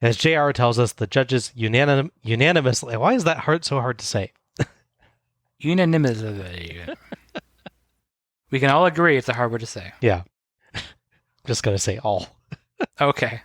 As JR tells us, the judges unanimously... Why is that so hard to say? Unanimously. We can all agree it's a hard word to say. Yeah. Just going to say all. Okay.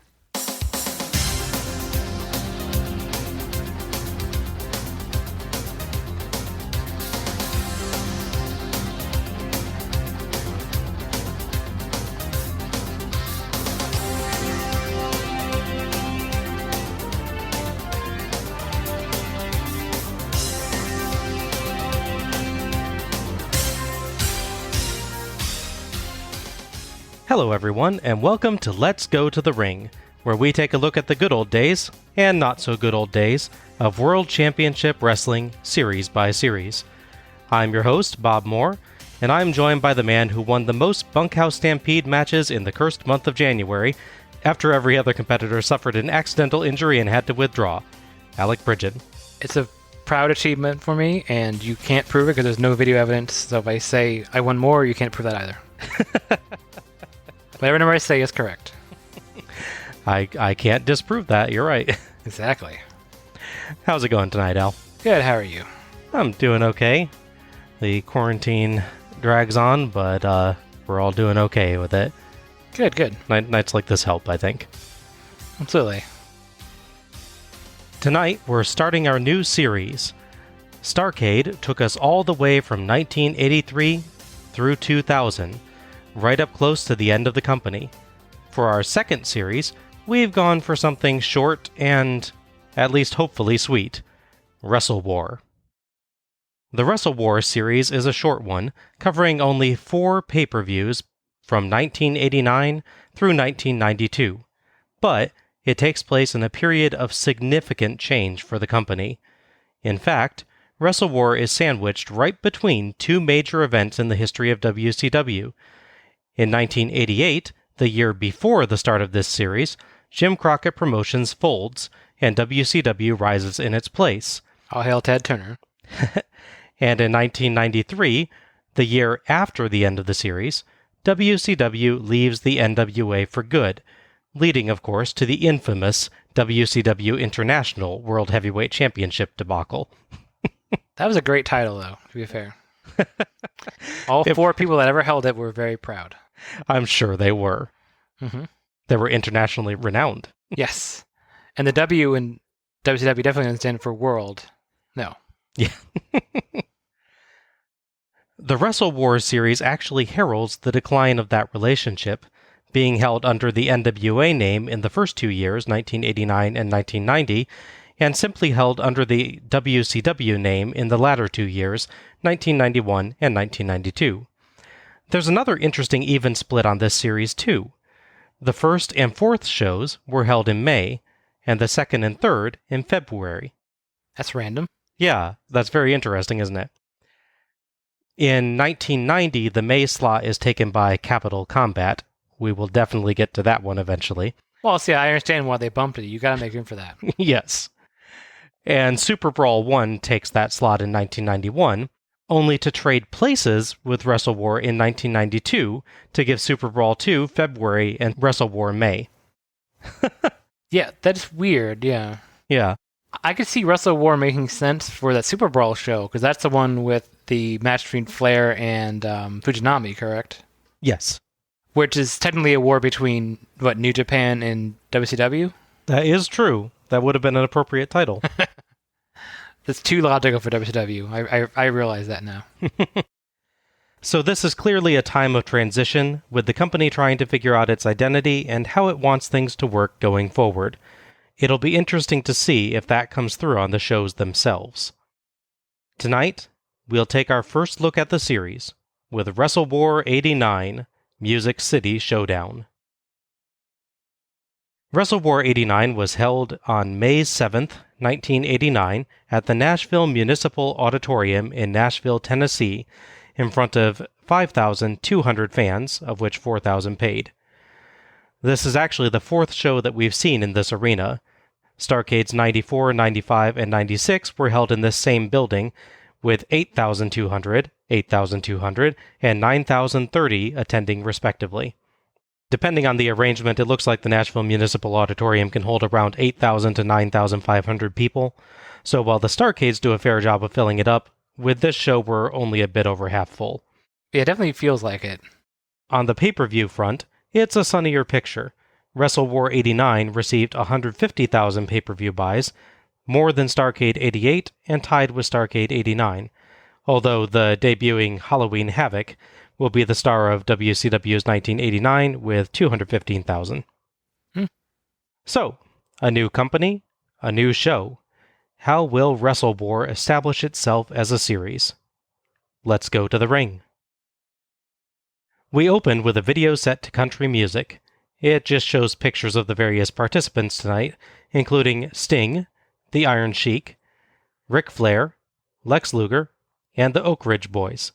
Hello everyone, and welcome to Let's Go to the Ring, where we take a look at the good old days, and not so good old days, of World Championship Wrestling series by series. I'm your host, Bob Moore, and I'm joined by the man who won the most Bunkhouse Stampede matches in the cursed month of January, after every other competitor suffered an accidental injury and had to withdraw, Alec Bridget. It's a proud achievement for me, and you can't prove it because there's no video evidence, so if I say I won more, you can't prove that either. Whatever number I say is correct. I can't disprove that, you're right. Exactly. How's it going tonight, Al? Good, how are you? I'm doing okay. The quarantine drags on, but we're all doing okay with it. Good. Nights like this help, I think. Absolutely. Tonight, we're starting our new series. Starrcade took us all the way from 1983 through 2000, right up close to the end of the company. For our second series, we've gone for something short and, at least hopefully, sweet. WrestleWar. The WrestleWar series is a short one, covering only 4 pay-per-views from 1989 through 1992. But it takes place in a period of significant change for the company. In fact, WrestleWar is sandwiched right between 2 major events in the history of WCW. In 1988, the year before the start of this series, Jim Crockett Promotions folds, and WCW rises in its place. All hail Ted Turner. And in 1993, the year after the end of the series, WCW leaves the NWA for good, leading, of course, to the infamous WCW International World Heavyweight Championship debacle. That was a great title, though, to be fair. All 4 people that ever held it were very proud. I'm sure they were. Mm-hmm. They were internationally renowned. Yes. And the W in WCW definitely doesn't stand for world. No. Yeah. The WrestleWar series actually heralds the decline of that relationship, being held under the NWA name in the first 2 years, 1989 and 1990, and simply held under the WCW name in the latter 2 years, 1991 and 1992. There's another interesting even split on this series, too. The first and fourth shows were held in May, and the second and third in February. That's random. Yeah, that's very interesting, isn't it? In 1990, the May slot is taken by Capital Combat. We will definitely get to that one eventually. Well, see, I understand why they bumped it. You gotta make room for that. Yes. And Super Brawl 1 takes that slot in 1991, only to trade places with WrestleWar in 1992 to give Super Brawl 2 February and WrestleWar May. Yeah, that's weird, yeah. Yeah. I could see WrestleWar making sense for that Super Brawl show, because that's the one with the match between Flair and Fujinami, correct? Yes. Which is technically a war between, New Japan and WCW? That is true. That would have been an appropriate title. That's too logical for WCW. I realize that now. So this is clearly a time of transition, with the company trying to figure out its identity and how it wants things to work going forward. It'll be interesting to see if that comes through on the shows themselves. Tonight, we'll take our first look at the series with WrestleWar 89, Music City Showdown. WrestleWar 89 was held on May 7th, 1989, at the Nashville Municipal Auditorium in Nashville, Tennessee, in front of 5,200 fans, of which 4,000 paid. This is actually the 4th show that we've seen in this arena. Starrcade's 94, 95, and 96 were held in this same building, with 8,200, 8,200, and 9,030 attending respectively. Depending on the arrangement, it looks like the Nashville Municipal Auditorium can hold around 8,000 to 9,500 people. So while the Starcades do a fair job of filling it up, with this show we're only a bit over half full. Yeah, it definitely feels like it. On the pay-per-view front, it's a sunnier picture. WrestleWar 89 received 150,000 pay-per-view buys, more than Starcade 88 and tied with Starcade 89, although the debuting Halloween Havoc will be the star of WCW's 1989 with 215,000. So, a new company, a new show. How will WrestleWar establish itself as a series? Let's go to the ring. We open with a video set to country music. It just shows pictures of the various participants tonight, including Sting, the Iron Sheik, Ric Flair, Lex Luger, and the Oak Ridge Boys.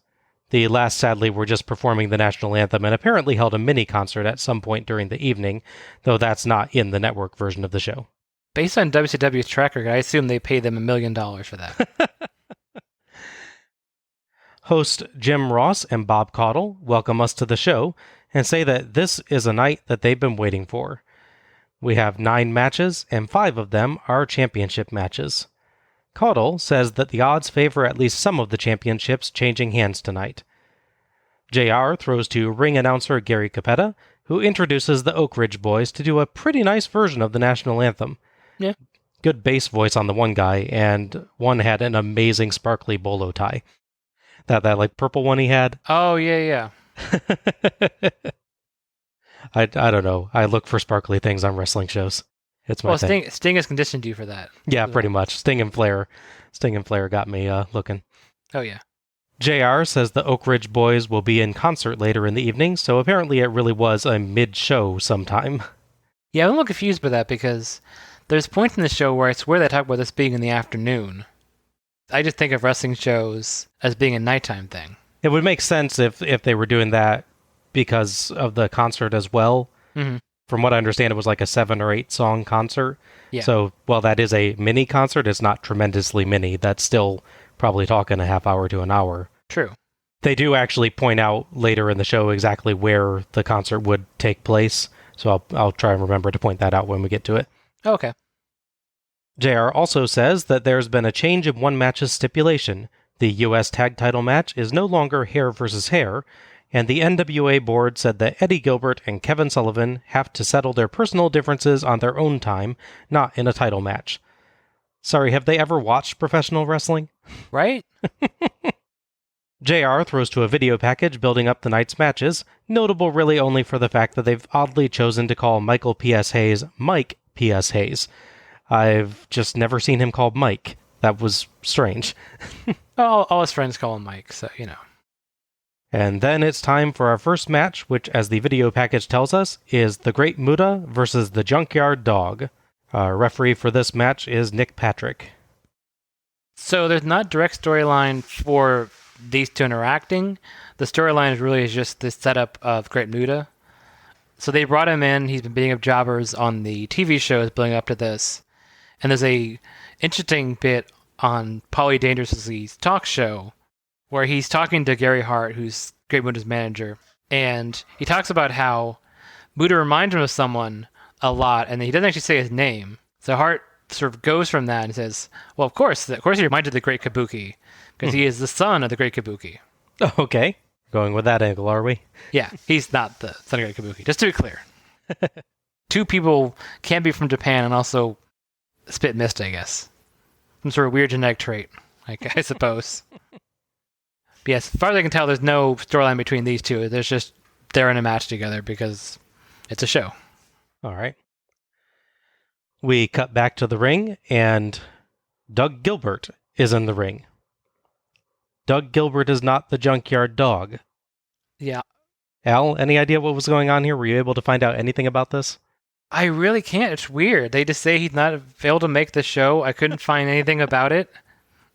The last, sadly, were just performing the national anthem and apparently held a mini-concert at some point during the evening, though that's not in the network version of the show. Based on WCW's track record, I assume they paid them $1 million for that. Host Jim Ross and Bob Caudle welcome us to the show and say that this is a night that they've been waiting for. We have 9 matches, and 5 of them are championship matches. Caudle says that the odds favor at least some of the championships changing hands tonight. JR throws to ring announcer Gary Capetta, who introduces the Oak Ridge Boys to do a pretty nice version of the national anthem. Yeah. Good bass voice on the one guy, and one had an amazing sparkly bolo tie. That like purple one he had. Oh, yeah. I don't know. I look for sparkly things on wrestling shows. It's my thing. Sting has conditioned you for that. Yeah, pretty much. Sting and Flair got me looking. Oh, yeah. JR says the Oak Ridge Boys will be in concert later in the evening, so apparently it really was a mid-show sometime. Yeah, I'm a little confused by that because there's points in the show where I swear they talk about this being in the afternoon. I just think of wrestling shows as being a nighttime thing. It would make sense if they were doing that because of the concert as well. Mm-hmm. From what I understand, it was like a 7 or 8 song concert. Yeah. So, while that is a mini concert, it's not tremendously mini. That's still probably talking a half hour to an hour. True. They do actually point out later in the show exactly where the concert would take place. So I'll try and remember to point that out when we get to it. Okay. JR also says that there's been a change in one match's stipulation. The U.S. tag title match is no longer hair versus hair, and the NWA board said that Eddie Gilbert and Kevin Sullivan have to settle their personal differences on their own time, not in a title match. Sorry, have they ever watched professional wrestling? Right? JR throws to a video package building up the night's matches, notable really only for the fact that they've oddly chosen to call Michael P.S. Hayes Mike P.S. Hayes. I've just never seen him called Mike. That was strange. All his friends call him Mike, so, you know. And then it's time for our first match, which, as the video package tells us, is the Great Muta versus the Junkyard Dog. Our referee for this match is Nick Patrick. So there's not direct storyline for these two interacting. The storyline is really just the setup of Great Muta. So they brought him in. He's been beating up jobbers on the TV shows building up to this. And there's a interesting bit on Paulie Dangerously's talk show where he's talking to Gary Hart, who's Great Muta's manager. And he talks about how Muta reminds him of someone a lot, and he doesn't actually say his name. So Hart sort of goes from that and says, well, of course he reminds of the Great Kabuki, because he is the son of the Great Kabuki. Okay. Going with that angle, are we? Yeah, he's not the son of Great Kabuki, just to be clear. Two people can be from Japan and also spit mist, I guess. Some sort of weird genetic trait, I suppose. But yes, as far as I can tell, there's no storyline between these two. There's just they're in a match together because it's a show. All right. We cut back to the ring, and Doug Gilbert is in the ring. Doug Gilbert is not the Junkyard Dog. Yeah. Al, any idea what was going on here? Were you able to find out anything about this? I really can't. It's weird. They just say he's not failed to make the show. I couldn't find anything about it.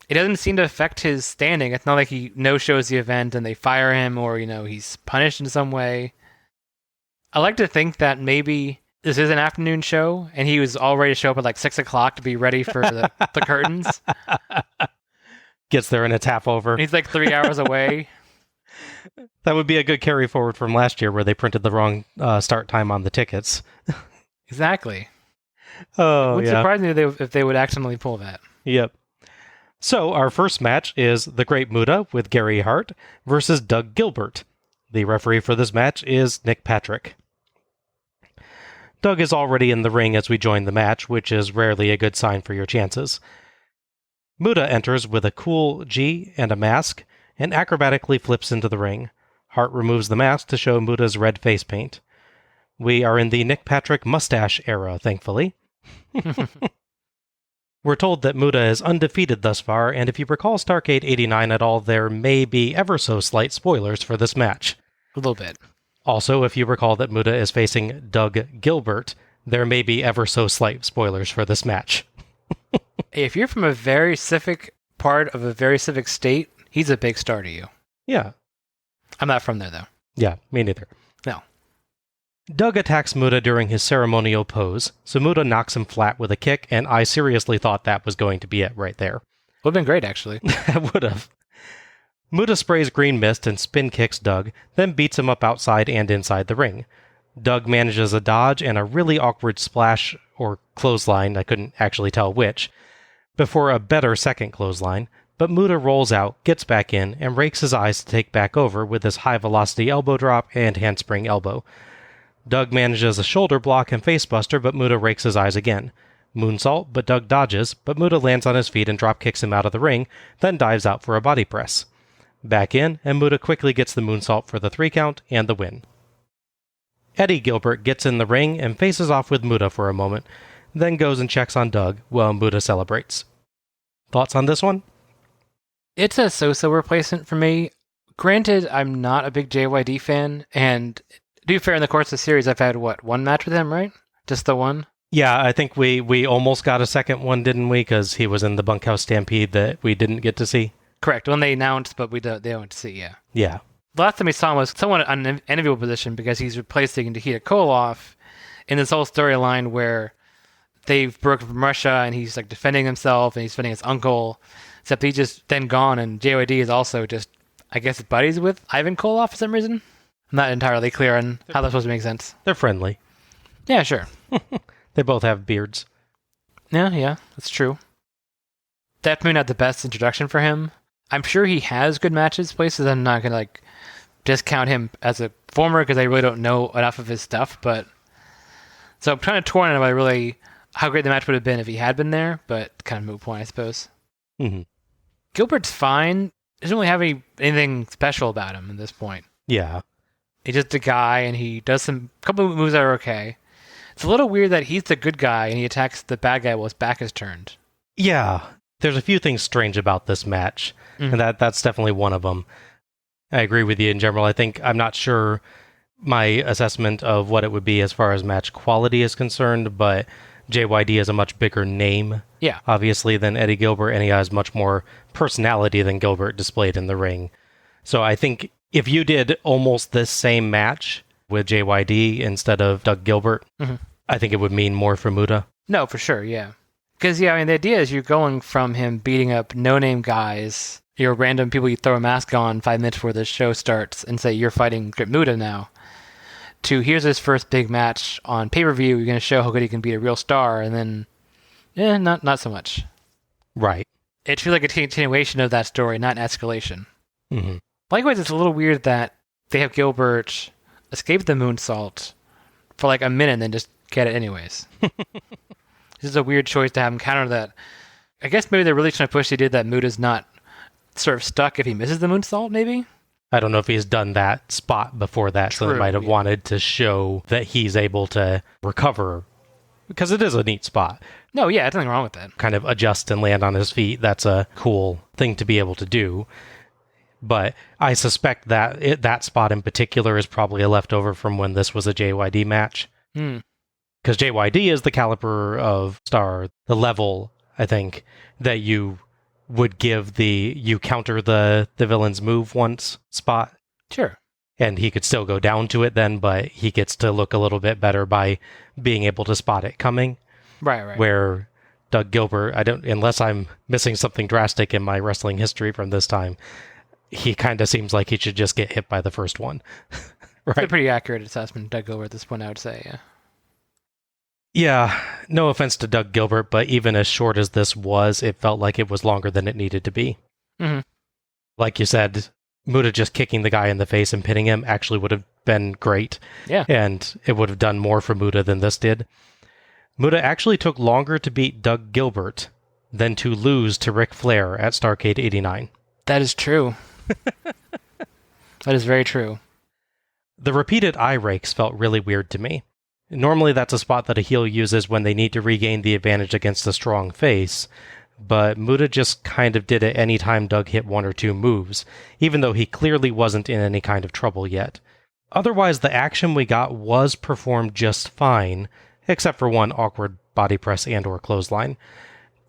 It doesn't seem to affect his standing. It's not like he no-shows the event and they fire him or, he's punished in some way. I like to think that maybe this is an afternoon show and he was all ready to show up at like 6 o'clock to be ready for the curtains. Gets there and it's half over. And he's like 3 hours away. That would be a good carry forward from last year where they printed the wrong start time on the tickets. Exactly. Oh, It wouldn't yeah. surprise me if they would accidentally pull that. Yep. So our first match is The Great Muta with Gary Hart versus Doug Gilbert. The referee for this match is Nick Patrick. Doug is already in the ring as we join the match, which is rarely a good sign for your chances. Muta enters with a cool G and a mask, and acrobatically flips into the ring. Hart removes the mask to show Muta's red face paint. We are in the Nick Patrick mustache era, thankfully. We're told that Muta is undefeated thus far, and if you recall Starrcade 89 at all, there may be ever so slight spoilers for this match. A little bit. Also, if you recall that Muta is facing Doug Gilbert, there may be ever so slight spoilers for this match. If you're from a very specific part of a very specific state, he's a big star to you. Yeah. I'm not from there, though. Yeah, me neither. No. Doug attacks Muta during his ceremonial pose, so Muta knocks him flat with a kick, and I seriously thought that was going to be it right there. Would have been great, actually. I would have. Muta sprays green mist and spin kicks Doug, then beats him up outside and inside the ring. Doug manages a dodge and a really awkward splash or clothesline, I couldn't actually tell which, before a better second clothesline, but Muta rolls out, gets back in, and rakes his eyes to take back over with his high-velocity elbow drop and handspring elbow. Doug manages a shoulder block and facebuster, but Muta rakes his eyes again. Moonsault, but Doug dodges, but Muta lands on his feet and drop kicks him out of the ring, then dives out for a body press. Back in, and Muta quickly gets the moonsault for the 3 count and the win. Eddie Gilbert gets in the ring and faces off with Muta for a moment, then goes and checks on Doug while Muta celebrates. Thoughts on this one? It's a so-so replacement for me. Granted, I'm not a big JYD fan, and to be fair, in the course of the series, I've had, one match with him, right? Just the one? Yeah, I think we almost got a second one, didn't we? Because he was in the Bunkhouse Stampede that we didn't get to see. Correct. When they announced, but they don't see, yeah. Yeah. The last time we saw him was somewhat an enviable position because he's replacing Nikita Koloff in this whole storyline where they've broken from Russia and he's like defending himself and he's defending his uncle, except he's just then gone and JYD is also just, I guess, buddies with Ivan Koloff for some reason. I'm not entirely clear on how that's supposed to make sense. They're friendly. Yeah, sure. They both have beards. Yeah, that's true. Definitely not the best introduction for him. I'm sure he has good matches places. I'm not going to discount him as a performer because I really don't know enough of his stuff. But so I'm kind of torn on really how great the match would have been if he had been there, but kind of moot point, I suppose. Mm-hmm. Gilbert's fine. Doesn't really have anything special about him at this point. Yeah. He's just a guy, and he does a couple of moves that are okay. It's a little weird that he's the good guy, and he attacks the bad guy while his back is turned. Yeah. There's a few things strange about this match, and that's definitely one of them. I agree with you in general. I'm not sure my assessment of what it would be as far as match quality is concerned, but JYD is a much bigger name, obviously, than Eddie Gilbert, and he has much more personality than Gilbert displayed in the ring. So I think if you did almost this same match with JYD instead of Doug Gilbert, I think it would mean more for Muta. No, for sure, yeah. Because, the idea is you're going from him beating up no-name guys, your random people you throw a mask on 5 minutes before the show starts and say you're fighting Great Muta now, to here's his first big match on pay-per-view, you're going to show how good he can beat a real star, and then, not so much. Right. It feels like a continuation of that story, not an escalation. Mm-hmm. Likewise, it's a little weird that they have Gilbert escape the moonsault for a minute and then just get it anyways. This is a weird choice to have him counter that. I guess maybe they're really trying to push the idea that Muta's not sort of stuck if he misses the moonsault, maybe? I don't know if he's done that spot before that, so they might have wanted to show that he's able to recover, because it is a neat spot. No, yeah, there's nothing wrong with that. Kind of adjust and land on his feet. That's a cool thing to be able to do. But I suspect that that spot in particular is probably a leftover from when this was a JYD match. Because JYD is the caliber of star, the level, I think, that you would give you counter the villain's move once spot. Sure. And he could still go down to it then, but he gets to look a little bit better by being able to spot it coming. Right. Where Doug Gilbert, unless I'm missing something drastic in my wrestling history from this time, he kind of seems like he should just get hit by the first one. Right? It's a pretty accurate assessment of Doug Gilbert at this point, I would say, yeah. Yeah, no offense to Doug Gilbert, but even as short as this was, it felt like it was longer than it needed to be. Mm-hmm. Like you said, Muta just kicking the guy in the face and pinning him actually would have been great. Yeah. And it would have done more for Muta than this did. Muta actually took longer to beat Doug Gilbert than to lose to Ric Flair at Starrcade 89. That is true. That is very true. The repeated eye rakes felt really weird to me. Normally that's a spot that a heel uses when they need to regain the advantage against a strong face, but Muta just kind of did it anytime Doug hit one or two moves, even though he clearly wasn't in any kind of trouble yet. Otherwise, the action we got was performed just fine, except for one awkward body press and or clothesline.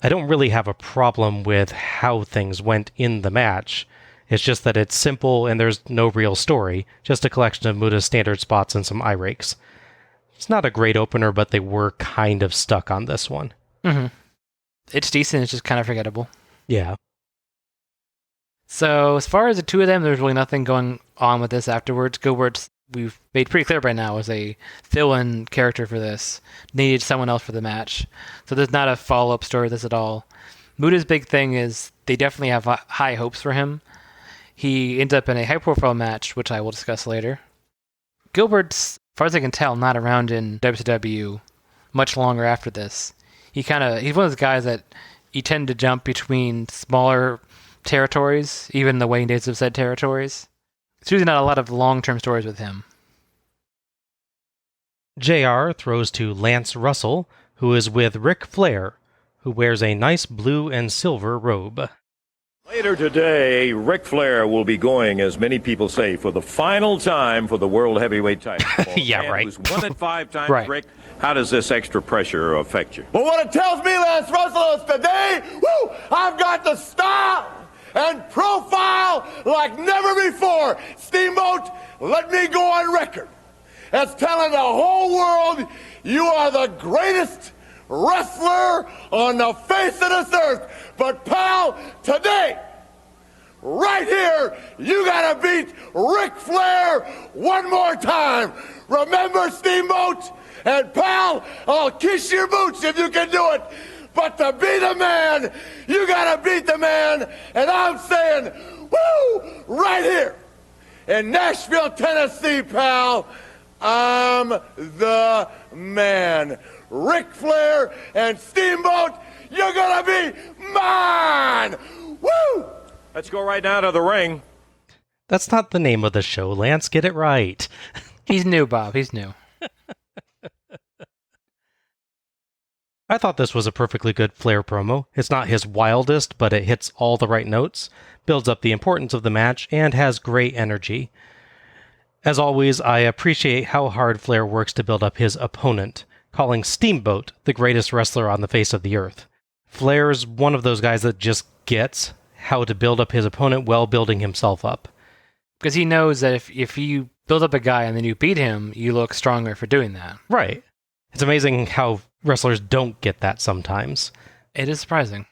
I don't really have a problem with how things went in the match. It's just that it's simple and there's no real story, just a collection of Muta's standard spots and some eye rakes. It's not a great opener, but they were kind of stuck on this one. Mm-hmm. It's decent, it's just kind of forgettable. Yeah. So, as far as the two of them, there's really nothing going on with this afterwards. Gilbert's, we've made pretty clear by now, was a fill-in character for this. Needed someone else for the match. So there's not a follow-up story to this at all. Muta's big thing is they definitely have high hopes for him. He ends up in a high-profile match, which I will discuss later. Gilbert's, as far as I can tell, not around in WCW much longer after this. He's one of those guys that you tend to jump between smaller territories, even the waning days of said territories. There's usually not a lot of long-term stories with him. JR throws to Lance Russell, who is with Ric Flair, who wears a nice blue and silver robe. Later today, Ric Flair will be going, as many people say, for the final time for the World Heavyweight title. Yeah, right. Who's won it 5 times, Right. Rick? How does this extra pressure affect you? But what it tells me, Lance Russell, is today, I've got the style and profile like never before. Steamboat, let me go on record as telling the whole world you are the greatest wrestler on the face of this earth. But, pal, today, right here, you gotta beat Ric Flair one more time. Remember, Steamboat? And, pal, I'll kiss your boots if you can do it. But to be the man, you gotta beat the man. And I'm saying, right here in Nashville, Tennessee, pal, I'm the man. Ric Flair and Steamboat, you're gonna be mine! Woo! Let's go right now to the ring. That's not the name of the show, Lance. Get it right. He's new, Bob. He's new. I thought this was a perfectly good Flair promo. It's not his wildest, but it hits all the right notes, builds up the importance of the match, and has great energy. As always, I appreciate how hard Flair works to build up his opponent, calling Steamboat the greatest wrestler on the face of the earth. Flair's one of those guys that just gets how to build up his opponent while building himself up. Because he knows that if you build up a guy and then you beat him, you look stronger for doing that. Right. It's amazing how wrestlers don't get that sometimes. It is surprising.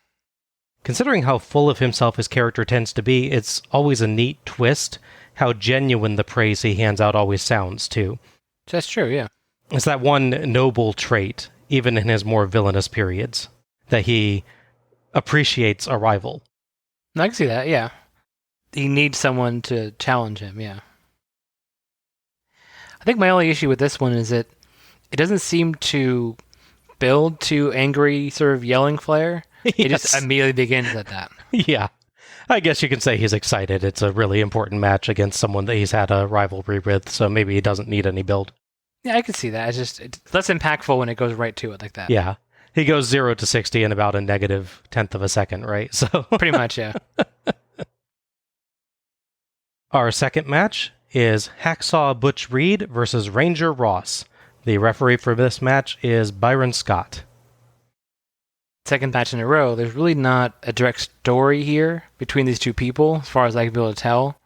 Considering how full of himself his character tends to be, it's always a neat twist how genuine the praise he hands out always sounds, too. That's true, yeah. It's that one noble trait, even in his more villainous periods, that he appreciates a rival. I can see that, yeah. He needs someone to challenge him, yeah. I think my only issue with this one is that it doesn't seem to build to angry, sort of yelling Flair. It just immediately begins at that. Yeah. I guess you can say he's excited. It's a really important match against someone that he's had a rivalry with, so maybe he doesn't need any build. Yeah, I can see that. It's less impactful when it goes right to it like that. Yeah. He goes 0 to 60 in about a negative tenth of a second, right? So Pretty much, yeah. Our second match is Hacksaw Butch Reed versus Ranger Ross. The referee for this match is Byron Scott. Second match in a row, there's really not a direct story here between these two people, as far as I can be able to tell.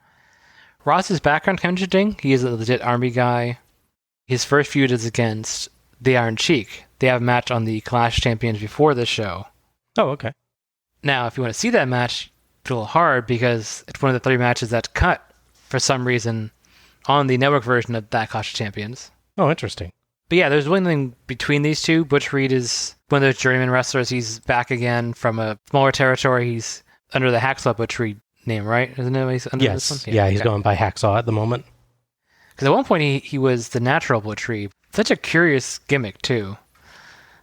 Ross's background kind of interesting. He is a legit Army guy. His first feud is against the Iron Sheik. They have a match on the Clash Champions before this show. Oh, okay. Now, if you want to see that match, a little hard because it's one of the 3 matches that's cut for some reason on the network version of that Clash of Champions. Oh, interesting. But yeah, there's one thing between these two. Butch Reed is one of those journeyman wrestlers. He's back again from a smaller territory. He's under the Hacksaw Butch Reed name, right? Isn't it? He's under this one? Yeah, he's going by Hacksaw at the moment. Because at one point he was the natural Butch Reed. Such a curious gimmick, too.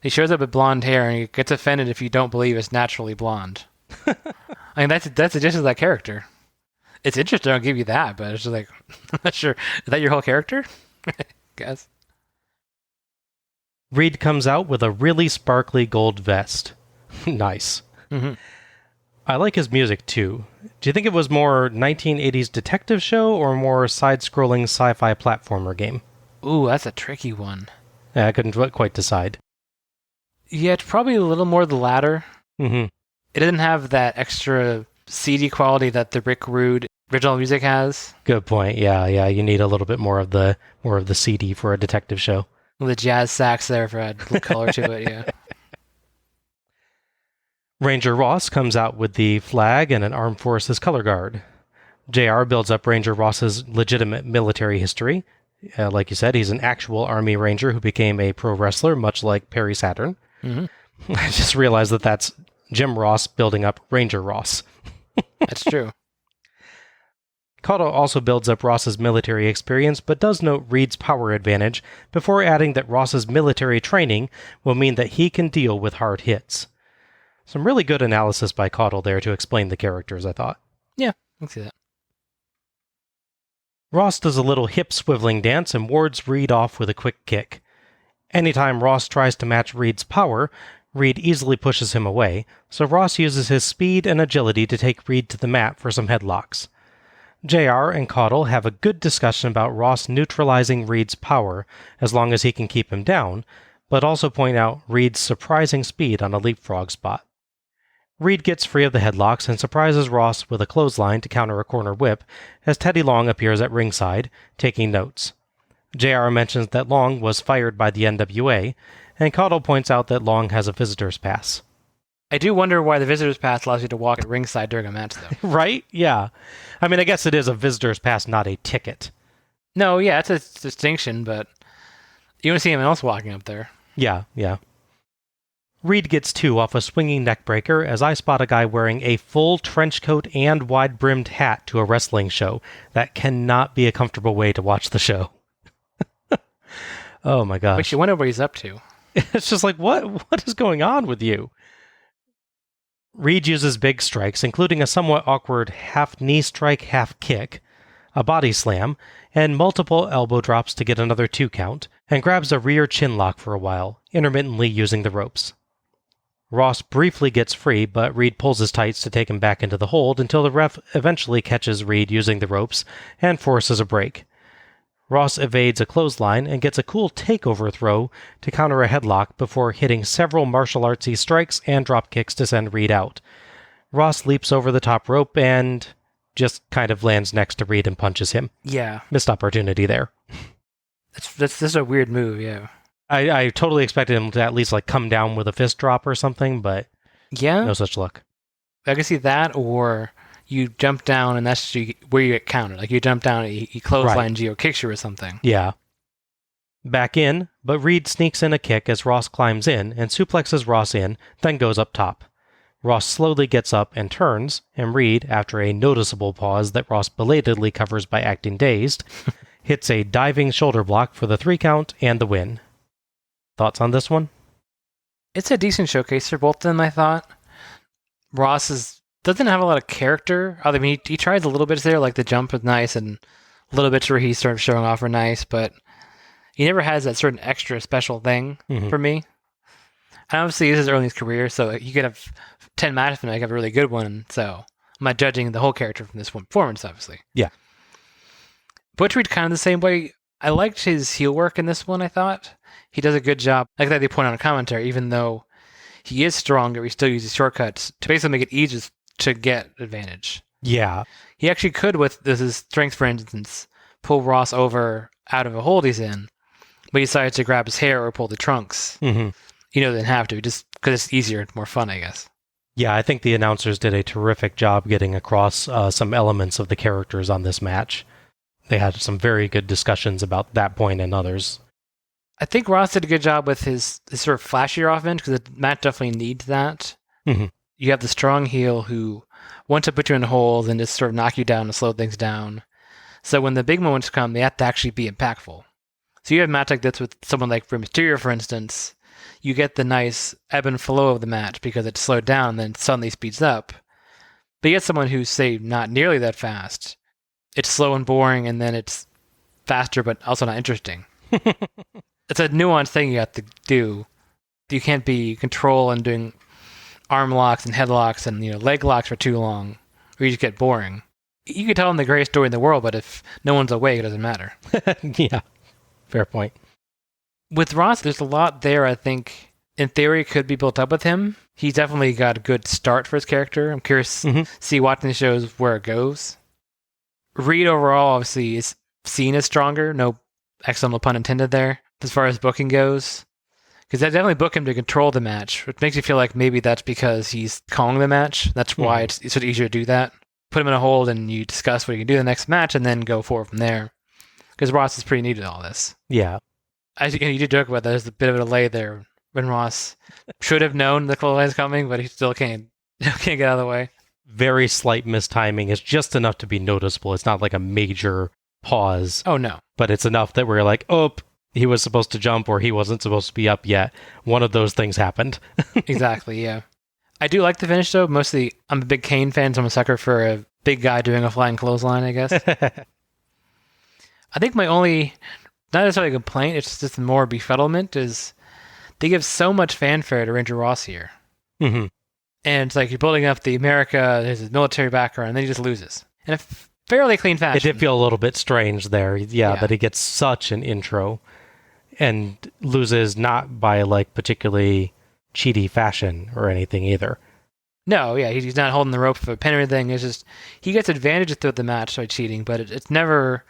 He shows up with blonde hair and he gets offended if you don't believe it's naturally blonde. I mean, that's just that character. It's interesting, I'll give you that, but it's just like, I'm not sure. Is that your whole character? I guess. Reed comes out with a really sparkly gold vest. Nice. Mm-hmm. I like his music, too. Do you think it was more 1980s detective show or more side-scrolling sci-fi platformer game? Ooh, that's a tricky one. Yeah, I couldn't quite decide. Yeah, it's probably a little more the latter. Mm-hmm. It didn't have that extra CD quality that the Rick Rude original music has. Good point. Yeah, you need a little bit more of the CD for a detective show. The jazz sax there for a color to it, yeah. Ranger Ross comes out with the flag and an Armed Forces color guard. JR builds up Ranger Ross's legitimate military history. Like you said, he's an actual Army Ranger who became a pro wrestler, much like Perry Saturn. Mm-hmm. I just realized that that's Jim Ross building up Ranger Ross. That's true. Caudle also builds up Ross's military experience, but does note Reed's power advantage before adding that Ross's military training will mean that he can deal with hard hits. Some really good analysis by Caudle there to explain the characters, I thought. Yeah, I can see that. Ross does a little hip swiveling dance and wards Reed off with a quick kick. Anytime Ross tries to match Reed's power, Reed easily pushes him away, so Ross uses his speed and agility to take Reed to the mat for some headlocks. JR and Caudle have a good discussion about Ross neutralizing Reed's power as long as he can keep him down, but also point out Reed's surprising speed on a leapfrog spot. Reed gets free of the headlocks and surprises Ross with a clothesline to counter a corner whip as Teddy Long appears at ringside, taking notes. JR mentions that Long was fired by the NWA, and Caudle points out that Long has a visitor's pass. I do wonder why the visitor's pass allows you to walk at ringside during a match, though. Right? Yeah. I mean, I guess it is a visitor's pass, not a ticket. No, yeah, it's a distinction, but you don't see anyone else walking up there. Yeah. Reed gets 2 off a swinging neckbreaker as I spot a guy wearing a full trench coat and wide-brimmed hat to a wrestling show. That cannot be a comfortable way to watch the show. Oh my gosh. But you wonder what he's up to. It's just like, what is going on with you? Reed uses big strikes, including a somewhat awkward half-knee strike, half-kick, a body slam, and multiple elbow drops to get another 2 count, and grabs a rear chin lock for a while, intermittently using the ropes. Ross briefly gets free, but Reed pulls his tights to take him back into the hold until the ref eventually catches Reed using the ropes and forces a break. Ross evades a clothesline and gets a cool takeover throw to counter a headlock before hitting several martial artsy strikes and drop kicks to send Reed out. Ross leaps over the top rope and just kind of lands next to Reed and punches him. Yeah. Missed opportunity there. This is a weird move, yeah. I totally expected him to at least like come down with a fist drop or something, but yeah, no such luck. I can see that, or you jump down and that's where you get countered. Like you jump down, he clotheslines you or kicks you or something. Yeah. Back in, but Reed sneaks in a kick as Ross climbs in and suplexes Ross in, then goes up top. Ross slowly gets up and turns, and Reed, after a noticeable pause that Ross belatedly covers by acting dazed, hits a diving shoulder block for the 3 count and the win. Thoughts on this one? It's a decent showcase for both of them, I thought. Ross doesn't have a lot of character. I mean, he tries a little bit there, like the jump is nice, and little bits where he starts showing off are nice, but he never has that certain extra special thing for me. And obviously, this is early in his career, so you could have 10 matches and have a really good one, so I'm not judging the whole character from this one performance, obviously. Yeah. Butch Reed kind of the same way. I liked his heel work in this one, I thought. He does a good job. Like that they point out in commentary, even though he is stronger, he still uses shortcuts to basically make it easier to get advantage. Yeah. He actually could, with his strength, for instance, pull Ross over out of a hold he's in, but he decides to grab his hair or pull the trunks. Mm-hmm. You know, they didn't have to, just because it's easier and more fun, I guess. Yeah, I think the announcers did a terrific job getting across some elements of the characters on this match. They had some very good discussions about that point and others. I think Ross did a good job with his sort of flashier offense, because the match definitely needs that. Mm-hmm. You have the strong heel who wants to put you in holes and just sort of knock you down and slow things down. So when the big moments come, they have to actually be impactful. So you have a match like this with someone like Rey Mysterio, for instance. You get the nice ebb and flow of the match because it's slowed down and then suddenly speeds up. But you get someone who's, say, not nearly that fast. It's slow and boring, and then it's faster but also not interesting. It's a nuanced thing you have to do. You can't be control and doing arm locks and headlocks and leg locks for too long, or you just get boring. You can tell them the greatest story in the world, but if no one's awake, it doesn't matter. Yeah, fair point. With Ross, there's a lot there, I think, in theory, could be built up with him. He's definitely got a good start for his character. I'm curious to see watching the shows where it goes. Reed overall, obviously, is seen as stronger. No accidental pun intended there, as far as booking goes. Because they definitely book him to control the match, which makes you feel like maybe that's because he's calling the match. That's why it's sort of easier to do that. Put him in a hold and you discuss what you can do in the next match and then go forward from there. Because Ross is pretty neat at all this. Yeah. You did joke about that. There's a bit of a delay there when Ross should have known the clothesline's coming, but he still can't get out of the way. Very slight mistiming. It's just enough to be noticeable. It's not like a major pause. Oh, no. But it's enough that we're like, oh, he was supposed to jump or he wasn't supposed to be up yet. One of those things happened. Exactly, yeah. I do like the finish, though. Mostly, I'm a big Kane fan, so I'm a sucker for a big guy doing a flying clothesline, I guess. I think my only, not necessarily complaint, it's just more befuddlement, is they give so much fanfare to Ranger Ross here. Mm-hmm. And it's like you're building up the America, there's his military background, and then he just loses. In a fairly clean fashion. It did feel a little bit strange there, yeah, that he gets such an intro and loses not by like particularly cheaty fashion or anything either. No, yeah, he's not holding the rope for a pin or anything. It's just he gets advantages throughout the match by cheating, but it's never.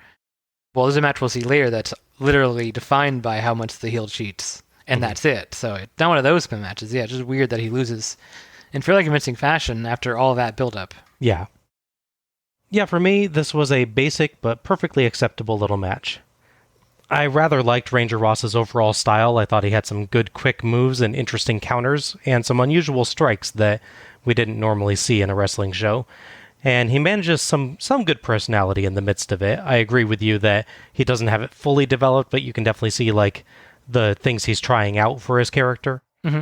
Well, there's a match we'll see later that's literally defined by how much the heel cheats, and that's it. So it's not one of those matches. Yeah, it's just weird that he loses in fairly convincing fashion after all that build-up. Yeah. Yeah, for me, this was a basic but perfectly acceptable little match. I rather liked Ranger Ross's overall style. I thought he had some good quick moves and interesting counters, and some unusual strikes that we didn't normally see in a wrestling show. And he manages some good personality in the midst of it. I agree with you that he doesn't have it fully developed, but you can definitely see like the things he's trying out for his character. Mm-hmm.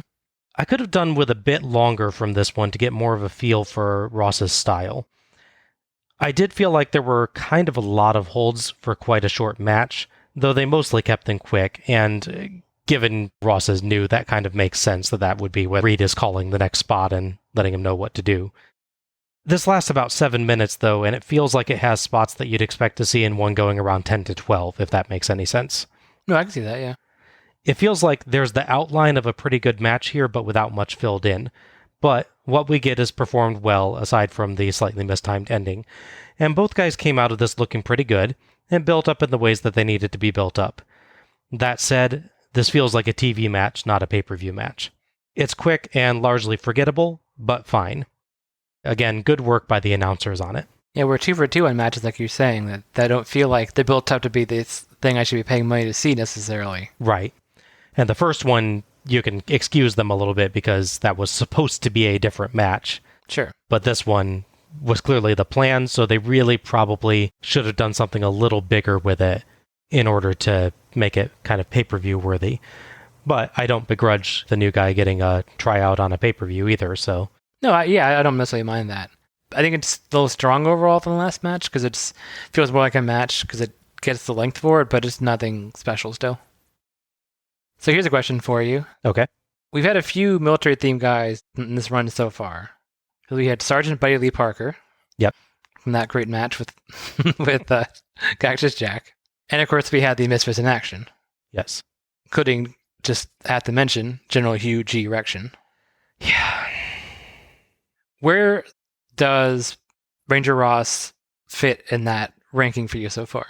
I could have done with a bit longer from this one to get more of a feel for Ross's style. I did feel like there were kind of a lot of holds for quite a short match, though they mostly kept them quick, and given Ross is new, that kind of makes sense that would be what Reed is calling the next spot and letting him know what to do. This lasts about 7 minutes, though, and it feels like it has spots that you'd expect to see in one going around 10 to 12, if that makes any sense. No, I can see that, yeah. It feels like there's the outline of a pretty good match here, but without much filled in. But what we get is performed well, aside from the slightly mistimed ending. And both guys came out of this looking pretty good, and built up in the ways that they needed to be built up. That said, this feels like a TV match, not a pay-per-view match. It's quick and largely forgettable, but fine. Again, good work by the announcers on it. Yeah, we're 2 for 2 on matches, like you're saying, that don't feel like they're built up to be this thing I should be paying money to see necessarily. Right. And the first one, you can excuse them a little bit because that was supposed to be a different match. Sure. But this one was clearly the plan, so they really probably should have done something a little bigger with it in order to make it kind of pay-per-view worthy. But I don't begrudge the new guy getting a tryout on a pay-per-view either, so... No, I don't necessarily mind that. I think it's a little strong overall than the last match, because it feels more like a match, because it gets the length for it, but it's nothing special still. So here's a question for you. Okay. We've had a few military-themed guys in this run so far. We had Sergeant Buddy Lee Parker. Yep. From that great match with Cactus Jack. And of course we had the Misfits in Action. Yes. Including, just have to mention, General Hugh G. Erection. Yeah. Where does Ranger Ross fit in that ranking for you so far?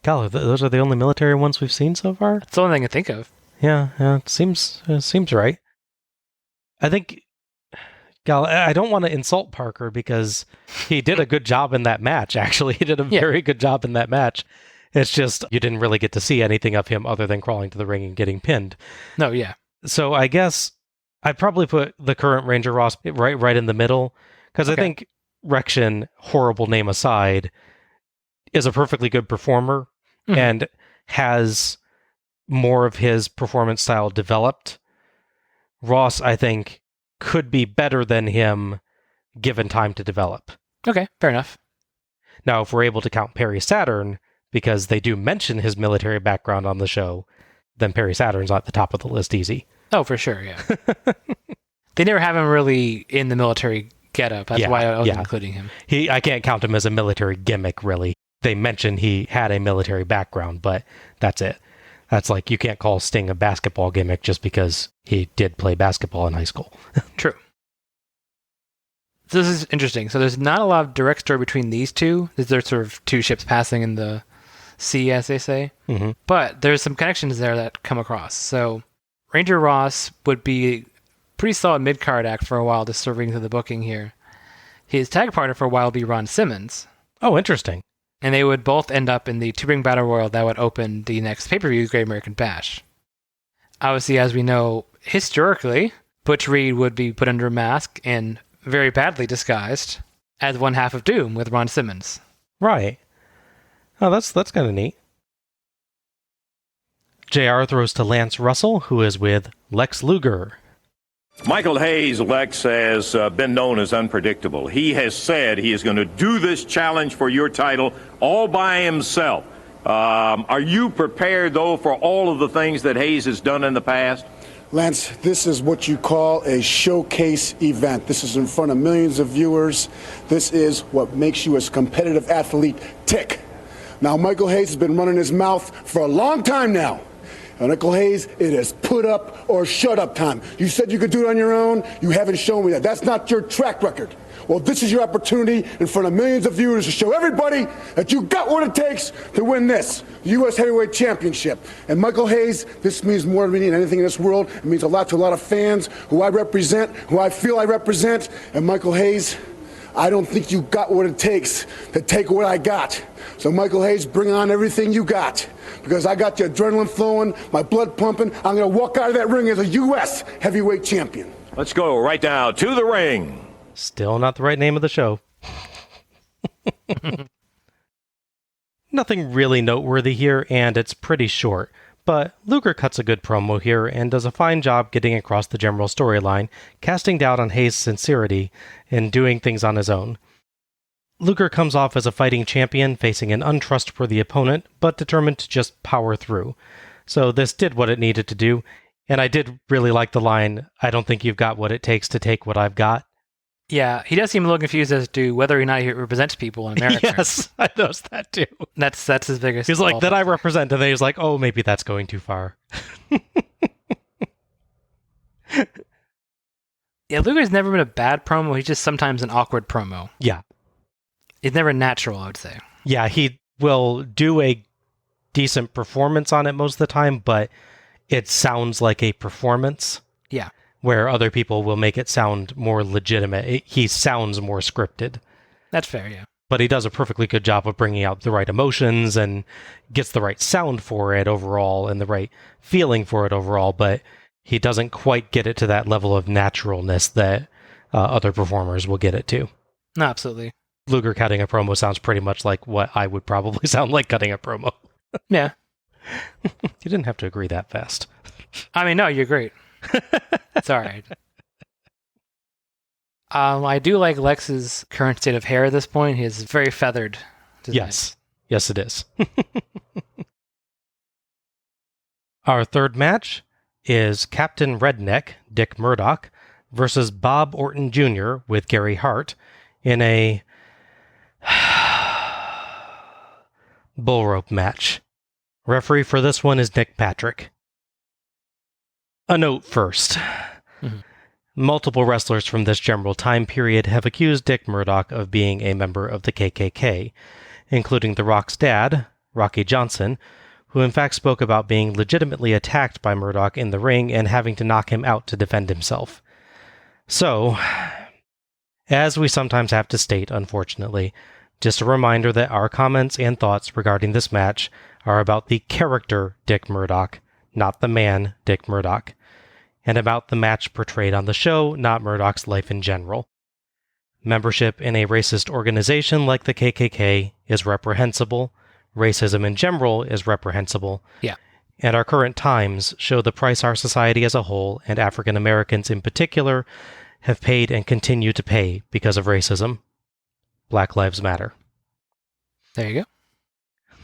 Golly, those are the only military ones we've seen so far? That's the only thing I can think of. Yeah, it seems right. I think, Gal, I don't want to insult Parker because he did a good job in that match, actually. He did a very good job in that match. It's just you didn't really get to see anything of him other than crawling to the ring and getting pinned. No, yeah. So I guess I'd probably put the current Ranger Ross right in the middle, because I think Rection, horrible name aside, is a perfectly good performer and has more of his performance style developed. Ross, I think, could be better than him given time to develop. Okay, fair enough. Now, if we're able to count Perry Saturn, because they do mention his military background on the show, then Perry Saturn's at the top of the list easy. Oh, for sure, yeah. They never have him really in the military getup. That's why I was including him. I can't count him as a military gimmick, really. They mention he had a military background, but that's it. That's like, you can't call Sting a basketball gimmick just because he did play basketball in high school. True. So this is interesting. So there's not a lot of direct story between these two. There's sort of two ships passing in the sea, as they say. Mm-hmm. But there's some connections there that come across. So Ranger Ross would be pretty solid mid-card act for a while, just serving to the booking here. His tag partner for a while would be Ron Simmons. Oh, interesting. And they would both end up in the two-ring battle royal that would open the next pay-per-view, Great American Bash. Obviously, as we know, historically, Butch Reed would be put under a mask and very badly disguised as one half of Doom with Ron Simmons. Right. Oh, that's kind of neat. JR throws to Lance Russell, who is with Lex Luger. Michael Hayes, Lex, has been known as unpredictable. He has said he is going to do this challenge for your title all by himself. Are you prepared, though, for all of the things that Hayes has done in the past? Lance, this is what you call a showcase event. This is in front of millions of viewers. This is what makes you as a competitive athlete tick. Now, Michael Hayes has been running his mouth for a long time now. Now, Michael Hayes, it is put up or shut up time. You said you could do it on your own. You haven't shown me that. That's not your track record. Well, this is your opportunity in front of millions of viewers to show everybody that you got what it takes to win this U.S. Heavyweight Championship. And Michael Hayes, this means more to me than anything in this world. It means a lot to a lot of fans who I represent, who I feel I represent. And Michael Hayes, I don't think you got what it takes to take what I got. So, Michael Hayes, bring on everything you got. Because I got the adrenaline flowing, my blood pumping. I'm going to walk out of that ring as a U.S. Heavyweight Champion. Let's go right now to the ring. Still not the right name of the show. Nothing really noteworthy here, and it's pretty short. But Luger cuts a good promo here and does a fine job getting across the general storyline, casting doubt on Hayes' sincerity and doing things on his own. Luger comes off as a fighting champion facing an untrustworthy opponent, but determined to just power through. So this did what it needed to do, and I did really like the line, "I don't think you've got what it takes to take what I've got." Yeah, he does seem a little confused as to whether or not he represents people in America. Yes, I noticed that too. That's his biggest. He's like, that I represent, and then he's like, oh, maybe that's going too far. Yeah, Luger's never been a bad promo. He's just sometimes an awkward promo. Yeah. It's never natural, I would say. Yeah, he will do a decent performance on it most of the time, but it sounds like a performance. Yeah. Where other people will make it sound more legitimate. He sounds more scripted. That's fair, yeah. But he does a perfectly good job of bringing out the right emotions and gets the right sound for it overall and the right feeling for it overall, but he doesn't quite get it to that level of naturalness that other performers will get it to. No, absolutely. Luger cutting a promo sounds pretty much like what I would probably sound like cutting a promo. Yeah. You didn't have to agree that fast. I mean, no, you're great. It's all right. I do like Lex's current state of hair at this point. He is very feathered. Yes. Yes, it is. Our third match is Captain Redneck, Dick Murdoch, versus Bob Orton Jr. with Gary Hart in a bull rope match. Referee for this one is Nick Patrick. A note first. Mm-hmm. Multiple wrestlers from this general time period have accused Dick Murdoch of being a member of the KKK, including The Rock's dad, Rocky Johnson, who in fact spoke about being legitimately attacked by Murdoch in the ring and having to knock him out to defend himself. So, as we sometimes have to state, unfortunately, just a reminder that our comments and thoughts regarding this match are about the character Dick Murdoch, not the man Dick Murdoch, and about the match portrayed on the show, not Murdoch's life in general. Membership in a racist organization like the KKK is reprehensible. Racism in general is reprehensible. Yeah. And our current times show the price our society as a whole, and African Americans in particular, have paid and continue to pay because of racism. Black Lives Matter. There you go.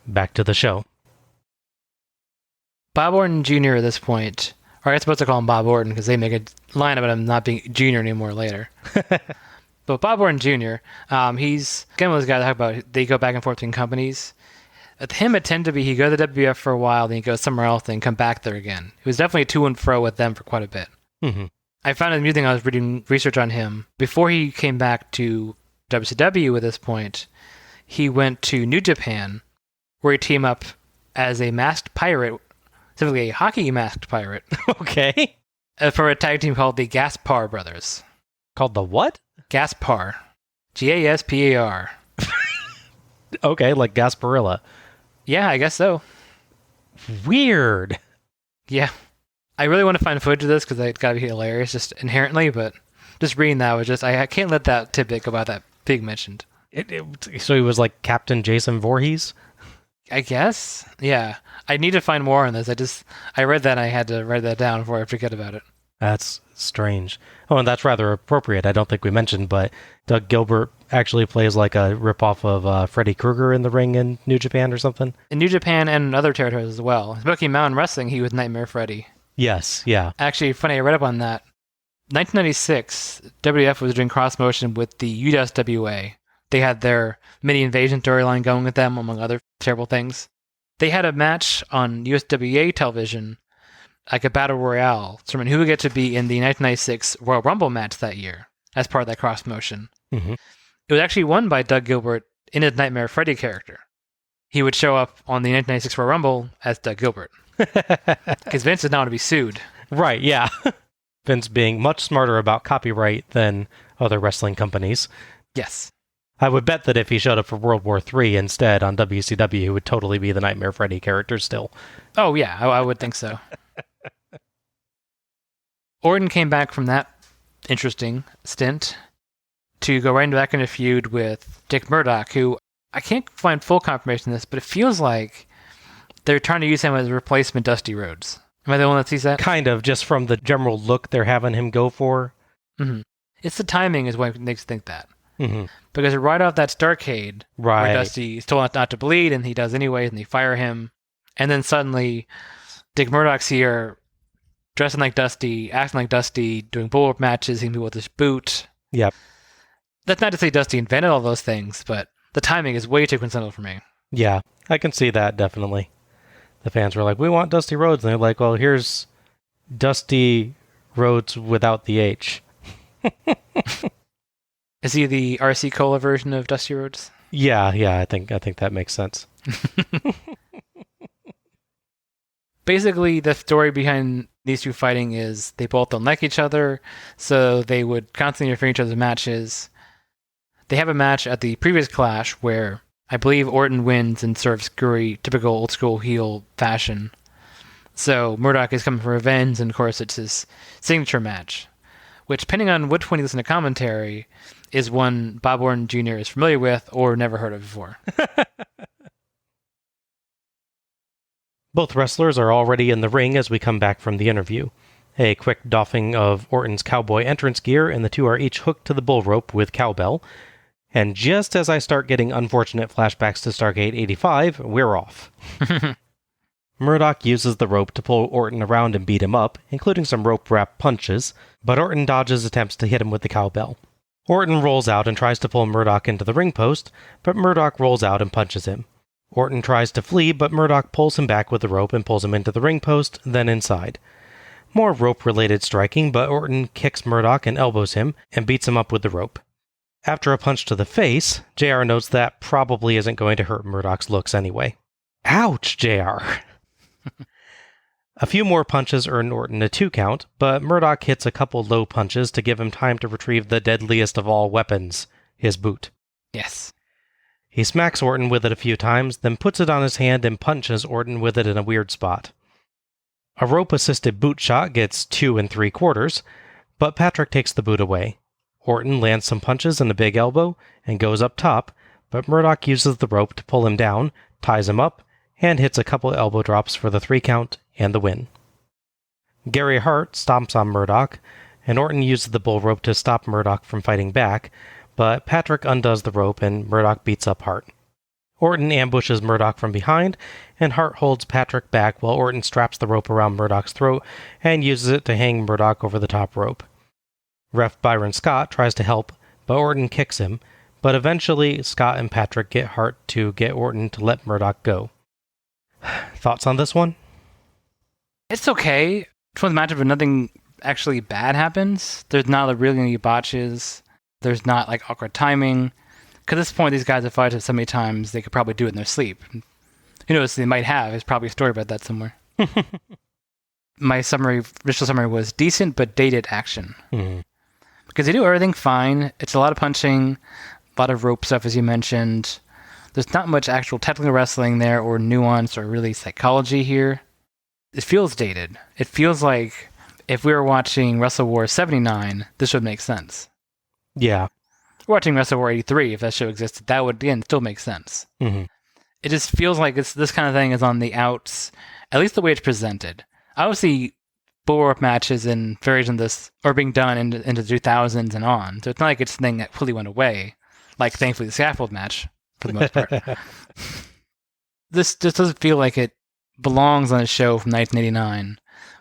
Back to the show. Bob Orton Jr. at this point, or I'm supposed to call him Bob Orton because they make a line about him not being Jr. anymore later. But Bob Orton Jr., he's, again, one of those guys I talk about, they go back and forth between companies. With him, it tended to be he'd go to the WWF for a while, then he'd go somewhere else, then come back there again. He was definitely to and fro with them for quite a bit. Mm-hmm. I found it amusing. I was reading research on him. Before he came back to WCW at this point, he went to New Japan, where he teamed up as a masked pirate, specifically a hockey masked pirate. Okay. For a tag team called the Gaspar Brothers. Called the what? Gaspar. Gaspar. Okay, like Gasparilla. Yeah, I guess so. Weird. Yeah. I really want to find footage of this because it's got to be hilarious just inherently, but just reading that was just, I can't let that tidbit go about that being mentioned. So he was like Captain Jason Voorhees? I guess? Yeah. I need to find more on this. I read that and I had to write that down before I forget about it. That's strange. Oh, and that's rather appropriate. I don't think we mentioned, but Doug Gilbert actually plays like a ripoff of Freddy Krueger in the ring in New Japan or something. In New Japan and in other territories as well. Smoky Mountain Wrestling, he was Nightmare Freddy. Yes, yeah. Actually, funny, I read up on that. 1996, WWF was doing cross motion with the USWA. They had their mini invasion storyline going with them, among other terrible things. They had a match on USWA television, like a battle royale, determine who would get to be in the 1996 Royal Rumble match that year as part of that cross motion. Mm-hmm. It was actually won by Doug Gilbert in his Nightmare Freddy character. He would show up on the 1996 Royal Rumble as Doug Gilbert. Because Vince is now to be sued. Right, yeah. Vince being much smarter about copyright than other wrestling companies. Yes. I would bet that if he showed up for World War III instead on WCW, he would totally be the Nightmare Freddy character still. Oh, yeah, I would think so. Orton came back from that interesting stint to go right back in a feud with Dick Murdoch, who I can't find full confirmation of this, but it feels like they're trying to use him as a replacement Dusty Rhodes. Am I the one that sees that? Kind of, just from the general look they're having him go for. Mm-hmm. It's the timing is what makes me think that. Mm-hmm. Because right off that Starrcade, right, where Dusty is told not to bleed, and he does anyway, and they fire him. And then suddenly, Dick Murdoch's here, dressing like Dusty, acting like Dusty, doing bull matches, hitting people with his boot. Yep. That's not to say Dusty invented all those things, but the timing is way too coincidental for me. Yeah, I can see that, definitely. The fans were like, we want Dusty Rhodes. And they're like, well, here's Dusty Rhodes without the H. Is he the RC Cola version of Dusty Rhodes? Yeah, I think that makes sense. Basically, the story behind these two fighting is they both don't like each other, so they would constantly interfere in each other's matches. They have a match at the previous Clash where I believe Orton wins in sort of screwy, typical old school heel fashion. So Murdoch is coming for revenge, and of course it's his signature match, which, depending on which one you listen to commentary, is one Bob Orton Jr. is familiar with or never heard of before. Both wrestlers are already in the ring as we come back from the interview. A quick doffing of Orton's cowboy entrance gear, and the two are each hooked to the bull rope with cowbell. And just as I start getting unfortunate flashbacks to Starrcade 85, we're off. Murdoch uses the rope to pull Orton around and beat him up, including some rope-wrap punches, but Orton dodges attempts to hit him with the cowbell. Orton rolls out and tries to pull Murdoch into the ring post, but Murdoch rolls out and punches him. Orton tries to flee, but Murdoch pulls him back with the rope and pulls him into the ring post, then inside. More rope-related striking, but Orton kicks Murdoch and elbows him, and beats him up with the rope. After a punch to the face, JR notes that probably isn't going to hurt Murdoch's looks anyway. Ouch, JR! A few more punches earn Orton a 2 count, but Murdoch hits a couple low punches to give him time to retrieve the deadliest of all weapons, his boot. Yes. He smacks Orton with it a few times, then puts it on his hand and punches Orton with it in a weird spot. A rope-assisted boot shot gets 2 3/4, but Patrick takes the boot away. Orton lands some punches and a big elbow and goes up top, but Murdoch uses the rope to pull him down, ties him up, and hits a couple elbow drops for the 3 count and the win. Gary Hart stomps on Murdoch, and Orton uses the bull rope to stop Murdoch from fighting back, but Patrick undoes the rope and Murdoch beats up Hart. Orton ambushes Murdoch from behind, and Hart holds Patrick back while Orton straps the rope around Murdoch's throat and uses it to hang Murdoch over the top rope. Ref Byron Scott tries to help, but Orton kicks him, but eventually Scott and Patrick get Hart to get Orton to let Murdoch go. Thoughts on this one? It's okay. It's one of the matchup where nothing actually bad happens. There's not really any botches. There's not like awkward timing. Because at this point, these guys have fought so many times, they could probably do it in their sleep. Who knows, they might have. There's probably a story about that somewhere. My initial summary was decent but dated action. Mm-hmm. Because they do everything fine. It's a lot of punching, a lot of rope stuff, as you mentioned. There's not much actual technical wrestling there or nuance or really psychology here. It feels dated. It feels like if we were watching WrestleWar 79, this would make sense. Yeah. Watching WrestleWar 83, if that show existed, that would, again, still make sense. Mm-hmm. It just feels like this kind of thing is on the outs, at least the way it's presented. Obviously, bull rope matches and variations of this are being done into the 2000s and on, so it's not like it's a thing that fully went away, like, thankfully, the scaffold match, for the most part. This just doesn't feel like it belongs on a show from 1989.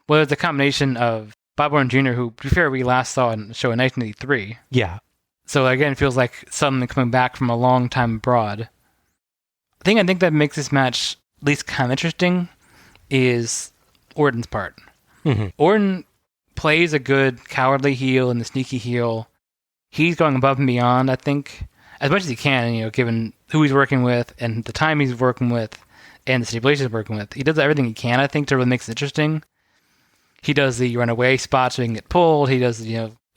Well, it's a combination of Bob Orton Jr., who, to be fair, we last saw in the show in 1983. Yeah. So again, it feels like something coming back from a long time abroad. The thing I think that makes this match at least kind of interesting is Orton's part. Mm-hmm. Orton plays a good cowardly heel and the sneaky heel. He's going above and beyond, I think, as much as he can, given who he's working with and the time he's working with and the stipulations he's working with. He does everything he can, I think, to really make it interesting. He does the runaway spot so he can get pulled. He does,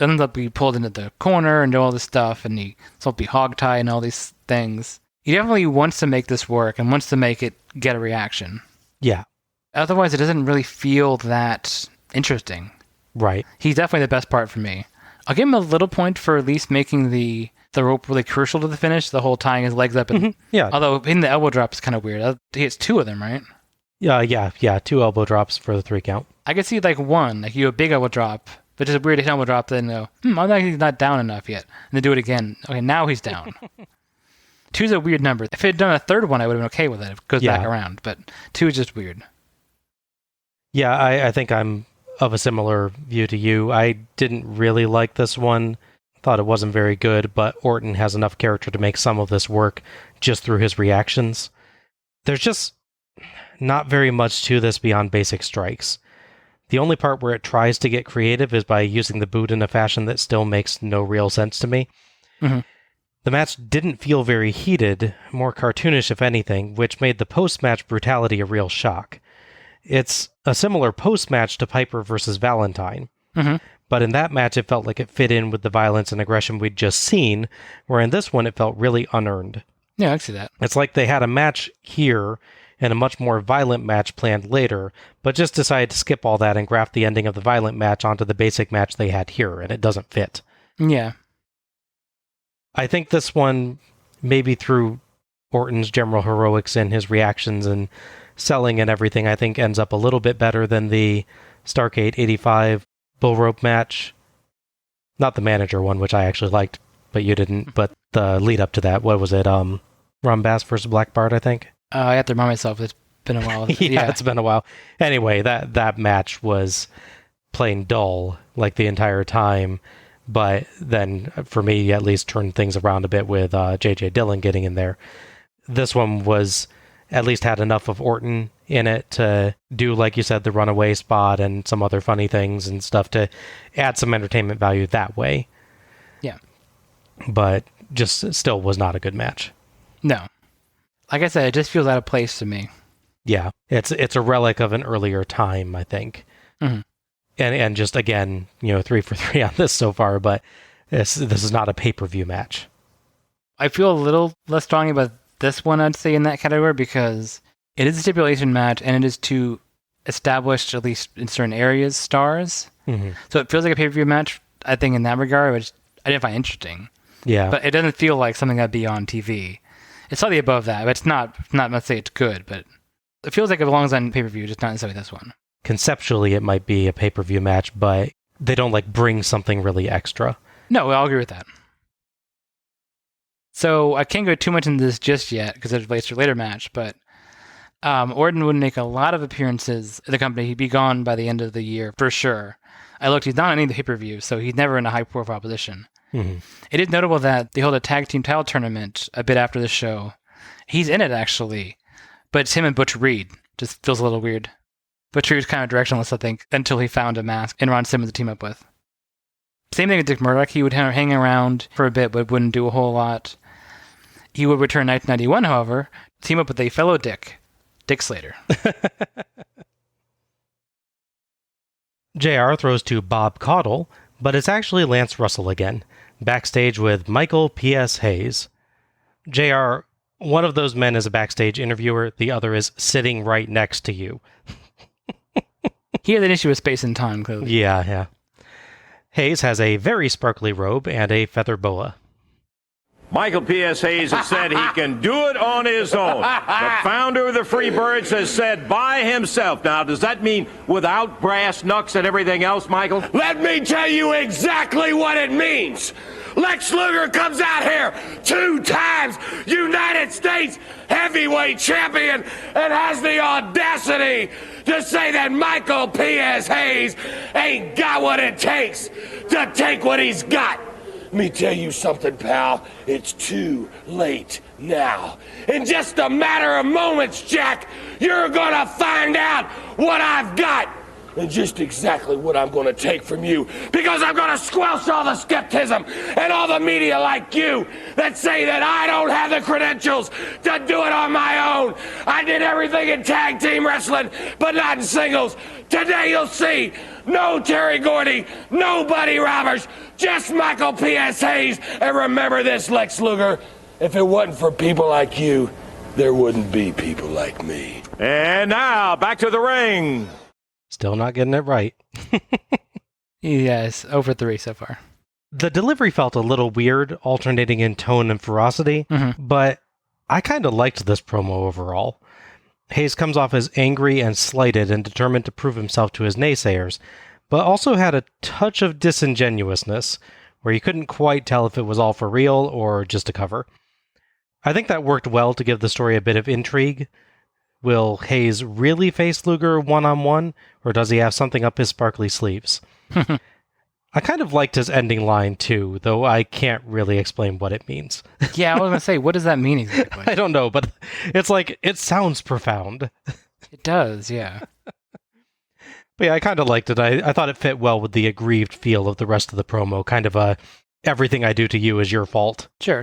ends up being pulled into the corner and do all this stuff, and he's supposed to be hogtie and all these things. He definitely wants to make this work and wants to make it get a reaction. Yeah. Otherwise, it doesn't really feel that interesting. Right. He's definitely the best part for me. I'll give him a little point for at least making the rope really crucial to the finish, the whole tying his legs up. And, yeah. Although hitting the elbow drop is kind of weird. He hits 2 of them, right? Yeah. 2 elbow drops for the 3 count. I could see one, like you a big elbow drop, but just a weird elbow drop, then I'm not, he's not down enough yet. And then do it again. Okay, now he's down. 2's a weird number. If it had done a third one, I would have been okay with it. It goes back around, but 2 is just weird. Yeah, I think I'm of a similar view to you. I didn't really like this one. Thought it wasn't very good, but Orton has enough character to make some of this work just through his reactions. There's just not very much to this beyond basic strikes. The only part where it tries to get creative is by using the boot in a fashion that still makes no real sense to me. Mm-hmm. The match didn't feel very heated, more cartoonish if anything, which made the post-match brutality a real shock. It's a similar post-match to Piper versus Valentine. Mm-hmm. But in that match, it felt like it fit in with the violence and aggression we'd just seen, where in this one, it felt really unearned. Yeah, I see that. It's like they had a match here and a much more violent match planned later, but just decided to skip all that and graft the ending of the violent match onto the basic match they had here, and it doesn't fit. Yeah. I think this one, maybe through Orton's general heroics and his reactions and selling and everything, I think ends up a little bit better than the Starrcade 85 bull rope match. Not the manager one, which I actually liked, but you didn't. But the lead up to that, what was it? Ron Bass versus Black Bart, I think. I have to remind myself, it's been a while. yeah, it's been a while. Anyway, that match was plain dull, like the entire time. But then, for me, at least turned things around a bit with J.J. Dillon getting in there. This one was at least had enough of Orton in it to do, like you said, the runaway spot and some other funny things and stuff to add some entertainment value that way. Yeah. But just still was not a good match. No. Like I said, it just feels out of place to me. Yeah, it's a relic of an earlier time, I think. Mm-hmm. And just again, 3 for 3 on this so far, but this is not a pay-per-view match. I feel a little less strongly about this one, I'd say, in that category, because it is a stipulation match, and it is to establish, at least in certain areas, stars. Mm-hmm. So it feels like a pay-per-view match, I think, in that regard, which I didn't find interesting. Yeah. But it doesn't feel like something that'd be on TV. It's slightly above that, but it's not, let's say it's good, but it feels like it belongs on pay-per-view, just not necessarily this one. Conceptually, it might be a pay-per-view match, but they don't bring something really extra. No, I'll agree with that. So I can't go too much into this just yet because it relates to a later match, but Orton would make a lot of appearances in the company. He'd be gone by the end of the year for sure. I looked, he's not on any of the pay-per-views, so he's never in a high-profile position. Mm-hmm. It is notable that they hold a tag team title tournament a bit after the show. He's in it, actually, but it's him and Butch Reed. Just feels a little weird. Butch Reed was kind of directionless, I think, until he found a mask and Ron Simmons to team up with. Same thing with Dick Murdoch. He would hang around for a bit, but wouldn't do a whole lot. He would return in 1991, however, team up with a fellow Dick Slater. JR throws to Bob Caudle, but it's actually Lance Russell again, backstage with Michael P.S. Hayes. JR, one of those men is a backstage interviewer, the other is sitting right next to you. He had an issue with space and time, clearly. Yeah. Hayes has a very sparkly robe and a feather boa. Michael P.S. Hayes has said he can do it on his own. The founder of the Freebirds has said by himself. Now, does that mean without brass knucks and everything else, Michael? Let me tell you exactly what it means. Lex Luger comes out here 2 times United States heavyweight champion and has the audacity to say that Michael P.S. Hayes ain't got what it takes to take what he's got. Let me tell you something, pal. It's too late now. In just a matter of moments, Jack, you're gonna find out what I've got and just exactly what I'm gonna take from you, because I'm gonna squelch all the skepticism and all the media like you that say that I don't have the credentials to do it on my own. I did everything in tag team wrestling, but not in singles. Today you'll see no Terry Gordy, no Buddy Roberts, just Michael P.S. Hayes. And remember this, Lex Luger, if it wasn't for people like you, there wouldn't be people like me. And now, back to the ring. Still not getting it right. Yes, over 3 so far. The delivery felt a little weird, alternating in tone and ferocity, but I kind of liked this promo overall. Hayes comes off as angry and slighted and determined to prove himself to his naysayers, but also had a touch of disingenuousness, where you couldn't quite tell if it was all for real or just a cover. I think that worked well to give the story a bit of intrigue. Will Hayes really face Luger one-on-one, or does he have something up his sparkly sleeves? I kind of liked his ending line, too, though I can't really explain what it means. Yeah, I was going to say, what does that mean exactly? I don't know, but it's it sounds profound. It does, yeah. But yeah, I kind of liked it. I thought it fit well with the aggrieved feel of the rest of the promo, kind of a, everything I do to you is your fault. Sure.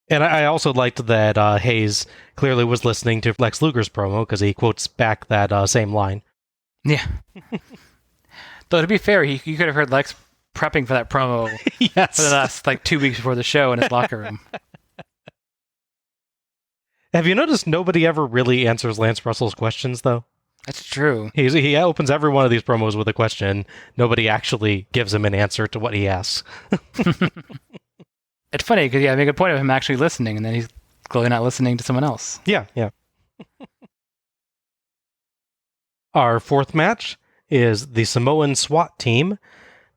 And I also liked that Hayes clearly was listening to Lex Luger's promo, because he quotes back that same line. Yeah. Though, to be fair, you could have heard Lex prepping for that promo Yes. for the last 2 weeks before the show in his locker room. Have you noticed nobody ever really answers Lance Russell's questions, though? That's true. He opens every one of these promos with a question. Nobody actually gives him an answer to what he asks. It's funny, because, I make a point of him actually listening, and then he's clearly not listening to someone else. Yeah. Our fourth match is the Samoan SWAT team,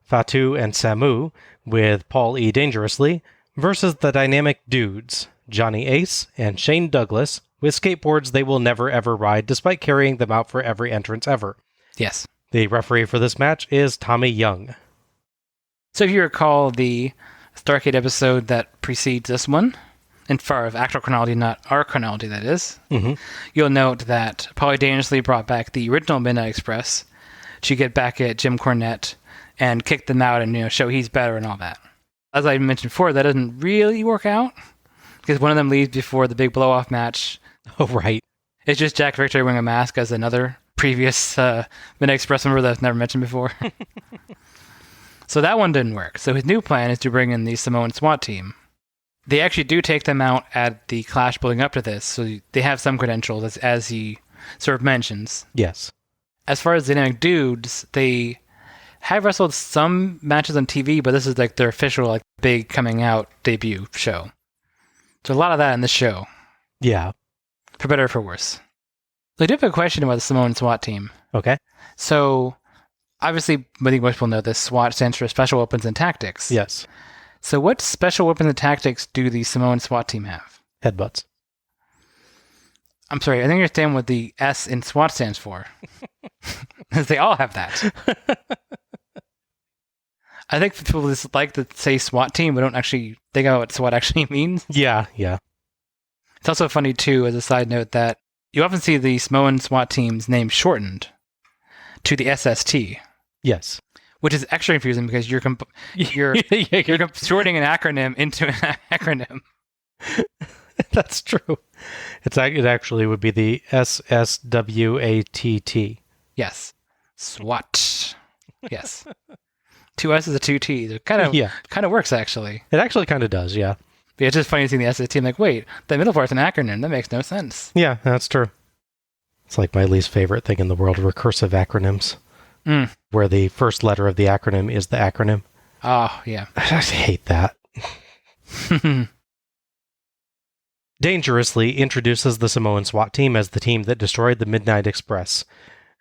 Fatu and Samu, with Paul E. Dangerously, versus the Dynamic Dudes, Johnny Ace and Shane Douglas, with skateboards they will never ever ride, despite carrying them out for every entrance ever. Yes. The referee for this match is Tommy Young. So if you recall the Starrcade episode that precedes this one, in far of actual chronology, not our chronology, that is, you'll note that Paulie Dangerously brought back the original Midnight Express to get back at Jim Cornette and kick them out and show he's better and all that. As I mentioned before, that doesn't really work out, because one of them leaves before the big blow-off match. Oh, right. It's just Jack Victor wearing a mask as another previous Midnight Express member that I've never mentioned before. So that one didn't work. So his new plan is to bring in the Samoan SWAT team. They actually do take them out at the clash building up to this, so they have some credentials, as he sort of mentions. Yes. As far as the Dynamic Dudes, they have wrestled some matches on TV, but this is like their official, like, big coming out debut show. So a lot of that in this show. Yeah. For better or for worse. So I do have a question about the Samoan SWAT team. Okay. So, obviously, I think most people know this, SWAT stands for Special Weapons and Tactics. Yes. So what special weapons and tactics do the Samoan SWAT team have? Headbutts. I'm sorry, I think you understand what the S in SWAT stands for. They all have that. I think people just like to say SWAT team, but don't actually think about what SWAT actually means. Yeah. It's also funny, too, as a side note, that you often see the Samoan SWAT team's name shortened to the SST. Yes. Which is extra confusing because you're shorting an acronym into an acronym. That's true. It actually would be the SSWATT. Yes. SWAT. Yes. 2 S's and 2 T's. It kind of works, actually. It actually kind of does, yeah. But it's just funny seeing the SST. I'm like, wait, the middle part's an acronym. That makes no sense. Yeah, that's true. It's like my least favorite thing in the world, recursive acronyms. Where the first letter of the acronym is the acronym. Oh, yeah. I just hate that. Dangerously introduces the Samoan SWAT team as the team that destroyed the Midnight Express.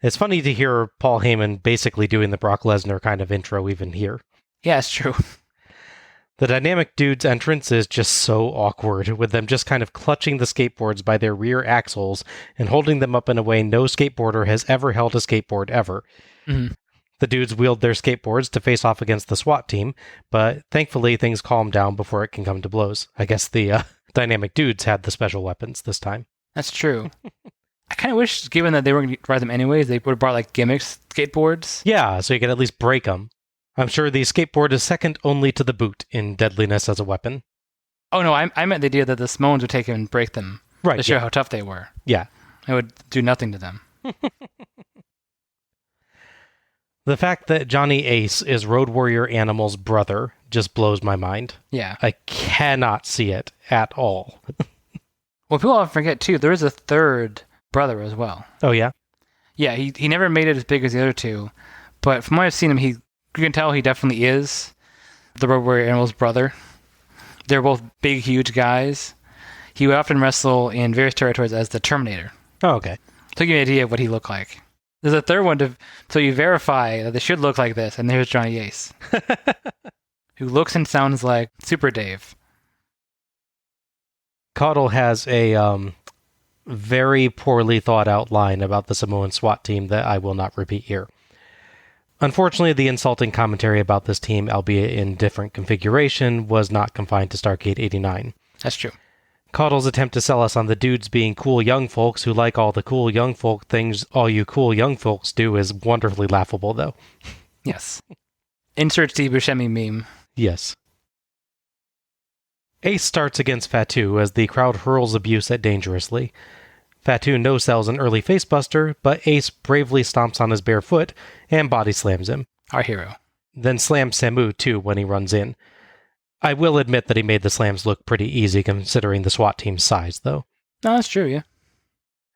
It's funny to hear Paul Heyman basically doing the Brock Lesnar kind of intro even here. Yeah, it's true. The Dynamic Dude's entrance is just so awkward, with them just kind of clutching the skateboards by their rear axles and holding them up in a way no skateboarder has ever held a skateboard ever. Mm-hmm. The dudes wield their skateboards to face off against the SWAT team, but thankfully things calm down before it can come to blows. I guess the Dynamic Dudes had the special weapons this time. That's true. I kind of wish, given that they were going to ride them anyways, they would have brought like gimmick skateboards. Yeah, so you could at least break them. I'm sure the skateboard is second only to the boot in deadliness as a weapon. Oh no, I meant the idea that the Samoans would take and break them to show how tough they were. Yeah. It would do nothing to them. The fact that Johnny Ace is Road Warrior Animal's brother just blows my mind. Yeah. I cannot see it at all. Well, people often forget, too, there is a third brother as well. Oh, yeah? Yeah, he never made it as big as the other two, but from what I've seen him, you can tell he definitely is the Road Warrior Animal's brother. They're both big, huge guys. He would often wrestle in various territories as the Terminator. Oh, okay. To give you an idea of what he looked like. There's a third one so you verify that they should look like this, and there's Johnny Ace. Who looks and sounds like Super Dave. Caudle has a very poorly thought out line about the Samoan SWAT team that I will not repeat here. Unfortunately, the insulting commentary about this team, albeit in different configuration, was not confined to Starrcade 89. That's true. Caudle's attempt to sell us on the dudes being cool young folks who like all the cool young folk things all you cool young folks do is wonderfully laughable, though. Yes. Insert Steve Buscemi meme. Yes. Ace starts against Fatu as the crowd hurls abuse at Dangerously. Fatu no-sells an early facebuster, but Ace bravely stomps on his bare foot and body slams him. Our hero. Then slams Samu, too, when he runs in. I will admit that he made the slams look pretty easy considering the SWAT team's size, though. No, that's true, yeah.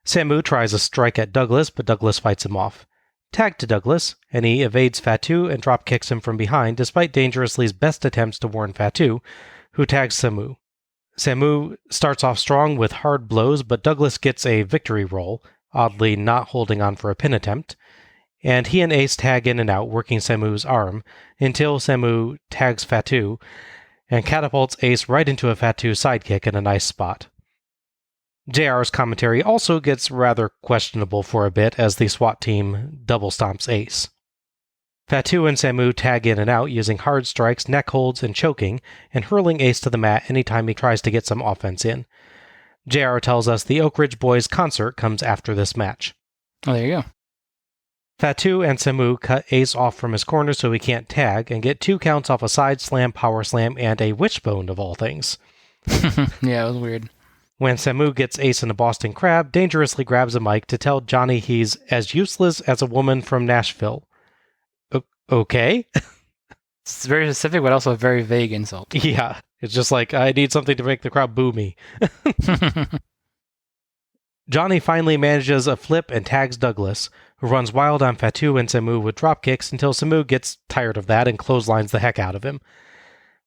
Samu tries a strike at Douglas, but Douglas fights him off. Tag to Douglas, and he evades Fatu and drop kicks him from behind despite Dangerously's best attempts to warn Fatu, who tags Samu. Samu starts off strong with hard blows, but Douglas gets a victory roll, oddly not holding on for a pin attempt, and he and Ace tag in and out, working Samu's arm, until Samu tags Fatu, and catapults Ace right into a Fatu sidekick in a nice spot. JR's commentary also gets rather questionable for a bit as the SWAT team double stomps Ace. Fatu and Samu tag in and out using hard strikes, neck holds, and choking, and hurling Ace to the mat anytime he tries to get some offense in. JR tells us the Oak Ridge Boys concert comes after this match. Oh, there you go. Fatu and Samu cut Ace off from his corner so he can't tag, and get 2 counts off a side slam, power slam, and a wishbone of all things. Yeah, it was weird. When Samu gets Ace in a Boston Crab, dangerously grabs a mic to tell Johnny he's as useless as a woman from Nashville. Okay? It's very specific, but also a very vague insult. Yeah. It's just like, I need something to make the crowd boo me. Johnny finally manages a flip and tags Douglas, who runs wild on Fatu and Samu with drop kicks until Samu gets tired of that and clotheslines the heck out of him.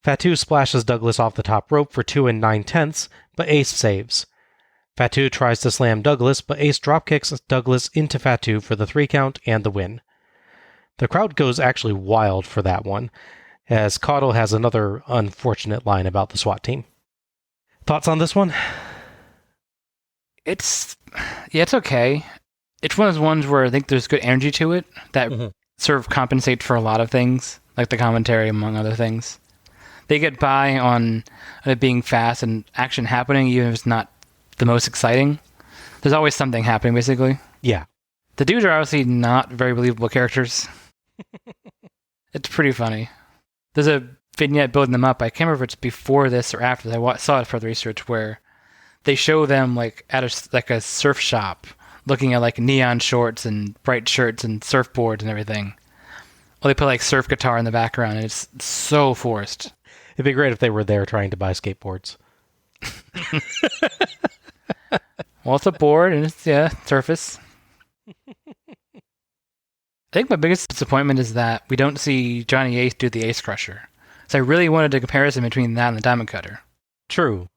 Fatu splashes Douglas off the top rope for 2 9/10, but Ace saves. Fatu tries to slam Douglas, but Ace dropkicks Douglas into Fatu for the 3 count and the win. The crowd goes actually wild for that one, as Caudle has another unfortunate line about the SWAT team. Thoughts on this one? It's okay. It's one of those ones where I think there's good energy to it that sort of compensates for a lot of things, like the commentary, among other things. They get by on it being fast and action happening, even if it's not the most exciting. There's always something happening, basically. Yeah. The dudes are obviously not very believable characters. It's pretty funny. There's a vignette building them up. I can't remember if it's before this or after. I saw it for the research where they show them like at a surf shop, looking at like neon shorts and bright shirts and surfboards and everything. Well, they put like surf guitar in the background, and it's so forced. It'd be great if they were there trying to buy skateboards. Well, it's a board and it's surface. I think my biggest disappointment is that we don't see Johnny Ace do the Ace Crusher. So I really wanted a comparison between that and the Diamond Cutter. True.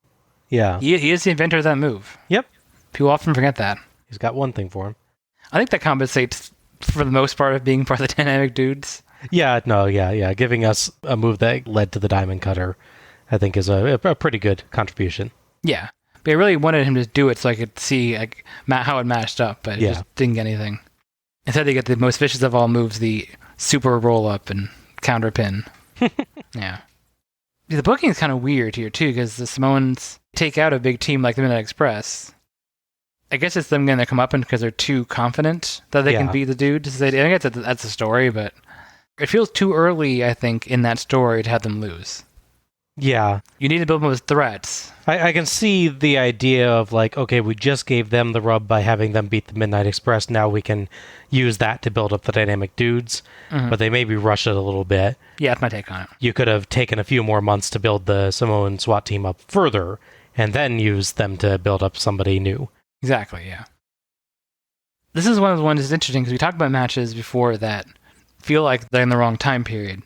Yeah. He is the inventor of that move. Yep. People often forget that. He's got one thing for him. I think that compensates for the most part of being part of the Dynamic Dudes. Yeah, no, yeah. Giving us a move that led to the Diamond Cutter, I think, is a pretty good contribution. Yeah. But I really wanted him to do it so I could see like how it matched up, but it just didn't get anything. Instead, they get the most vicious of all moves, the super roll-up and counter pin. Yeah. The booking is kind of weird here, too, because the Samoans take out a big team like the Midnight Express. I guess it's them going to come up because they're too confident that they can beat the dudes. I guess that's the story, but it feels too early, I think, in that story to have them lose. Yeah. You need to build them with threats. I can see the idea of like, okay, we just gave them the rub by having them beat the Midnight Express. Now we can use that to build up the Dynamic Dudes, but they maybe rush it a little bit. Yeah, that's my take on it. You could have taken a few more months to build the Samoan SWAT team up further, and then use them to build up somebody new. Exactly, yeah. This is one of the ones that's interesting because we talked about matches before that feel like they're in the wrong time period.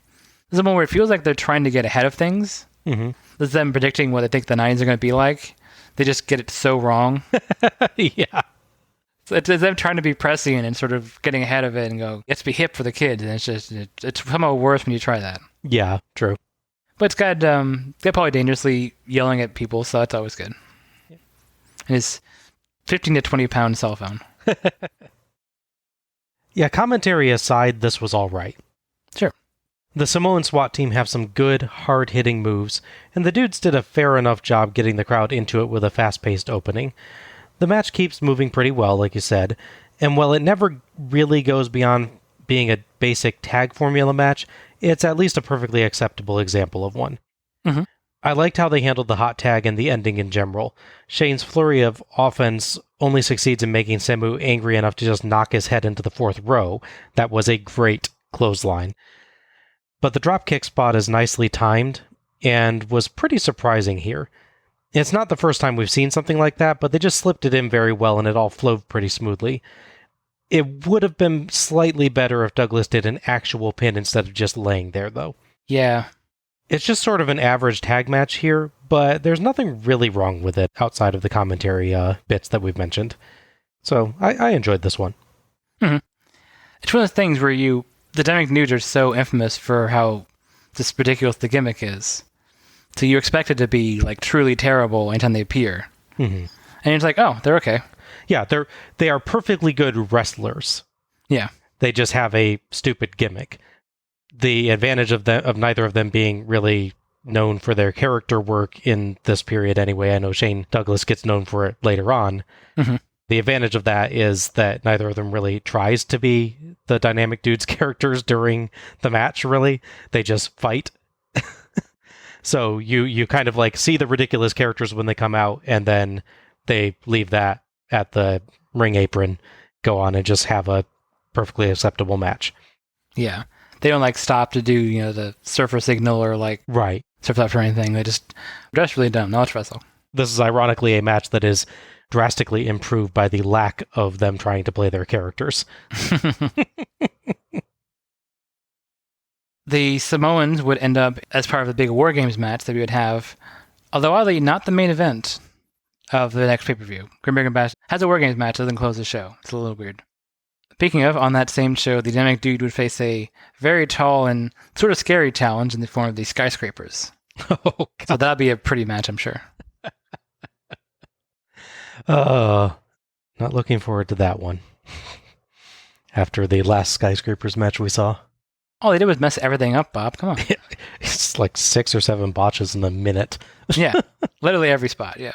This is one where it feels like they're trying to get ahead of things. Mm-hmm. This is them predicting what they think the 90s are going to be like. They just get it so wrong. Yeah. So it's them trying to be prescient and sort of getting ahead of it and go, let's be hip for the kids. And it's somehow worse when you try that. Yeah, true. But it's got Paulie dangerously yelling at people, so that's always good. Yeah. And his 15 to 20 pound cell phone. Yeah, commentary aside, this was all right. Sure. The Samoan SWAT team have some good, hard-hitting moves, and the dudes did a fair enough job getting the crowd into it with a fast-paced opening. The match keeps moving pretty well, like you said, and while it never really goes beyond being a basic tag formula match, it's at least a perfectly acceptable example of one. Mm-hmm. I liked how they handled the hot tag and the ending in general. Shane's flurry of offense only succeeds in making Samu angry enough to just knock his head into the 4th row. That was a great clothesline. But the dropkick spot is nicely timed, and was pretty surprising here. It's not the first time we've seen something like that, but they just slipped it in very well, and it all flowed pretty smoothly. It would have been slightly better if Douglas did an actual pin instead of just laying there, though. Yeah. It's just sort of an average tag match here, but there's nothing really wrong with it outside of the commentary bits that we've mentioned. So I enjoyed this one. Mm-hmm. It's one of those things where the Dynamic Dudes are so infamous for how just ridiculous the gimmick is. So you expect it to be like truly terrible anytime they appear. Mm-hmm. And it's like, oh, they're okay. Yeah, they are perfectly good wrestlers. Yeah. They just have a stupid gimmick. The advantage of neither of them being really known for their character work in this period anyway. I know Shane Douglas gets known for it later on. Mm-hmm. The advantage of that is that neither of them really tries to be the Dynamic Dudes characters during the match, really. They just fight. So you kind of like see the ridiculous characters when they come out, and then they leave that at the ring apron, go on and just have a perfectly acceptable match. Yeah. They don't like stop to do, the surfer signal or like Right. surf up or anything. They just dress really dumb. Now let's wrestle. This is ironically a match that is drastically improved by the lack of them trying to play their characters. The Samoans would end up as part of the big War Games match that we would have, although oddly not the main event of the next pay-per-view. Great American Bash has a War Games match that doesn't close the show. It's a little weird. Speaking of, on that same show, the Dynamic Dude would face a very tall and sort of scary challenge in the form of the Skyscrapers. Oh, God. So that'd be a pretty match, I'm sure. Not looking forward to that one. After the last Skyscrapers match we saw. All they did was mess everything up, Bob. Come on. It's like 6 or 7 botches in a minute. Yeah, literally every spot, yeah.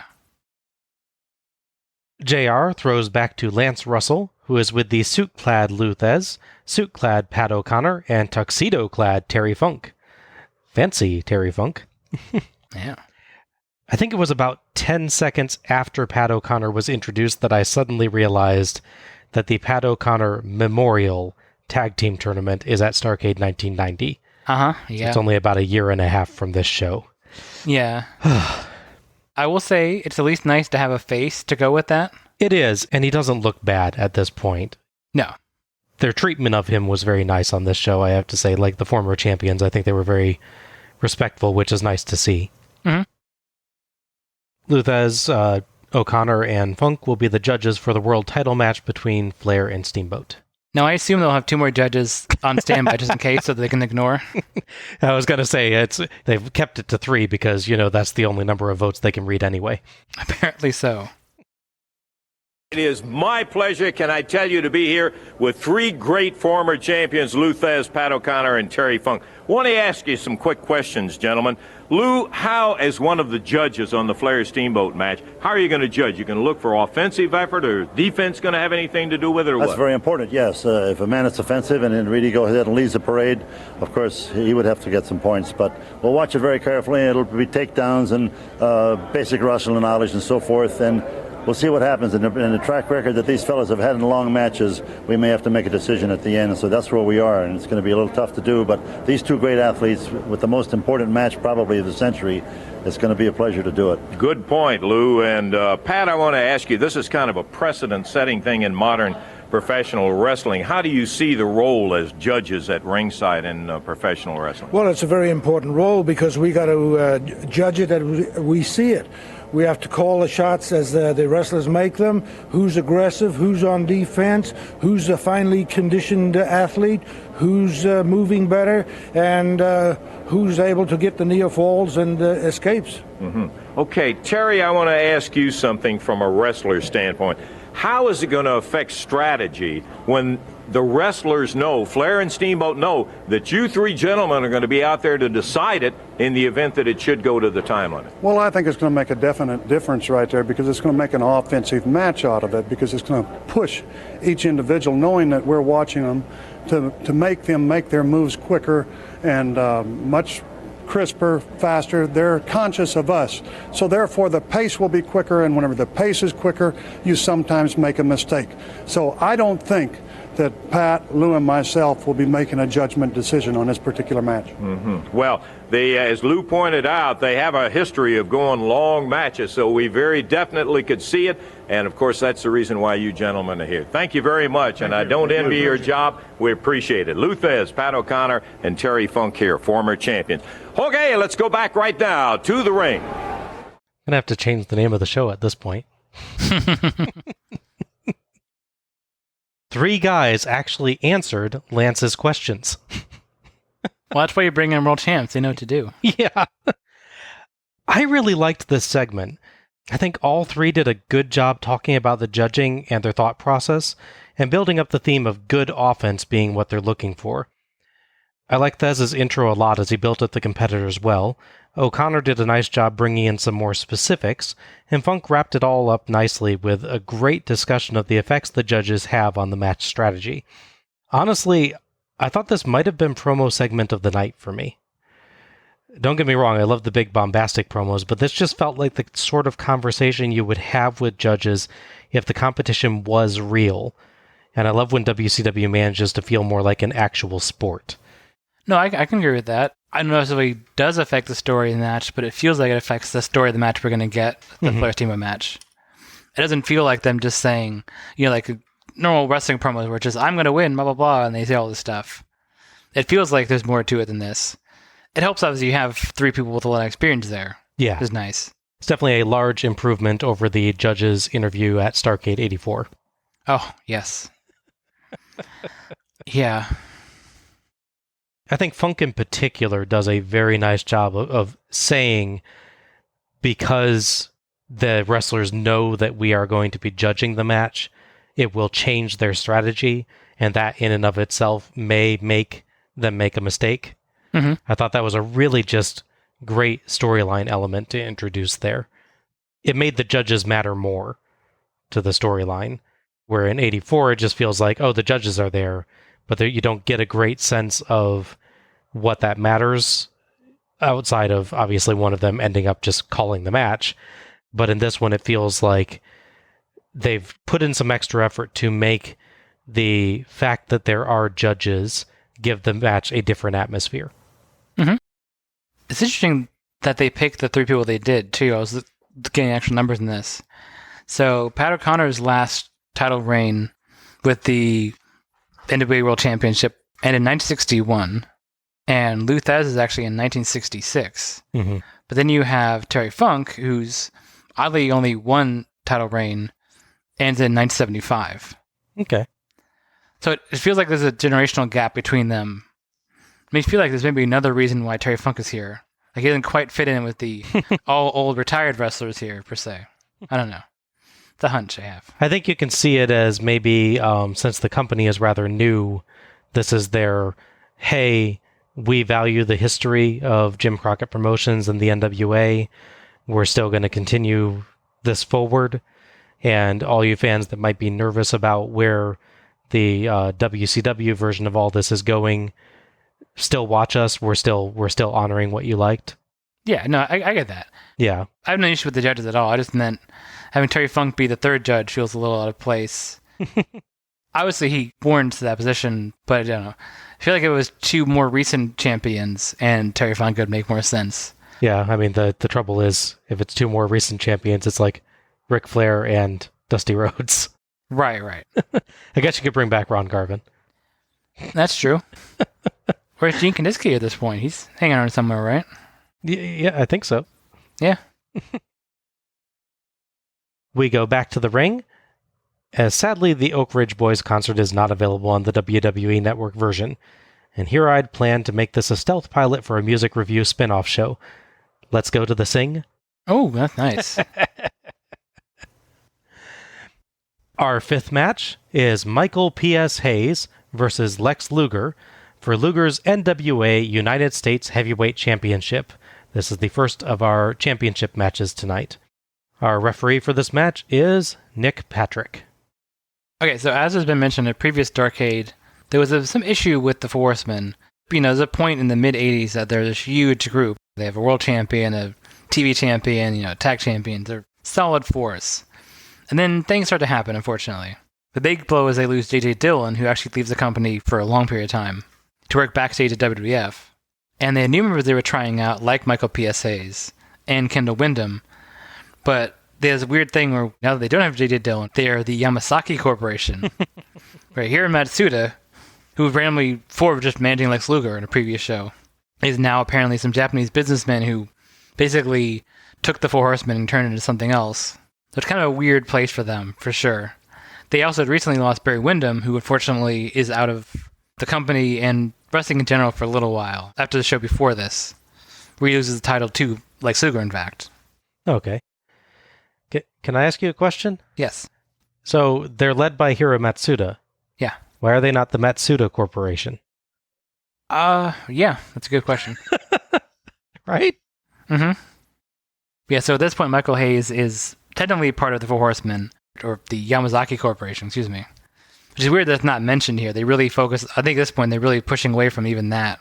JR throws back to Lance Russell, who is with the suit-clad Luthez, suit-clad Pat O'Connor, and tuxedo-clad Terry Funk. Fancy Terry Funk. Yeah. I think it was about 10 seconds after Pat O'Connor was introduced that I suddenly realized that the Pat O'Connor Memorial Tag Team Tournament is at Starrcade 1990. Uh-huh, So yeah. it's only about a year and a half from this show. Yeah. I will say it's at least nice to have a face to go with that. It is, and he doesn't look bad at this point. No. Their treatment of him was very nice on this show, I have to say. Like the former champions, I think they were very respectful, which is nice to see. Mhm. Luthez, O'Connor, and Funk will be the judges for the world title match between Flair and Steamboat. Now, I assume they'll have 2 more judges on standby just in case so that they can ignore. I was going to say, they've kept it to 3 because, that's the only number of votes they can read anyway. Apparently so. It is my pleasure, can I tell you, to be here with 3 great former champions, Lou Thez, Pat O'Connor, and Terry Funk. Want to ask you some quick questions, gentlemen. Lou, how, as one of the judges on the Flair Steamboat match, how are you going to judge? You going to look for offensive effort, or defense going to have anything to do with it, or That's what? very important, yes. If a man is offensive and then really goes ahead and leads the parade, of course, he would have to get some points. But we'll watch it very carefully. It'll be takedowns and basic wrestling knowledge and so forth. And we'll see what happens. In the track record that these fellas have had in long matches, we may have to make a decision at the end. So that's where we are, and it's going to be a little tough to do. But these 2 great athletes, with the most important match probably of the century, it's going to be a pleasure to do it. Good point, Lou. And Pat, I want to ask you, this is kind of a precedent-setting thing in modern professional wrestling. How do you see the role as judges at ringside in professional wrestling? Well, it's a very important role because we got to judge it as we see it. We have to call the shots as the wrestlers make them, who's aggressive, who's on defense, who's a finely conditioned athlete, who's moving better, and who's able to get the near falls and escapes. Mm-hmm. Okay, Terry, I want to ask you something from a wrestler standpoint. How is it going to affect strategy when the wrestlers know, Flair and Steamboat know, that you 3 gentlemen are going to be out there to decide it in the event that it should go to the time limit? Well, I think it's going to make a definite difference right there because it's going to make an offensive match out of it because it's going to push each individual, knowing that we're watching them, to make them make their moves quicker and much crisper, faster. They're conscious of us. So therefore the pace will be quicker, and whenever the pace is quicker, you sometimes make a mistake. So I don't think that Pat, Lou, and myself will be making a judgment decision on this particular match. Mm-hmm. Well, as Lou pointed out, they have a history of going long matches, so we very definitely could see it. And, of course, that's the reason why you gentlemen are here. Thank you very much, and I don't envy your job. We appreciate it. Lou Thez, Pat O'Connor, and Terry Funk here, former champions. Okay, let's go back right now to the ring. I'm going to have to change the name of the show at this point. 3 guys actually answered Lance's questions. Well, that's why you bring in world champs. They know what to do. Yeah. I really liked this segment. I think all 3 did a good job talking about the judging and their thought process, and building up the theme of good offense being what they're looking for. I like Thez's intro a lot as he built up the competitors well. O'Connor did a nice job bringing in some more specifics, and Funk wrapped it all up nicely with a great discussion of the effects the judges have on the match strategy. Honestly, I thought this might have been promo segment of the night for me. Don't get me wrong, I love the big bombastic promos, but this just felt like the sort of conversation you would have with judges if the competition was real. And I love when WCW manages to feel more like an actual sport. No, I can agree with that. I don't know if it does affect the story of the match, but it feels like it affects the story of the match we're going to get, the Flair Steamboat match. It doesn't feel like them just saying, like normal wrestling promos where it's just, I'm going to win, blah, blah, blah, and they say all this stuff. It feels like there's more to it than this. It helps, obviously, you have three people with a lot of experience there. Yeah. Which is nice. It's definitely a large improvement over the judges' interview at Starrcade 84. Oh, yes. Yeah. I think Funk in particular does a very nice job of saying, because the wrestlers know that we are going to be judging the match, it will change their strategy, and that in and of itself may make them make a mistake. Mm-hmm. I thought that was a really just great storyline element to introduce there. It made the judges matter more to the storyline, where in 84 it just feels like, oh, the judges are there, but you don't get a great sense of what that matters outside of obviously one of them ending up just calling the match. But in this one, it feels like they've put in some extra effort to make the fact that there are judges give the match a different atmosphere. Mm-hmm. It's interesting that they picked the three people they did, too. I was getting actual numbers in this. So, Pat O'Connor's last title reign with the NWA World Championship ended in 1961, and Lou Thesz is actually in 1966. Mm-hmm. But then you have Terry Funk, who's oddly only one title reign, ends in 1975. Okay. So it feels like there's a generational gap between them. It makes me feel like there's maybe another reason why Terry Funk is here. Like he doesn't quite fit in with the all old retired wrestlers here, per se. I don't know. It's a hunch I have. I think you can see it as maybe, since the company is rather new, this is their, hey, we value the history of Jim Crockett Promotions and the NWA. We're still going to continue this forward. And all you fans that might be nervous about where the WCW version of all this is going, still watch us. We're still honoring what you liked. Yeah, no, I get that. Yeah. I have no issue with the judges at all. I just meant having Terry Funk be the third judge feels a little out of place. Obviously, he warrants that position, but I don't know. I feel like if it was two more recent champions, and Terry Funk would make more sense. Yeah, I mean, the trouble is, if it's two more recent champions, it's like Ric Flair and Dusty Rhodes. Right. I guess you could bring back Ron Garvin. That's true. Where's Gene Kiniski at this point? He's hanging around somewhere, right? Yeah, I think so. Yeah. We go back to the ring, as sadly the Oak Ridge Boys concert is not available on the WWE Network version, and here I'd planned to make this a stealth pilot for a music review spin-off show. Let's go to the sing. Oh, that's nice. Our fifth match is Michael P.S. Hayes versus Lex Luger for Luger's NWA United States Heavyweight Championship. This is the first of our championship matches tonight. Our referee for this match is Nick Patrick. Okay, so as has been mentioned in a previous Starrcade, there was some issue with the Four Horsemen. There's a point in the mid-'80s that there's this huge group. They have a world champion, a TV champion, tag champions. They're solid force. And then things start to happen, unfortunately. The big blow is they lose J.J. Dillon, who actually leaves the company for a long period of time, to work backstage at WWF. And they had new members they were trying out, like Michael P.S. Hayes and Kendall Windham. But there's a weird thing where now that they don't have J.J. Dillon, they are the Yamasaki Corporation. Right here, Matsuda, who randomly, before just managing Lex Luger in a previous show, is now apparently some Japanese businessman who basically took the Four Horsemen and turned it into something else. So it's kind of a weird place for them, for sure. They also had recently lost Barry Windham, who unfortunately is out of the company and wrestling in general for a little while, after the show before this, where he loses the title to Lex Luger, in fact. Okay. Can I ask you a question? Yes. So they're led by Hiro Matsuda. Yeah. Why are they not the Matsuda Corporation? Yeah, that's a good question. Right? Mm-hmm. Yeah, so at this point, Michael Hayes is technically part of the Four Horsemen, or the Yamazaki Corporation, excuse me. Which is weird that's not mentioned here. They really focus, I think at this point, they're really pushing away from even that.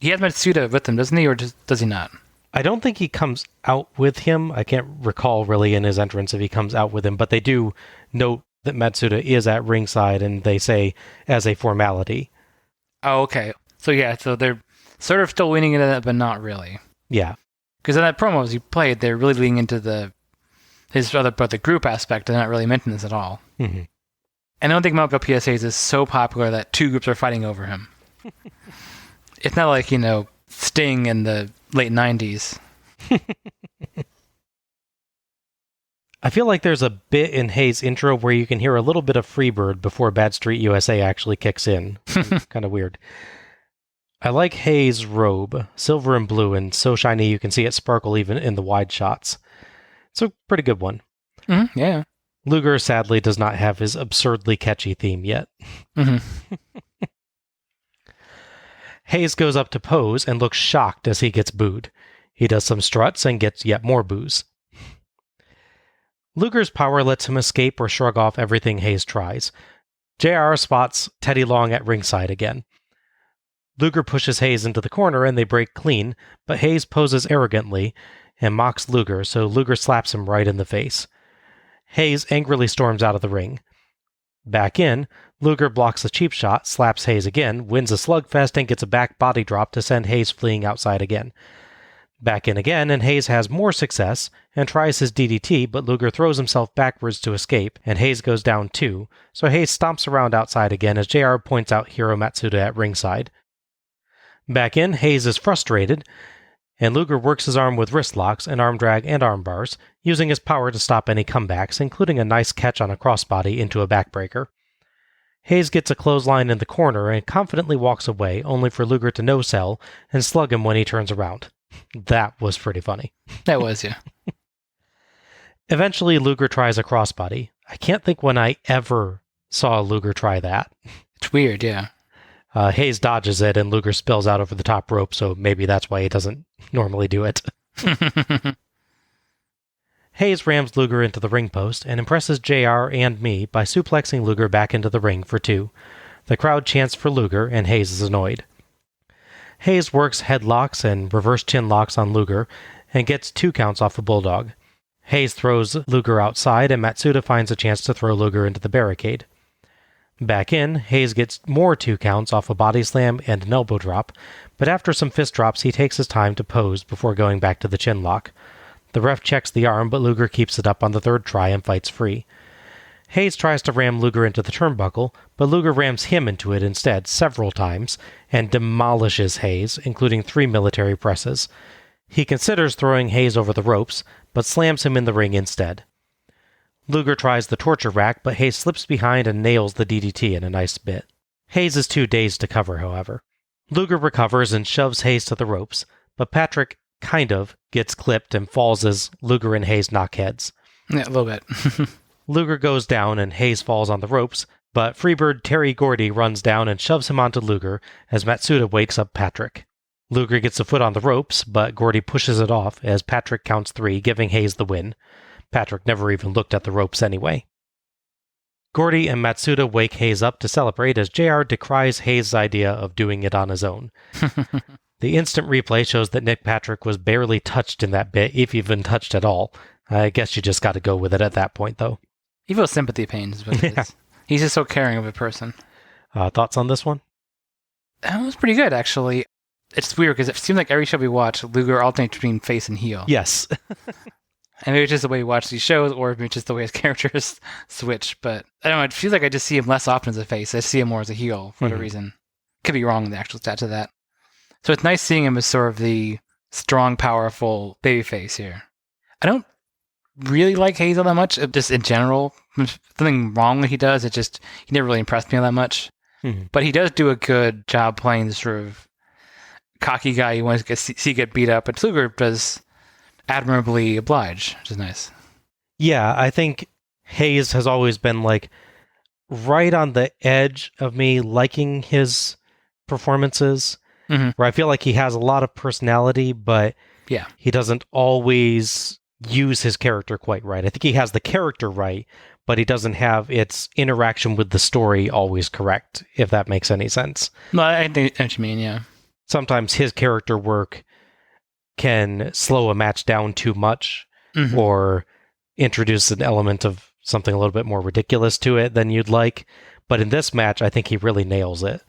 He has Matsuda with him, doesn't he, or does he not? I don't think he comes out with him. I can't recall really in his entrance if he comes out with him, but they do note that Matsuda is at ringside, and they say as a formality. Oh, okay. So they're sort of still leaning into that, but not really. Yeah. Because in that promo as he played, they're really leaning into the group aspect and not really mentioning this at all. Mm-hmm. And I don't think Malco PSAs is so popular that two groups are fighting over him. It's not like, Sting in the late 90s. I feel like there's a bit in Hayes' intro where you can hear a little bit of Freebird before Bad Street USA actually kicks in. Kind of weird. I like Hayes' robe, silver and blue, and so shiny you can see it sparkle even in the wide shots. It's a pretty good one. Mm-hmm, yeah. Luger sadly does not have his absurdly catchy theme yet. Mm-hmm. Hayes goes up to pose and looks shocked as he gets booed. He does some struts and gets yet more boos. Luger's power lets him escape or shrug off everything Hayes tries. JR spots Teddy Long at ringside again. Luger pushes Hayes into the corner and they break clean, but Hayes poses arrogantly and mocks Luger, so Luger slaps him right in the face. Hayes angrily storms out of the ring. Back in, Luger blocks a cheap shot, slaps Hayes again, wins a slugfest, and gets a back body drop to send Hayes fleeing outside again. Back in again, and Hayes has more success and tries his DDT, but Luger throws himself backwards to escape, and Hayes goes down too, so Hayes stomps around outside again as JR points out Hiro Matsuda at ringside. Back in, Hayes is frustrated, and Luger works his arm with wrist locks, an arm drag, and arm bars, using his power to stop any comebacks, including a nice catch on a crossbody into a backbreaker. Hayes gets a clothesline in the corner and confidently walks away, only for Luger to no-sell and slug him when he turns around. That was pretty funny. That was, yeah. Eventually, Luger tries a crossbody. I can't think when I ever saw Luger try that. It's weird, yeah. Hayes dodges it, and Luger spills out over the top rope, so maybe that's why he doesn't normally do it. Hayes rams Luger into the ring post and impresses JR and me by suplexing Luger back into the ring for 2. The crowd chants for Luger, and Hayes is annoyed. Hayes works headlocks and reverse chin locks on Luger and gets 2 counts off a bulldog. Hayes throws Luger outside, and Matsuda finds a chance to throw Luger into the barricade. Back in, Hayes gets more 2 counts off a body slam and an elbow drop, but after some fist drops, he takes his time to pose before going back to the chin lock. The ref checks the arm, but Luger keeps it up on the 3rd try and fights free. Hayes tries to ram Luger into the turnbuckle, but Luger rams him into it instead several times and demolishes Hayes, including 3 military presses. He considers throwing Hayes over the ropes, but slams him in the ring instead. Luger tries the torture rack, but Hayes slips behind and nails the DDT in a nice bit. Hayes is too dazed to cover, however. Luger recovers and shoves Hayes to the ropes, but Patrick gets clipped and falls as Luger and Hayes knock heads. Yeah, a little bit. Luger goes down and Hayes falls on the ropes, but Freebird Terry Gordy runs down and shoves him onto Luger as Matsuda wakes up Patrick. Luger gets a foot on the ropes, but Gordy pushes it off as Patrick counts 3, giving Hayes the win. Patrick never even looked at the ropes anyway. Gordy and Matsuda wake Hayes up to celebrate as JR decries Hayes' idea of doing it on his own. The instant replay shows that Nick Patrick was barely touched in that bit, if even touched at all. I guess you just got to go with it at that point, though. He feels sympathy pain is what it is. He's just so caring of a person. Thoughts on this one? That was pretty good, actually. It's weird, because it seems like every show we watch, Luger alternates between face and heel. Yes. And maybe it's just the way we watch these shows, or maybe it's just the way his characters switch. But I don't know, it feels like I just see him less often as a face. I see him more as a heel, for whatever reason. Could be wrong in the actual stat to that. So it's nice seeing him as sort of the strong, powerful babyface here. I don't really like Hayes all that much, just in general. There's something wrong that he does. He never really impressed me all that much. But he does do a good job playing this sort of cocky guy you want to see get beat up. And Luger does admirably oblige, which is nice. Yeah, I think Hayes has always been right on the edge of me liking his performances, where I feel like he has a lot of personality, but he doesn't always use his character quite right. I think he has the character right, but he doesn't have its interaction with the story always correct, if that makes any sense. No, I think what you mean, yeah. sometimes his character work can slow a match down too much or introduce an element of something a little bit more ridiculous to it than you'd like. But in this match, I think he really nails it.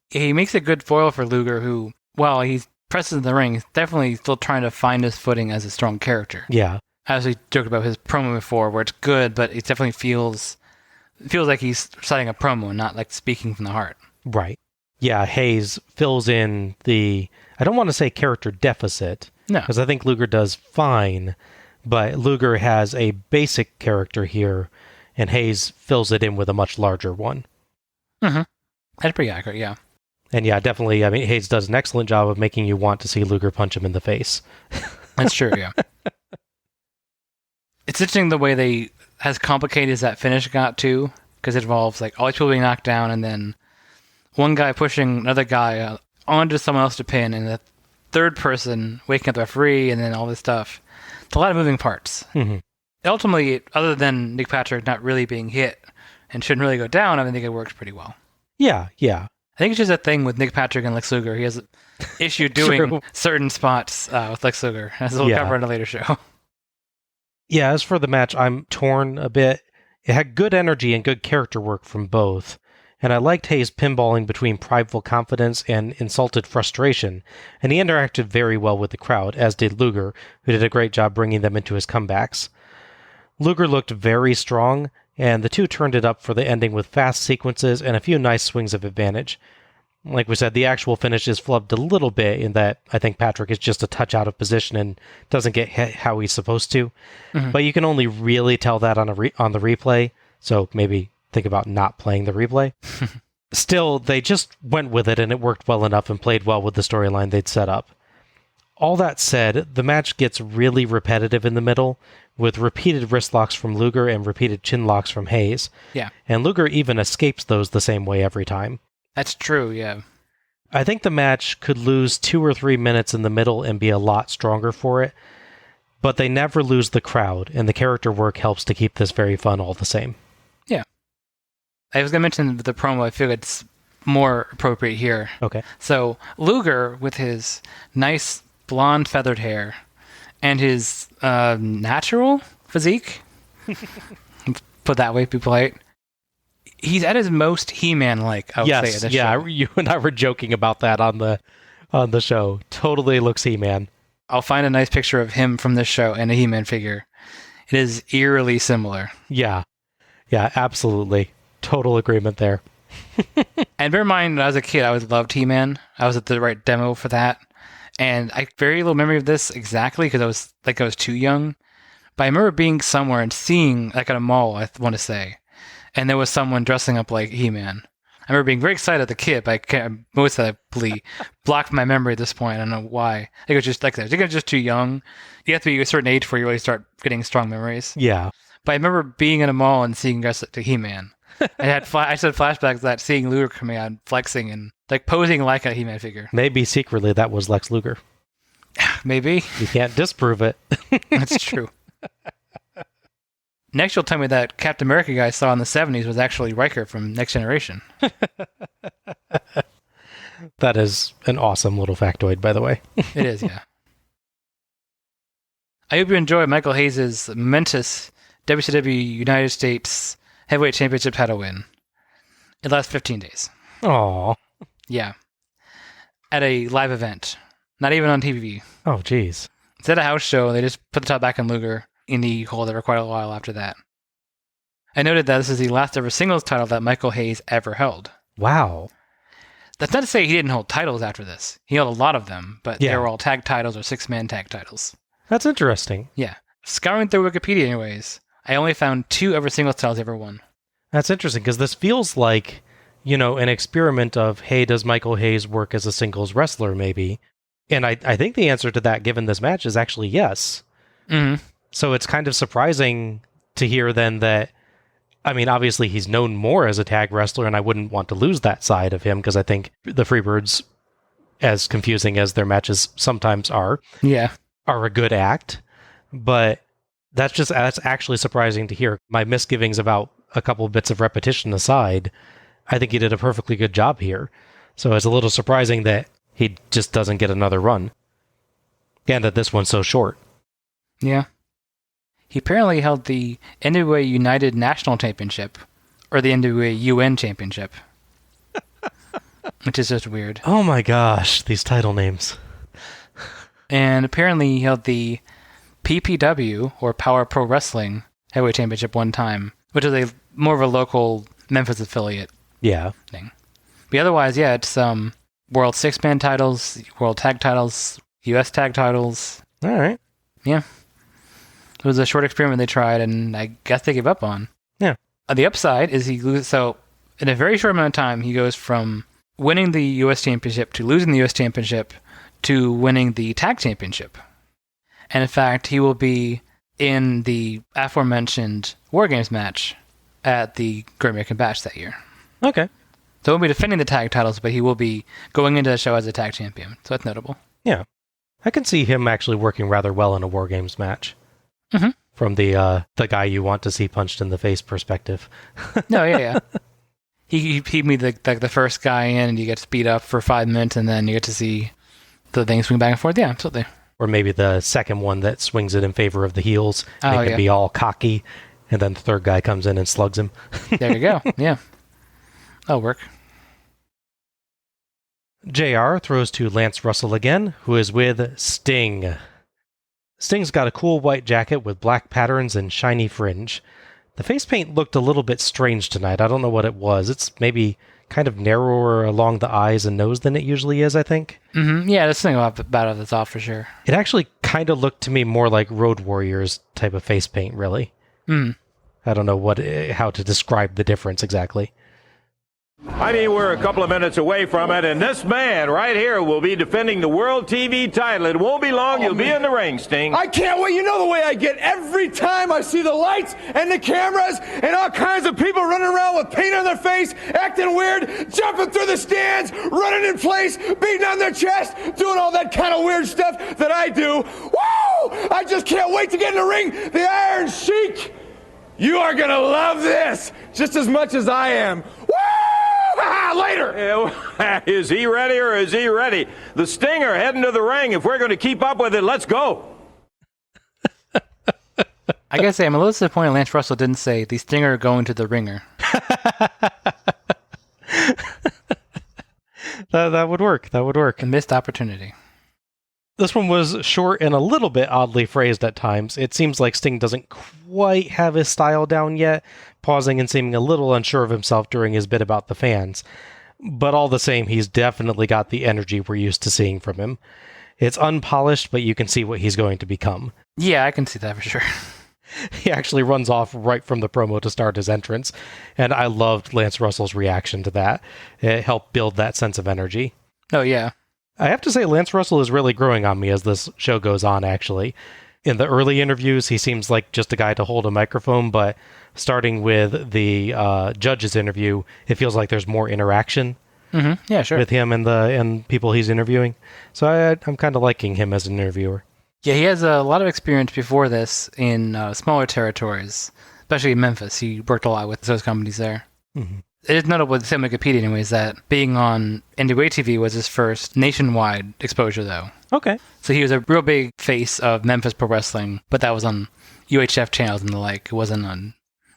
He makes a good foil for Luger, who, while he presses in the ring, he's definitely still trying to find his footing as a strong character. Yeah. As we joked about his promo before, where it's good, but it definitely feels like he's setting a promo and not like speaking from the heart. Right. Yeah, Hayes fills in the, I don't want to say character deficit, because I think Luger does fine, but Luger has a basic character here, and Hayes fills it in with a much larger one. Mm-hmm. That's pretty accurate, yeah. And yeah, definitely, I mean, Hayes does an excellent job of making you want to see Luger punch him in the face. That's true, yeah. It's interesting the way they, as complicated as that finish got too, because it involves like all these people being knocked down and then one guy pushing another guy onto someone else to pin, and the third person waking up the referee, and then all this stuff. It's a lot of moving parts. Mm-hmm. Ultimately, other than Nick Patrick not really being hit and shouldn't really go down, I think it works pretty well. Yeah, yeah. I think it's just a thing with Nick Patrick and Lex Luger. He has an issue doing certain spots with Lex Luger, as we'll cover in a later show. Yeah, as for the match, I'm torn a bit. It had good energy and good character work from both, and I liked Hayes pinballing between prideful confidence and insulted frustration, and he interacted very well with the crowd, as did Luger, who did a great job bringing them into his comebacks. Luger looked very strong, and the two turned it up for the ending with fast sequences and a few nice swings of advantage. Like we said, the actual finish is flubbed a little bit in that I think Patrick is just a touch out of position and doesn't get hit how he's supposed to. Mm-hmm. But you can only really tell that on the replay, so maybe think about not playing the replay. Still, they just went with it and it worked well enough and played well with the storyline they'd set up. All that said, the match gets really repetitive in the middle, with repeated wrist locks from Luger and repeated chin locks from Hayes. Yeah. And Luger even escapes those the same way every time. That's true, yeah. I think the match could lose 2 or 3 minutes in the middle and be a lot stronger for it, but they never lose the crowd, and the character work helps to keep this very fun all the same. Yeah. I was going to mention the promo, I feel it's more appropriate here. Okay. So, Luger, with his nice blonde feathered hair, and his natural physique, put that way, be polite, he's at his most He-Man-like, I would say. In this show. You and I were joking about that on the show. Totally looks He-Man. I'll find a nice picture of him from this show and a He-Man figure. It is eerily similar. Yeah. Yeah, absolutely. Total agreement there. And bear in mind, when I was a kid, I always loved He-Man. I was at the right demo for that. And I have very little memory of this exactly because I was too young. But I remember being somewhere and seeing, like at a mall, I want to say, and there was someone dressing up like He-Man. I remember being very excited as a kid, but I can't, most of that blocked my memory at this point. I don't know why. I think it was just like that. I think I was just too young. You have to be a certain age before you really start getting strong memories. Yeah. But I remember being in a mall and seeing dressed like He-Man. I had flashbacks of that, seeing Luger coming out, flexing and like posing like a He-Man figure. Maybe secretly that was Lex Luger. Maybe. You can't disprove it. That's true. Next, you'll tell me that Captain America guy I saw in the 70s was actually Riker from Next Generation. That is an awesome little factoid, by the way. It is, yeah. I hope you enjoy Michael Hayes' momentous WCW United States Heavyweight Championship title win. It lasts 15 days. Aww. Yeah. At a live event. Not even on TV. Oh, jeez. It's at a house show. They just put the title back in Luger. Indie holder for quite a while after that. I noted that this is the last ever singles title that Michael Hayes ever held. Wow. That's not to say he didn't hold titles after this. He held a lot of them, but they were all tag titles or six-man tag titles. That's interesting. Yeah. Scouring through Wikipedia anyways, I only found 2 ever singles titles he ever won. That's interesting, because this feels like, an experiment of, hey, does Michael Hayes work as a singles wrestler, maybe? And I think the answer to that, given this match, is actually yes. Mm-hmm. So it's kind of surprising to hear then that, I mean, obviously he's known more as a tag wrestler, and I wouldn't want to lose that side of him, because I think the Freebirds, as confusing as their matches sometimes are a good act. But that's actually surprising to hear. My misgivings about a couple of bits of repetition aside, I think he did a perfectly good job here. So it's a little surprising that he just doesn't get another run. And that this one's so short. Yeah. He apparently held the NWA United National Championship, or the NWA UN Championship. Which is just weird. Oh my gosh, these title names. And apparently he held the PPW, or Power Pro Wrestling, Heavyweight Championship one time, which is a more of a local Memphis affiliate thing. But otherwise, yeah, it's World Six-Man titles, World Tag titles, US Tag titles. All right. Yeah. It was a short experiment they tried, and I guess they gave up on. Yeah. The upside is so in a very short amount of time, he goes from winning the US Championship to losing the US Championship to winning the Tag Championship. And in fact, he will be in the aforementioned War Games match at the Great American Bash that year. Okay. So he won't be defending the tag titles, but he will be going into the show as a tag champion. So that's notable. Yeah. I can see him actually working rather well in a War Games match. Mm-hmm. From the guy you want to see punched in the face perspective. No, yeah. He'd be the first guy in, and you get to beat up for 5 minutes, and then you get to see the things swing back and forth. Yeah, absolutely. Or maybe the second one that swings it in favor of the heels. And it can be all cocky, and then the third guy comes in and slugs him. There you go. Yeah. That'll work. JR throws to Lance Russell again, who is with Sting. Sting's got a cool white jacket with black patterns and shiny fringe. The face paint looked a little bit strange tonight. I don't know what it was. It's maybe kind of narrower along the eyes and nose than it usually is, I think. Mm-hmm. Yeah, there's something about it that's off for sure. It actually kind of looked to me more like Road Warriors type of face paint, really. Mm. I don't know how to describe the difference exactly. I mean, we're a couple of minutes away from it, and this man right here will be defending the World TV title. It won't be long. You'll be in the ring, Sting. I can't wait. You know the way I get every time I see the lights and the cameras and all kinds of people running around with paint on their face, acting weird, jumping through the stands, running in place, beating on their chest, doing all that kind of weird stuff that I do. Woo! I just can't wait to get in the ring. The Iron Sheik. You are going to love this just as much as I am. Woo! Later. Is he ready or is he ready? The Stinger heading to the ring. If we're going to keep up with it, let's go. I gotta say, I'm a little disappointed Lance Russell didn't say the Stinger going to the ringer. That would work. That would work. A missed opportunity. This one was short and a little bit oddly phrased at times. It seems like Sting doesn't quite have his style down yet, pausing and seeming a little unsure of himself during his bit about the fans. But all the same, he's definitely got the energy we're used to seeing from him. It's unpolished, but you can see what he's going to become. Yeah, I can see that for sure. He actually runs off right from the promo to start his entrance, and I loved Lance Russell's reaction to that. It helped build that sense of energy. Oh, yeah. I have to say, Lance Russell is really growing on me as this show goes on, actually. In the early interviews, he seems like just a guy to hold a microphone, but starting with the judge's interview, it feels like there's more interaction Yeah, sure. with him and people he's interviewing. So I'm kind of liking him as an interviewer. Yeah, he has a lot of experience before this in smaller territories, especially in Memphis. He worked a lot with those companies there. Mm-hmm. It is notable with Sam Wikipedia, anyways, that being on NWA TV was his first nationwide exposure, though. Okay. So he was a real big face of Memphis Pro Wrestling, but that was on UHF channels and the like. It wasn't on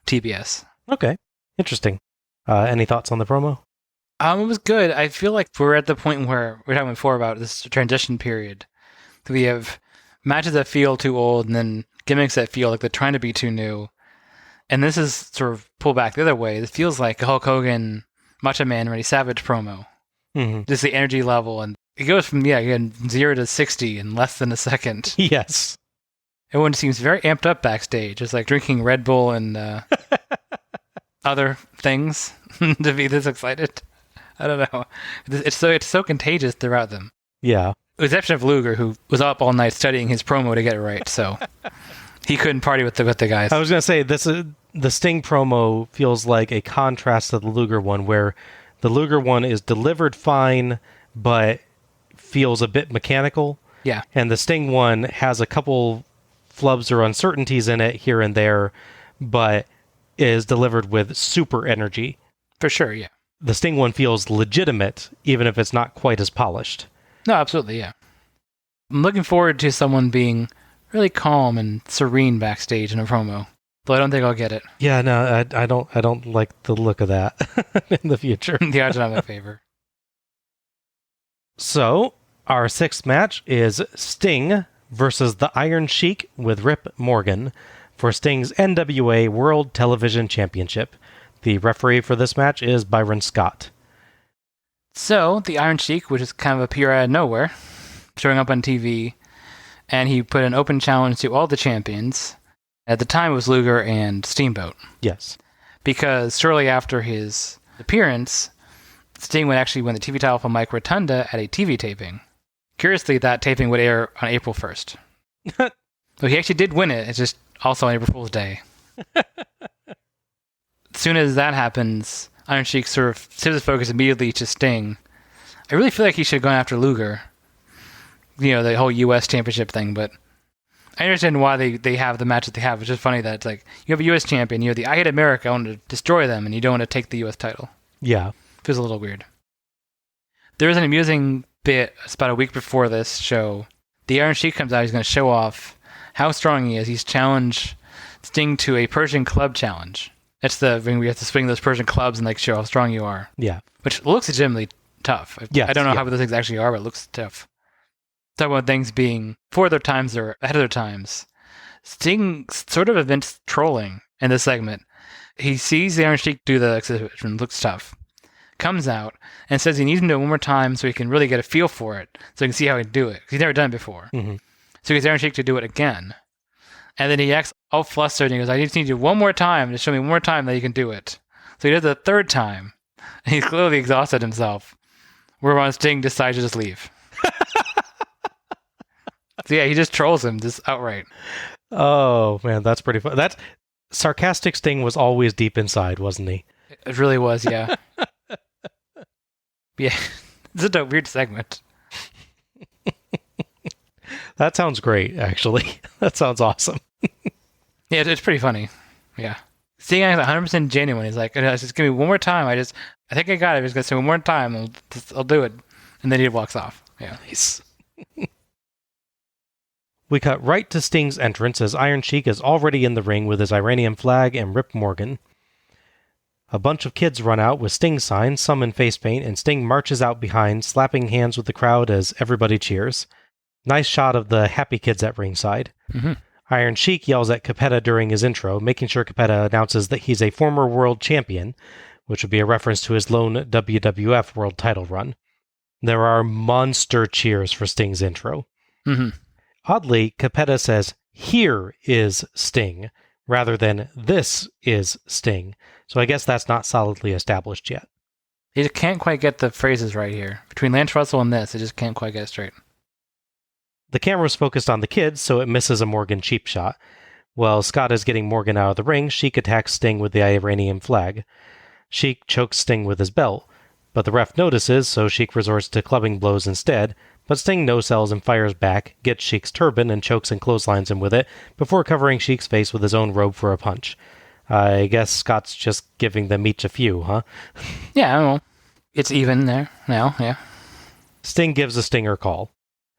TBS. Okay. Interesting. Any thoughts on the promo? It was good. I feel like we're at the point where we were talking before about this transition period. We have matches that feel too old and then gimmicks that feel like they're trying to be too new. And this is sort of pulled back the other way. It feels like a Hulk Hogan, Macho Man, Randy Savage promo. Mm-hmm. Just the energy level. And it goes from, again, 0 to 60 in less than a second. Yes. Everyone seems very amped up backstage. It's like drinking Red Bull and other things to be this excited. I don't know. It's so contagious throughout them. Yeah. With the exception of Luger, who was up all night studying his promo to get it right, so he couldn't party with the guys. I was going to say, the Sting promo feels like a contrast to the Luger one, where the Luger one is delivered fine, but feels a bit mechanical. Yeah. And the Sting one has a couple flubs or uncertainties in it here and there, but is delivered with super energy. For sure, yeah. The Sting one feels legitimate, even if it's not quite as polished. No, absolutely, yeah. I'm looking forward to someone being really calm and serene backstage in a promo, though I don't think I'll get it. Yeah, no, I don't like the look of that in the future. The odds are not in my favor. So, our sixth match is Sting versus the Iron Sheik with Rip Morgan for Sting's NWA World Television Championship. The referee for this match is Byron Scott. So, the Iron Sheik, which is kind of appear out of nowhere, showing up on TV, and he put an open challenge to all the champions. At the time, it was Luger and Steamboat. Yes. Because shortly after his appearance, Sting would actually win the TV title from Mike Rotunda at a TV taping. Curiously, that taping would air on April 1st. So he actually did win it. It's just also on April Fool's Day. As soon as that happens, Iron Sheik sort of shifts his focus immediately to Sting. I really feel like he should have gone after Luger. You know, the whole U.S. championship thing, but I understand why they have the match that they have. It's just funny that it's like, you have a U.S. champion, you have the I Hate America, I want to destroy them, and you don't want to take the U.S. title. Yeah. Feels a little weird. There is an amusing bit, it's about a week before this show. The Iron Sheik comes out, he's going to show off how strong he is. He's challenged Sting to a Persian club challenge. It's the thing where you have to swing those Persian clubs and like show how strong you are. Yeah. Which looks legitimately tough. Yes, I don't know how those things actually are, but it looks tough. Talk about things being before their times or ahead of their times. Sting sort of invents trolling in this segment. He sees the Iron Sheik do the exhibition, looks tough, comes out and says he needs him to do it one more time so he can really get a feel for it, so he can see how he can do it. 'Cause he's never done it before. Mm-hmm. So he gets Iron Sheik to do it again. And then he acts all flustered and he goes, I just need you one more time to show me one more time that you can do it. So he does it the third time. And he's clearly exhausted himself. Whereupon Sting decides to just leave. So yeah, he just trolls him just outright. Oh, man, that's pretty fun. That sarcastic Sting was always deep inside, wasn't he? It really was, yeah. Yeah, it's a weird segment. That sounds great, actually. That sounds awesome. Yeah, it's pretty funny. Yeah. Sting is 100% genuine. He's like, just give me one more time. I think I got it. I'm just going to say one more time. I'll do it. And then he walks off. Yeah. Nice. We cut right to Sting's entrance as Iron Sheik is already in the ring with his Iranian flag and Rip Morgan. A bunch of kids run out with Sting signs, some in face paint, and Sting marches out behind, slapping hands with the crowd as everybody cheers. Nice shot of the happy kids at ringside. Mm-hmm. Iron Sheik yells at Capetta during his intro, making sure Capetta announces that he's a former world champion, which would be a reference to his lone WWF world title run. There are monster cheers for Sting's intro. Mm-hmm. Oddly, Capetta says, "Here is Sting," rather than "This is Sting." So I guess that's not solidly established yet. He just can't quite get the phrases right here. Between Lance Russell and this, it just can't quite get it straight. The camera's focused on the kids, so it misses a Morgan cheap shot. While Scott is getting Morgan out of the ring, Sheik attacks Sting with the Iranian flag. Sheik chokes Sting with his belt, but the ref notices, so Sheik resorts to clubbing blows instead, but Sting no-sells and fires back, gets Sheik's turban and chokes and clotheslines him with it, before covering Sheik's face with his own robe for a punch. I guess Scott's just giving them each a few, huh? Yeah, well, it's even there now, yeah. Sting gives a stinger call.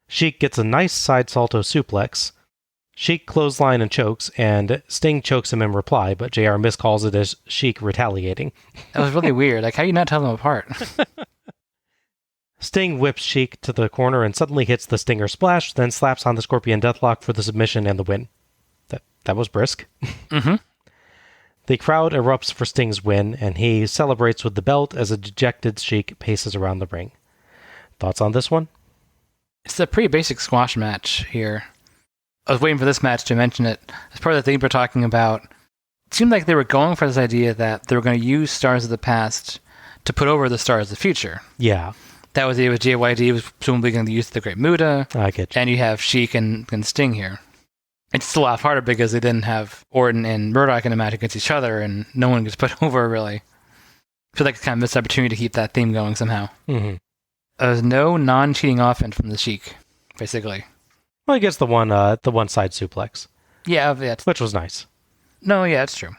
Sheik gets a nice side salto suplex. Sheik clothesline and chokes, and Sting chokes him in reply, but JR miscalls it as Sheik retaliating. That was really weird. Like, how do you not tell them apart? Sting whips Sheik to the corner and suddenly hits the Stinger Splash, then slaps on the Scorpion Deathlock for the submission and the win. That was brisk. Mm-hmm. The crowd erupts for Sting's win, and he celebrates with the belt as a dejected Sheik paces around the ring. Thoughts on this one? It's a pretty basic squash match here. I was waiting for this match to mention it. As part of the thing we're talking about, it seemed like they were going for this idea that they were going to use stars of the past to put over the stars of the future. Yeah. That was it with JYD, was presumably going to use the Great Muta. I get you. And you have Sheik and Sting here. It's still a lot harder because they didn't have Orton and Murdoch in a match against each other, and no one gets put over, really. I feel like it's kind of a missed opportunity to keep that theme going somehow. Mm-hmm. There's no non-cheating offense from the Sheik, basically. Well, he gets the one side suplex. Yeah, which was nice. No, yeah, it's true.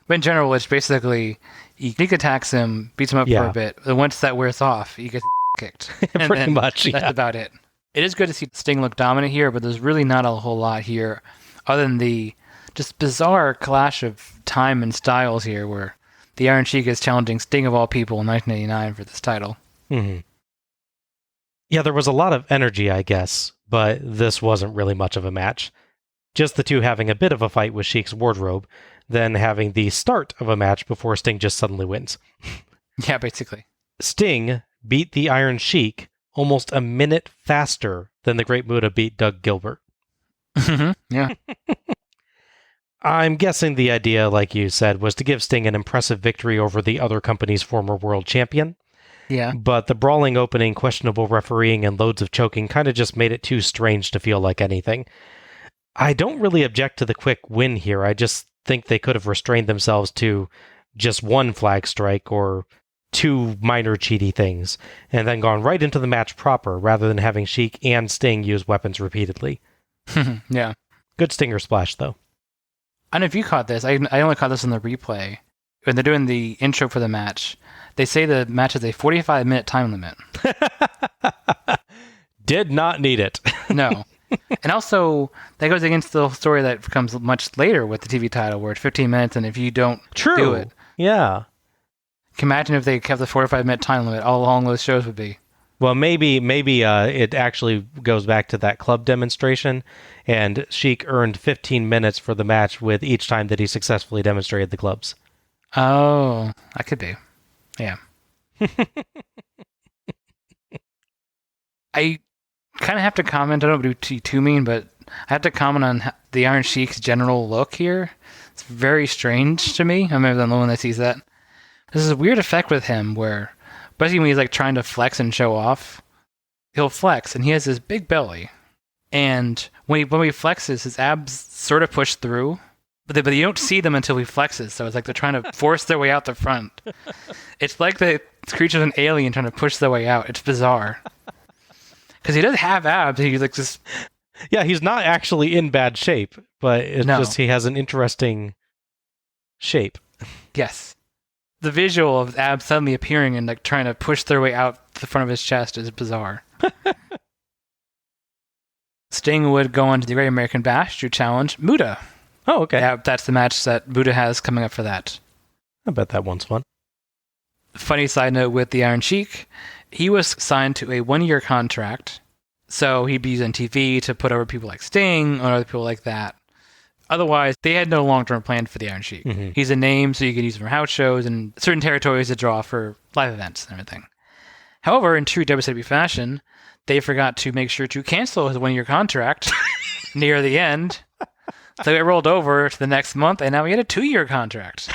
But in general, it's basically he attacks him, beats him up for a bit. Then once that wears off, he gets kicked. Pretty much, yeah. That's about it. It is good to see Sting look dominant here, but there's really not a whole lot here other than the just bizarre clash of time and styles here where the Iron Sheik is challenging Sting of all people in 1989 for this title. Mm-hmm. Yeah, there was a lot of energy, I guess, but this wasn't really much of a match. Just the two having a bit of a fight with Sheik's wardrobe, then having the start of a match before Sting just suddenly wins. Yeah, basically. Sting beat the Iron Sheik almost a minute faster than the Great Muta beat Doug Gilbert. Yeah. I'm guessing the idea, like you said, was to give Sting an impressive victory over the other company's former world champion. Yeah. But the brawling opening, questionable refereeing, and loads of choking kind of just made it too strange to feel like anything. I don't really object to the quick win here. I just think they could have restrained themselves to just one flag strike or two minor cheaty things, and then gone right into the match proper, rather than having Sheik and Sting use weapons repeatedly. Yeah. Good Stinger splash, though. I don't know if you caught this. I only caught this in the replay. When they're doing the intro for the match, they say the match has a 45-minute time limit. Did not need it. No. And also, that goes against the story that comes much later with the TV title, where it's 15 minutes, and if you don't do it... Yeah. Can you imagine if they kept the 45-minute time limit, how long those shows would be? Well, maybe it actually goes back to that club demonstration, and Sheik earned 15 minutes for the match with each time that he successfully demonstrated the clubs. Oh, that could be. Yeah. I kind of have to comment, I don't want to be too mean, but I have to comment on the Iron Sheik's general look here. It's very strange to me. I'm the only one that sees that. There's a weird effect with him where, especially when he's like trying to flex and show off, he'll flex and he has this big belly. And when he flexes, his abs sort of push through, but you don't see them until he flexes. So it's like they're trying to force their way out the front. It's like the creature's an alien trying to push their way out. It's bizarre. Because he does have abs. He's like just... Yeah, he's not actually in bad shape, but it's just he has an interesting shape. Yes. The visual of abs suddenly appearing and like trying to push their way out the front of his chest is bizarre. Sting would go on to the Great American Bash to challenge Muta. Oh, okay. Yeah, that's the match that Muta has coming up for that. I bet that one's fun. Funny side note with the Iron Sheik, he was signed to a 1-year contract, so he'd be using TV to put over people like Sting or other people like that. Otherwise, they had no long-term plan for the Iron Sheik. Mm-hmm. He's a name, so you can use him for house shows and certain territories to draw for live events and everything. However, in true WWE fashion, they forgot to make sure to cancel his 1-year contract near the end. So it rolled over to the next month, and now he had a 2-year contract.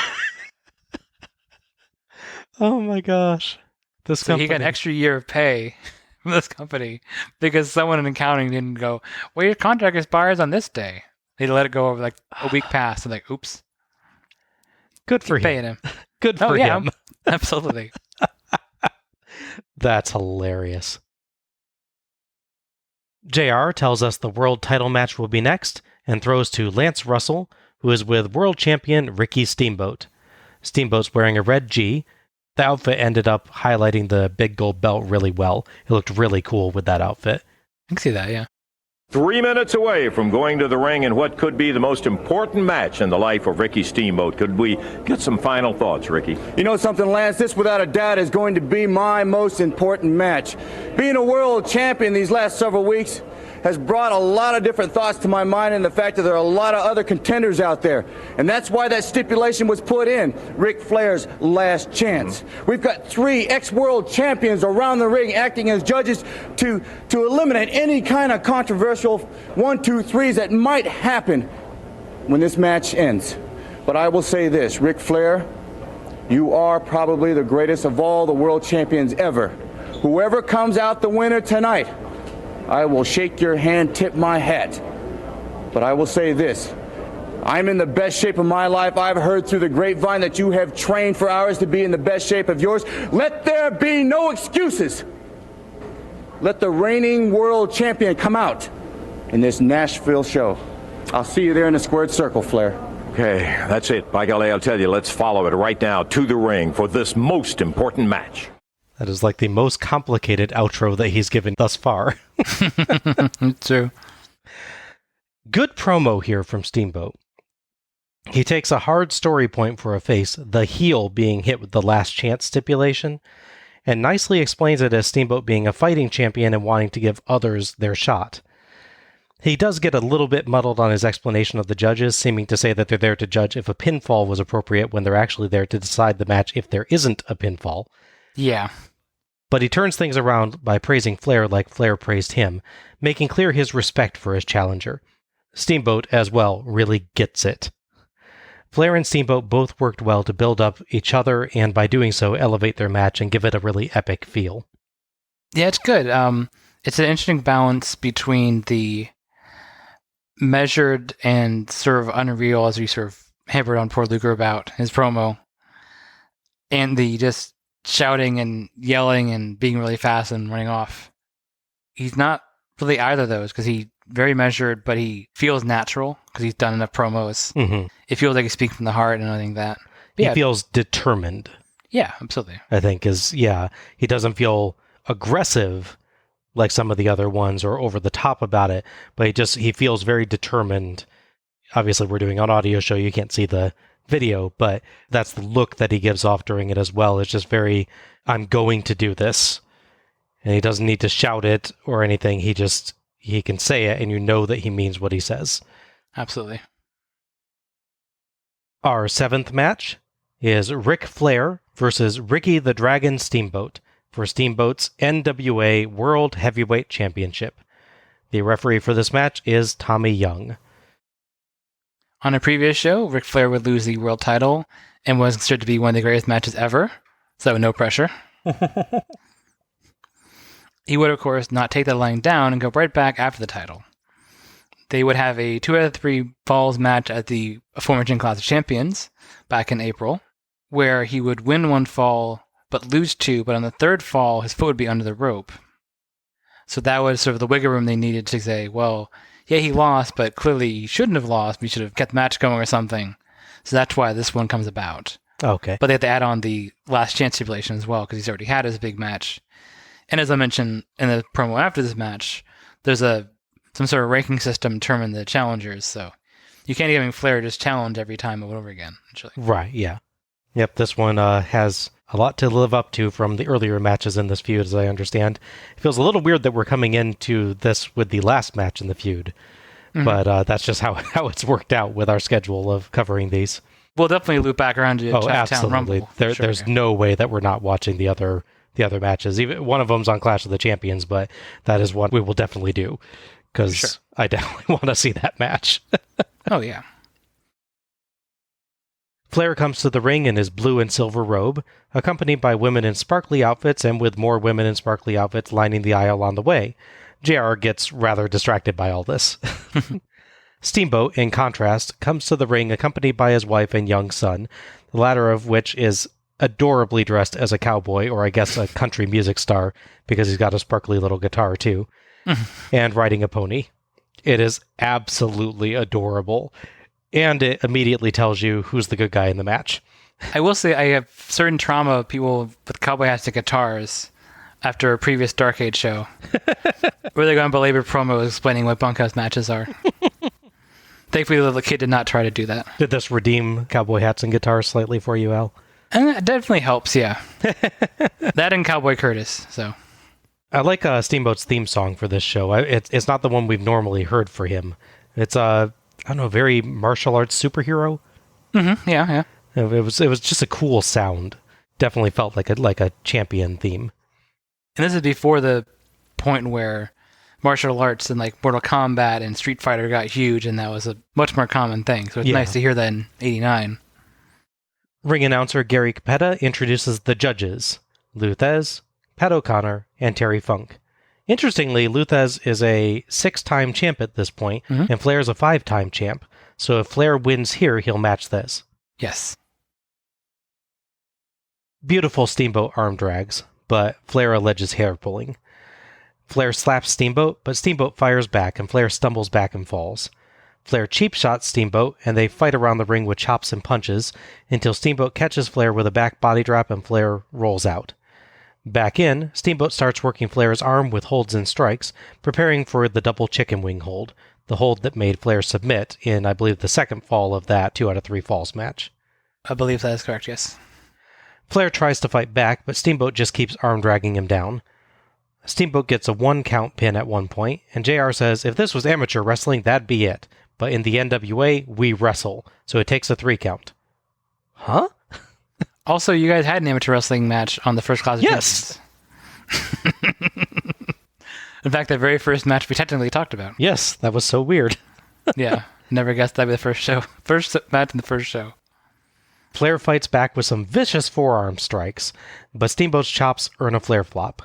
Oh my gosh. He got an extra year of pay from this company because someone in accounting didn't go, well, your contract expires on this day. They let it go over like a week past and like, oops. Good for him. Paying him. Good for him. Absolutely. That's hilarious. JR tells us the world title match will be next and throws to Lance Russell, who is with world champion Ricky Steamboat. Steamboat's wearing a red G. The outfit ended up highlighting the big gold belt really well. It looked really cool with that outfit. I can see that, yeah. 3 minutes away from going to the ring in what could be the most important match in the life of Ricky Steamboat. Could we get some final thoughts, Ricky? You know something, Lance? This, without a doubt, is going to be my most important match. Being a world champion these last several weeks has brought a lot of different thoughts to my mind, and the fact that there are a lot of other contenders out there. And that's why that stipulation was put in, Ric Flair's last chance. We've got 3 ex-world champions around the ring acting as judges to eliminate any kind of controversial 1, 2, 3s that might happen when this match ends. But I will say this, Ric Flair, you are probably the greatest of all the world champions ever. Whoever comes out the winner tonight, I will shake your hand, tip my hat. But I will say this, I'm in the best shape of my life. I've heard through the grapevine that you have trained for hours to be in the best shape of yours. Let there be no excuses. Let the reigning world champion come out in this Nashville show. I'll see you there in the squared circle, Flair. Okay, that's it. By golly, I'll tell you, let's follow it right now to the ring for this most important match. That is like the most complicated outro that he's given thus far. It's true. Good promo here from Steamboat. He takes a hard story point for a face, the heel being hit with the last chance stipulation, and nicely explains it as Steamboat being a fighting champion and wanting to give others their shot. He does get a little bit muddled on his explanation of the judges, seeming to say that they're there to judge if a pinfall was appropriate when they're actually there to decide the match if there isn't a pinfall. Yeah. But he turns things around by praising Flair like Flair praised him, making clear his respect for his challenger. Steamboat, as well, really gets it. Flair and Steamboat both worked well to build up each other, and by doing so, elevate their match and give it a really epic feel. Yeah, it's good. It's an interesting balance between the measured and sort of unreal, as we sort of hammered on poor Luger about his promo, and the just shouting and yelling and being really fast and running off. He's not really either of those because he's very measured, but he feels natural because he's done enough promos. Mm-hmm. It feels like he's speaking from the heart and everything that. But He yeah, feels determined, yeah, absolutely. I think, he doesn't feel aggressive like some of the other ones or over the top about it, but he feels very determined. Obviously, we're doing an audio show, you can't see the video, but that's the look that he gives off during it as well. It's just very, I'm going to do this. And he doesn't need to shout it or anything. He can say it and you know that he means what he says. Absolutely. Our 7th match is Ric Flair versus Ricky the Dragon Steamboat for Steamboat's NWA World Heavyweight Championship. The referee for this match is Tommy Young. On a previous show, Ric Flair would lose the world title and was considered to be one of the greatest matches ever, so no pressure. He would, of course, not take that line down and go right back after the title. They would have a 2 out of 3 falls match at the aforementioned Clash of Champions back in April, where he would win 1 fall but lose 2, but on the 3rd fall, his foot would be under the rope. So that was sort of the wiggle room they needed to say, well, yeah, he lost, but clearly he shouldn't have lost. We should have kept the match going or something. So that's why this one comes about. Okay. But they had to add on the last chance stipulation as well, because he's already had his big match. And as I mentioned in the promo after this match, there's some sort of ranking system to determine the challengers, so you can't even Flair just challenge every time over and over again, actually. Right, yeah. Yep, this one has a lot to live up to from the earlier matches in this feud, as I understand. It feels a little weird that we're coming into this with the last match in the feud, but that's just how it's worked out with our schedule of covering these. We'll definitely loop back around to Town absolutely. Rumble. There's no way that we're not watching the other matches. Even one of them's on Clash of the Champions, but that is what we will definitely do, because I definitely want to see that match. Oh, yeah. Flair comes to the ring in his blue and silver robe, accompanied by women in sparkly outfits and with more women in sparkly outfits lining the aisle on the way. JR gets rather distracted by all this. Steamboat, in contrast, comes to the ring accompanied by his wife and young son, the latter of which is adorably dressed as a cowboy, or I guess a country music star, because he's got a sparkly little guitar too, and riding a pony. It is absolutely adorable. And it immediately tells you who's the good guy in the match. I will say I have certain trauma of people with cowboy hats and guitars after a previous Dark Age show, where they're going belabored promo explaining what bunkhouse matches are. Thankfully, the little kid did not try to do that. Did this redeem cowboy hats and guitars slightly for you, Al? And it definitely helps, yeah. That and Cowboy Curtis, so. I like Steamboat's theme song for this show. It's not the one we've normally heard for him. It's I don't know, very martial arts superhero. Mm-hmm. Yeah. It was just a cool sound. Definitely felt like a champion theme. And this is before the point where martial arts and like Mortal Kombat and Street Fighter got huge, and that was a much more common thing. So it's nice to hear that in '89. Ring announcer Gary Capetta introduces the judges: Luthez, Pat O'Connor, and Terry Funk. Interestingly, Luthez is a 6-time champ at this point, and Flair's a 5-time champ. So if Flair wins here, he'll match this. Yes. Beautiful Steamboat arm drags, but Flair alleges hair pulling. Flair slaps Steamboat, but Steamboat fires back, and Flair stumbles back and falls. Flair cheap shots Steamboat, and they fight around the ring with chops and punches until Steamboat catches Flair with a back body drop and Flair rolls out. Back in, Steamboat starts working Flair's arm with holds and strikes, preparing for the double chicken wing hold, the hold that made Flair submit in, I believe, the second fall of that 2 out of 3 falls match. I believe that is correct, yes. Flair tries to fight back, but Steamboat just keeps arm dragging him down. Steamboat gets a 1-count pin at one point, and JR says if this was amateur wrestling, that'd be it. But in the NWA, we wrestle, so it takes a 3-count. Huh? Also, you guys had an amateur wrestling match on the First Class of Yes! In fact, the very first match we technically talked about. Yes, that was so weird. Yeah, never guessed that'd be the first show. First match in the first show. Flair fights back with some vicious forearm strikes, but Steamboat's chops earn a Flair flop.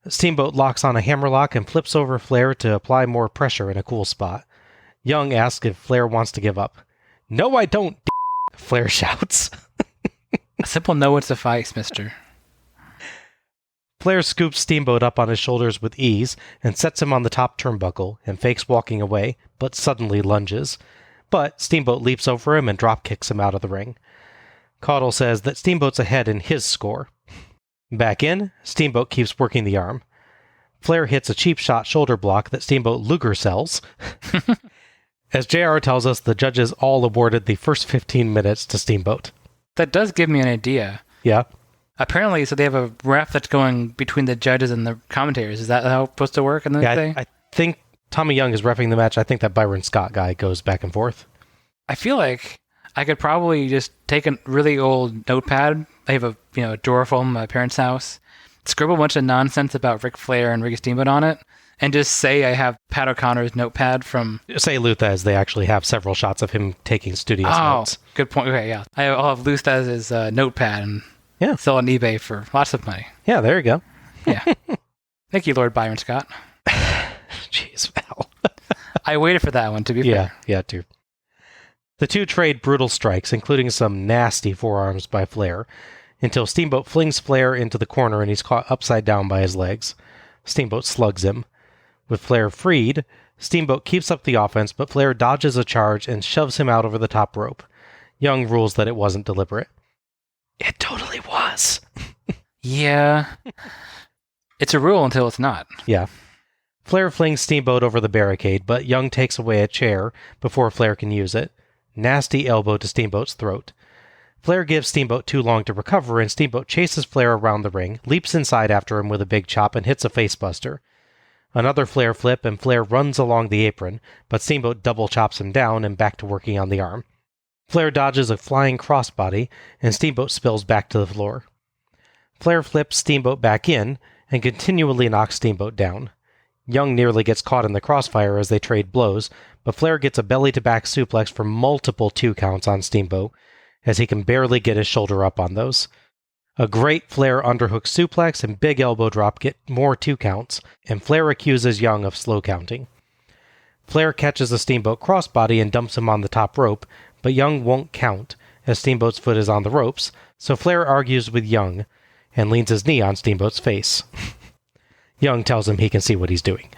Steamboat locks on a hammerlock and flips over Flair to apply more pressure in a cool spot. Young asks if Flair wants to give up. No, I don't, Flair shouts. A simple no would suffice, mister. Flair scoops Steamboat up on his shoulders with ease and sets him on the top turnbuckle and fakes walking away, but suddenly lunges. But Steamboat leaps over him and drop kicks him out of the ring. Caudle says that Steamboat's ahead in his score. Back in, Steamboat keeps working the arm. Flair hits a cheap shot shoulder block that Steamboat Luger sells. As JR tells us, the judges all awarded the first 15 minutes to Steamboat. That does give me an idea. Yeah. Apparently, so they have a ref that's going between the judges and the commentators. Is that how it's supposed to work? I think Tommy Young is reffing the match. I think that Byron Scott guy goes back and forth. I feel like I could probably just take a really old notepad. I have a drawer full in my parents' house. Scribble a bunch of nonsense about Ric Flair and Ricky Steamboat on it, and just say I have Pat O'Connor's notepad from... Say Luthez. They actually have several shots of him taking studious notes. Good point. Okay, yeah. I'll have Luthez notepad and sell on eBay for lots of money. Yeah, there you go. Yeah. Thank you, Lord Byron Scott. Jeez, Val. I waited for that one, to be fair. Yeah, too. The two trade brutal strikes, including some nasty forearms by Flair, until Steamboat flings Flair into the corner and he's caught upside down by his legs. Steamboat slugs him. With Flair freed, Steamboat keeps up the offense, but Flair dodges a charge and shoves him out over the top rope. Young rules that it wasn't deliberate. It totally was. Yeah. It's a rule until it's not. Yeah. Flair flings Steamboat over the barricade, but Young takes away a chair before Flair can use it. Nasty elbow to Steamboat's throat. Flair gives Steamboat too long to recover, and Steamboat chases Flair around the ring, leaps inside after him with a big chop, and hits a facebuster. Another Flair flip, and Flair runs along the apron, but Steamboat double chops him down and back to working on the arm. Flair dodges a flying crossbody, and Steamboat spills back to the floor. Flair flips Steamboat back in, and continually knocks Steamboat down. Young nearly gets caught in the crossfire as they trade blows, but Flair gets a belly-to-back suplex for multiple 2 counts on Steamboat, as he can barely get his shoulder up on those. A great Flair underhook suplex and big elbow drop get more 2 counts, and Flair accuses Young of slow counting. Flair catches a Steamboat crossbody and dumps him on the top rope, but Young won't count, as Steamboat's foot is on the ropes, so Flair argues with Young, and leans his knee on Steamboat's face. Young tells him he can see what he's doing.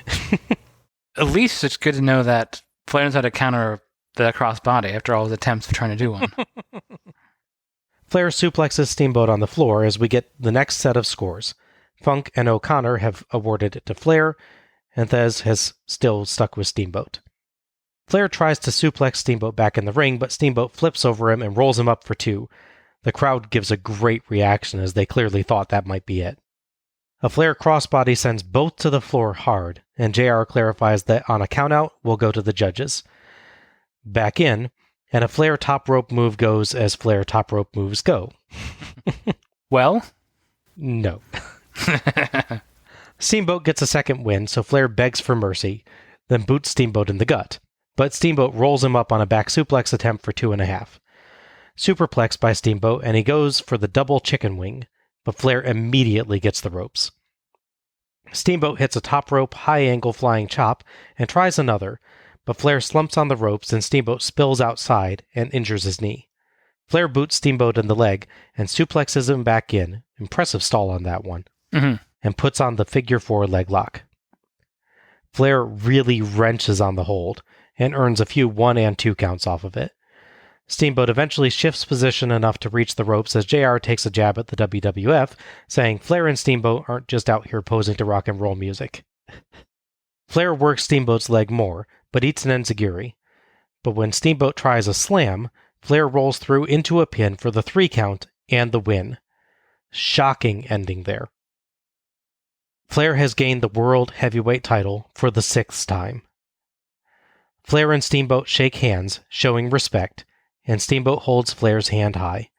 At least it's good to know that Flair knows how to counter the crossbody after all his attempts of trying to do one. Flair suplexes Steamboat on the floor as we get the next set of scores. Funk and O'Connor have awarded it to Flair, and Thez has still stuck with Steamboat. Flair tries to suplex Steamboat back in the ring, but Steamboat flips over him and rolls him up for 2. The crowd gives a great reaction as they clearly thought that might be it. A Flair crossbody sends both to the floor hard, and JR clarifies that on a countout, we'll go to the judges. Back in, and a Flair top rope move goes as Flair top rope moves go. Well? No. Steamboat gets a second win, so Flair begs for mercy, then boots Steamboat in the gut. But Steamboat rolls him up on a back suplex attempt for 2.5. Superplex by Steamboat, and he goes for the double chicken wing, but Flair immediately gets the ropes. Steamboat hits a top rope high-angle flying chop and tries another, but Flair slumps on the ropes and Steamboat spills outside and injures his knee. Flair boots Steamboat in the leg and suplexes him back in, impressive stall on that one, and puts on the figure 4 leg lock. Flair really wrenches on the hold and earns a few 1 and 2 counts off of it. Steamboat eventually shifts position enough to reach the ropes as JR takes a jab at the WWF, saying Flair and Steamboat aren't just out here posing to rock and roll music. Flair works Steamboat's leg more, but eats an enziguri. But when Steamboat tries a slam, Flair rolls through into a pin for the 3 count and the win. Shocking ending there. Flair has gained the World Heavyweight title for the 6th time. Flair and Steamboat shake hands, showing respect, and Steamboat holds Flair's hand high.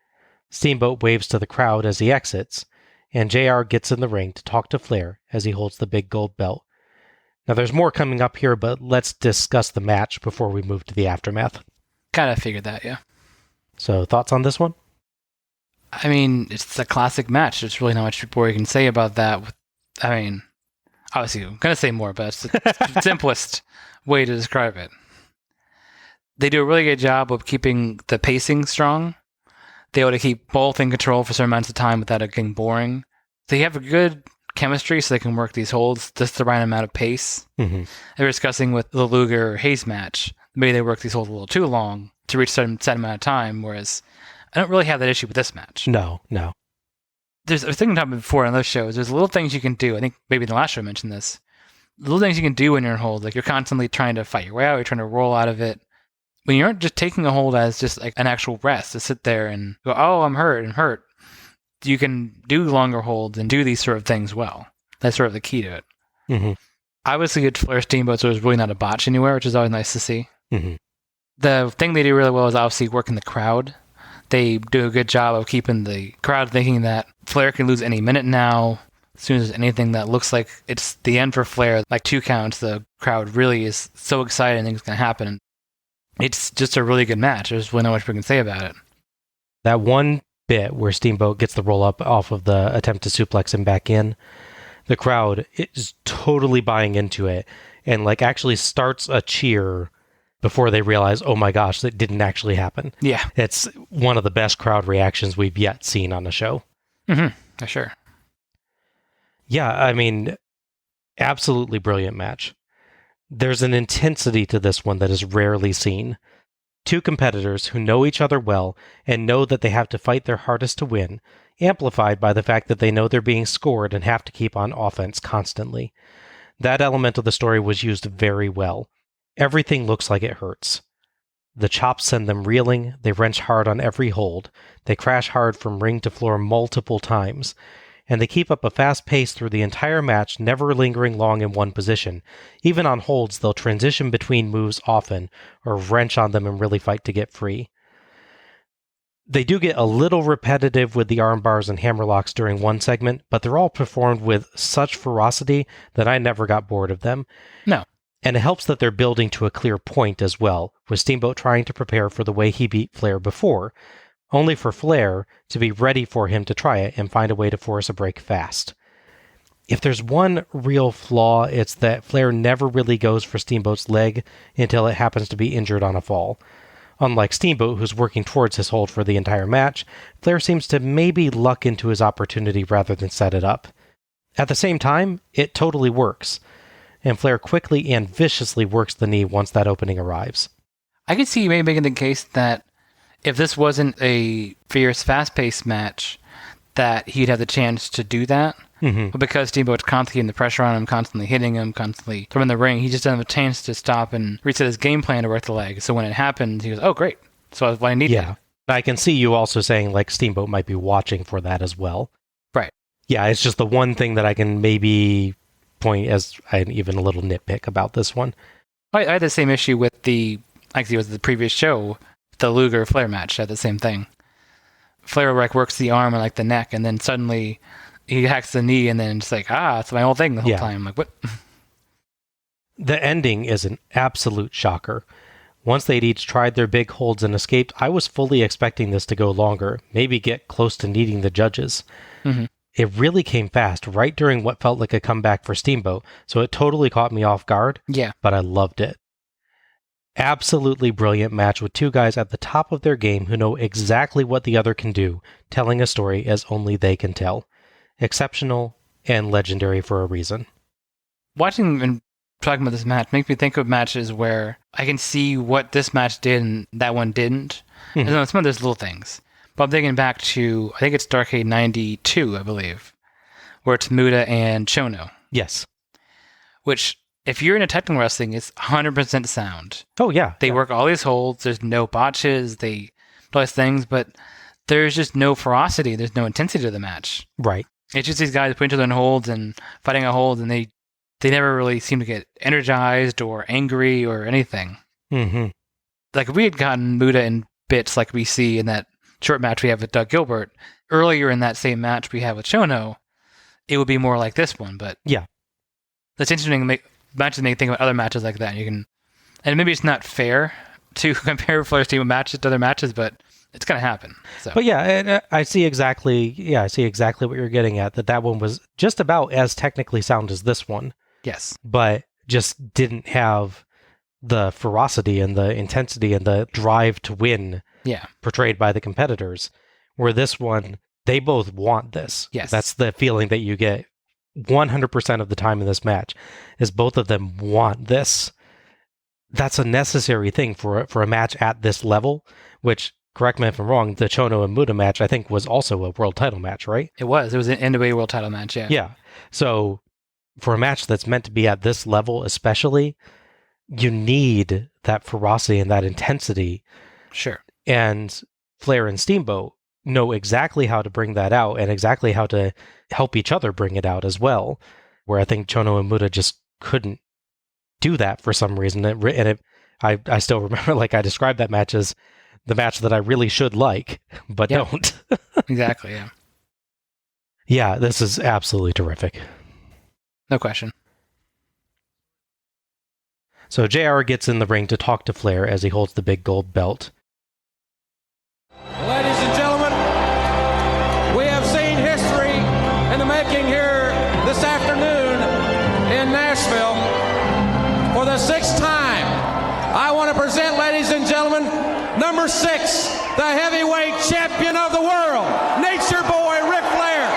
Steamboat waves to the crowd as he exits, and JR gets in the ring to talk to Flair as he holds the big gold belt. Now there's more coming up here, but let's discuss the match before we move to the aftermath. Kind of figured that, yeah. So, thoughts on this one? I mean, it's a classic match. There's really not much more you can say about that. I mean, obviously, I'm going to say more, but it's the simplest way to describe it. They do a really good job of keeping the pacing strong. They able to keep both in control for certain amounts of time without it getting boring. They have a good chemistry so they can work these holds just the right amount of pace. Mm-hmm. They were discussing with the Luger-Hayes match. Maybe they work these holds a little too long to reach a certain set amount of time, whereas I don't really have that issue with this match. No. I was thinking about it before on those shows. There's little things you can do. I think maybe in the last show I mentioned this. Little things you can do when you're in hold. Like you're constantly trying to fight your way out. You're trying to roll out of it. When you aren't just taking a hold as just like an actual rest to sit there and go, oh, I'm hurt. You can do longer holds and do these sort of things well. That's sort of the key to it. Mm-hmm. Obviously, good Flair Steamboat, so there's really not a botch anywhere, which is always nice to see. Mm-hmm. The thing they do really well is obviously working the crowd. They do a good job of keeping the crowd thinking that Flair can lose any minute now. As soon as there's anything that looks like it's the end for Flair, like 2 counts, the crowd really is so excited and thinks it's going to happen. It's just a really good match. There's really not much we can say about it. That one bit where Steamboat gets the roll up off of the attempt to suplex him back in, the crowd is totally buying into it and like actually starts a cheer before they realize, oh my gosh, that didn't actually happen. Yeah. It's one of the best crowd reactions we've yet seen on a show. Mm-hmm. For sure. Yeah, I mean, absolutely brilliant match. There's an intensity to this one that is rarely seen. 2 competitors who know each other well and know that they have to fight their hardest to win, amplified by the fact that they know they're being scored and have to keep on offense constantly. That element of the story was used very well. Everything looks like it hurts. The chops send them reeling, they wrench hard on every hold, they crash hard from ring to floor multiple times, and they keep up a fast pace through the entire match, never lingering long in one position. Even on holds, they'll transition between moves often, or wrench on them and really fight to get free. They do get a little repetitive with the arm bars and hammerlocks during one segment, but they're all performed with such ferocity that I never got bored of them. No. And it helps that they're building to a clear point as well, with Steamboat trying to prepare for the way he beat Flair before, only for Flair to be ready for him to try it and find a way to force a break fast. If there's one real flaw, it's that Flair never really goes for Steamboat's leg until it happens to be injured on a fall. Unlike Steamboat, who's working towards his hold for the entire match, Flair seems to maybe luck into his opportunity rather than set it up. At the same time, it totally works, and Flair quickly and viciously works the knee once that opening arrives. I could see you maybe making the case that if this wasn't a fierce, fast-paced match, that he'd have the chance to do that. Mm-hmm. But because Steamboat's constantly getting the pressure on him, constantly hitting him, constantly throwing the ring, he just doesn't have a chance to stop and reset his game plan to work the leg. So when it happens, he goes, oh, great. So that's what I need. Yeah. I can see you also saying, like, Steamboat might be watching for that as well. Right. Yeah, it's just the one thing that I can maybe point as even a little nitpick about this one. I had the same issue with the previous show, the Luger-Flair match. I had the same thing. Flair works the arm and like the neck, and then suddenly he hacks the knee, and then it's like, it's my whole thing the whole time. I'm like, what? The ending is an absolute shocker. Once they'd each tried their big holds and escaped, I was fully expecting this to go longer, maybe get close to needing the judges. Mm-hmm. It really came fast, right during what felt like a comeback for Steamboat, so it totally caught me off guard, Yeah. but I loved it. Absolutely brilliant match with 2 guys at the top of their game who know exactly what the other can do, telling a story as only they can tell. Exceptional and legendary for a reason. Watching and talking about this match makes me think of matches where I can see what this match did and that one didn't. And some of those little things. But I'm thinking back to, I think it's Starrcade 92, I believe, where it's Muta and Chono. Yes. Which, if you're into technical wrestling, it's 100% sound. Oh, yeah. They work all these holds. There's no botches. They do all these things, but there's just no ferocity. There's no intensity to the match. Right. It's just these guys putting each other in holds and fighting a hold, and they never really seem to get energized or angry or anything. Mm-hmm. Like, if we had gotten Muta in bits like we see in that short match we have with Doug Gilbert, earlier in that same match we have with Chono, it would be more like this one, but yeah. That's interesting. Matches make you think about other matches like that. And maybe it's not fair to compare Flair's team matches to other matches, but it's going to happen. So. But yeah, and I see exactly what you're getting at, that one was just about as technically sound as this one. Yes. But just didn't have the ferocity and the intensity and the drive to win portrayed by the competitors. Where this one, they both want this. Yes. That's the feeling that you get 100% of the time in this match, is both of them want this. That's a necessary thing for a match at this level, which, correct me if I'm wrong, the Chono and Muta match, I think, was also a world title match, right? It was. It was an NWA world title match, yeah. Yeah. So for a match that's meant to be at this level especially, you need that ferocity and that intensity. Sure. And Flair and Steamboat know exactly how to bring that out and exactly how to help each other bring it out as well, where I think Chono and Muta just couldn't do that for some reason. I still remember, like, I described that match as the match that I really should like, but don't. Exactly, yeah. Yeah, this is absolutely terrific. No question. So JR gets in the ring to talk to Flair as he holds the big gold belt. Ladies and gentlemen, we have seen history in the making here this afternoon in Nashville. For the 6th time, I want to present, ladies and gentlemen, number 6, the heavyweight champion of the world, Nature Boy Ric Flair.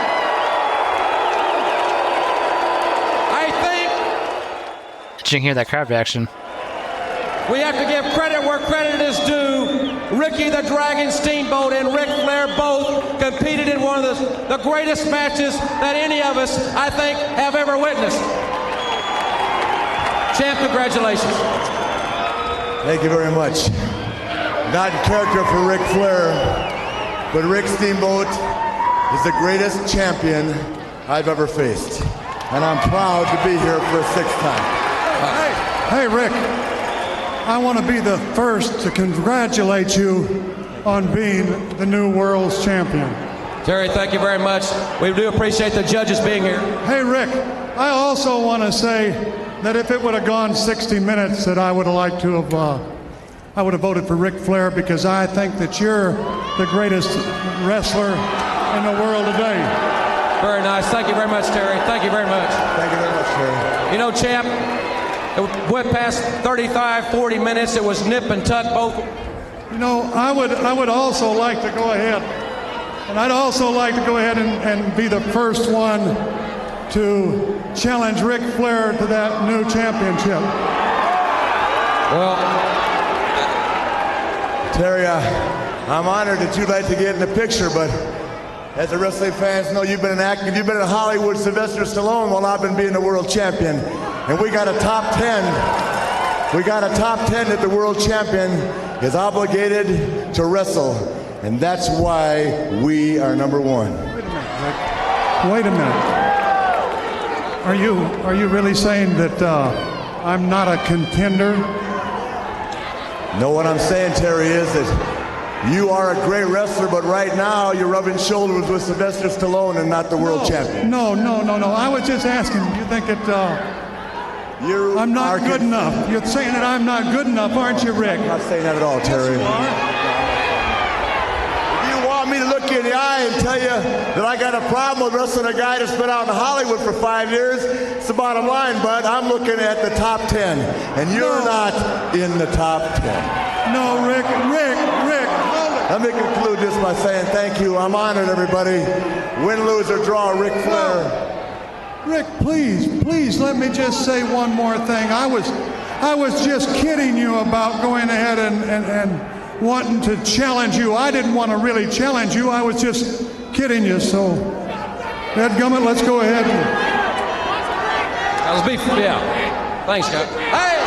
I think... Did you hear that crowd reaction? We have to give credit where credit is due. Ricky the Dragon Steamboat and Ric Flair both competed in one of the greatest matches that any of us, I think, have ever witnessed. Champ, congratulations. Thank you very much. Not in character for Ric Flair, but Rick Steamboat is the greatest champion I've ever faced. And I'm proud to be here for a 6th time. Hey, Rick. I want to be the first to congratulate you on being the new world's champion. Terry, thank you very much. We do appreciate the judges being here. Hey, Rick, I also want to say that if it would have gone 60 minutes, that I would have liked to have, I would have voted for Ric Flair, because I think that you're the greatest wrestler in the world today. Very nice. Thank you very much, Terry. Thank you very much. Thank you very much, Terry. You know, champ, it went past 35, 40 minutes. It was nip and tuck both. You know, I would also like to go ahead, and I'd also like to go ahead and be the first one to challenge Ric Flair to that new championship. Well, Terry, I'm honored that you'd like to get in the picture, but as the wrestling fans know, you've been active. You've been in Hollywood, Sylvester Stallone, while I've been being the world champion. And we got a top 10. We got a top 10 that the world champion is obligated to wrestle. And that's why we are number 1. Wait a minute, Rick. Wait a minute. Are you really saying that I'm not a contender? No, what I'm saying, Terry, is that you are a great wrestler, but right now you're rubbing shoulders with Sylvester Stallone and not the world champion. No. I was just asking, do you think that I'm not good enough? You're saying that I'm not good enough, aren't you, Rick? I'm not saying that at all, Terry. Yes, you are. If you want me to look you in the eye and tell you that I got a problem with wrestling a guy that's been out in Hollywood for 5 years, it's the bottom line, but I'm looking at the top 10, and you're not in the top 10. No, Rick, hold it. Let me conclude this by saying thank you. I'm honored, everybody. Win, lose, or draw, Ric Flair Rick, please let me just say one more thing. I was just kidding you about going ahead and wanting to challenge you. I didn't want to really challenge you. I was just kidding you. So, dadgummit, let's go ahead. That was beef. Yeah. Thanks, Scott. Hey!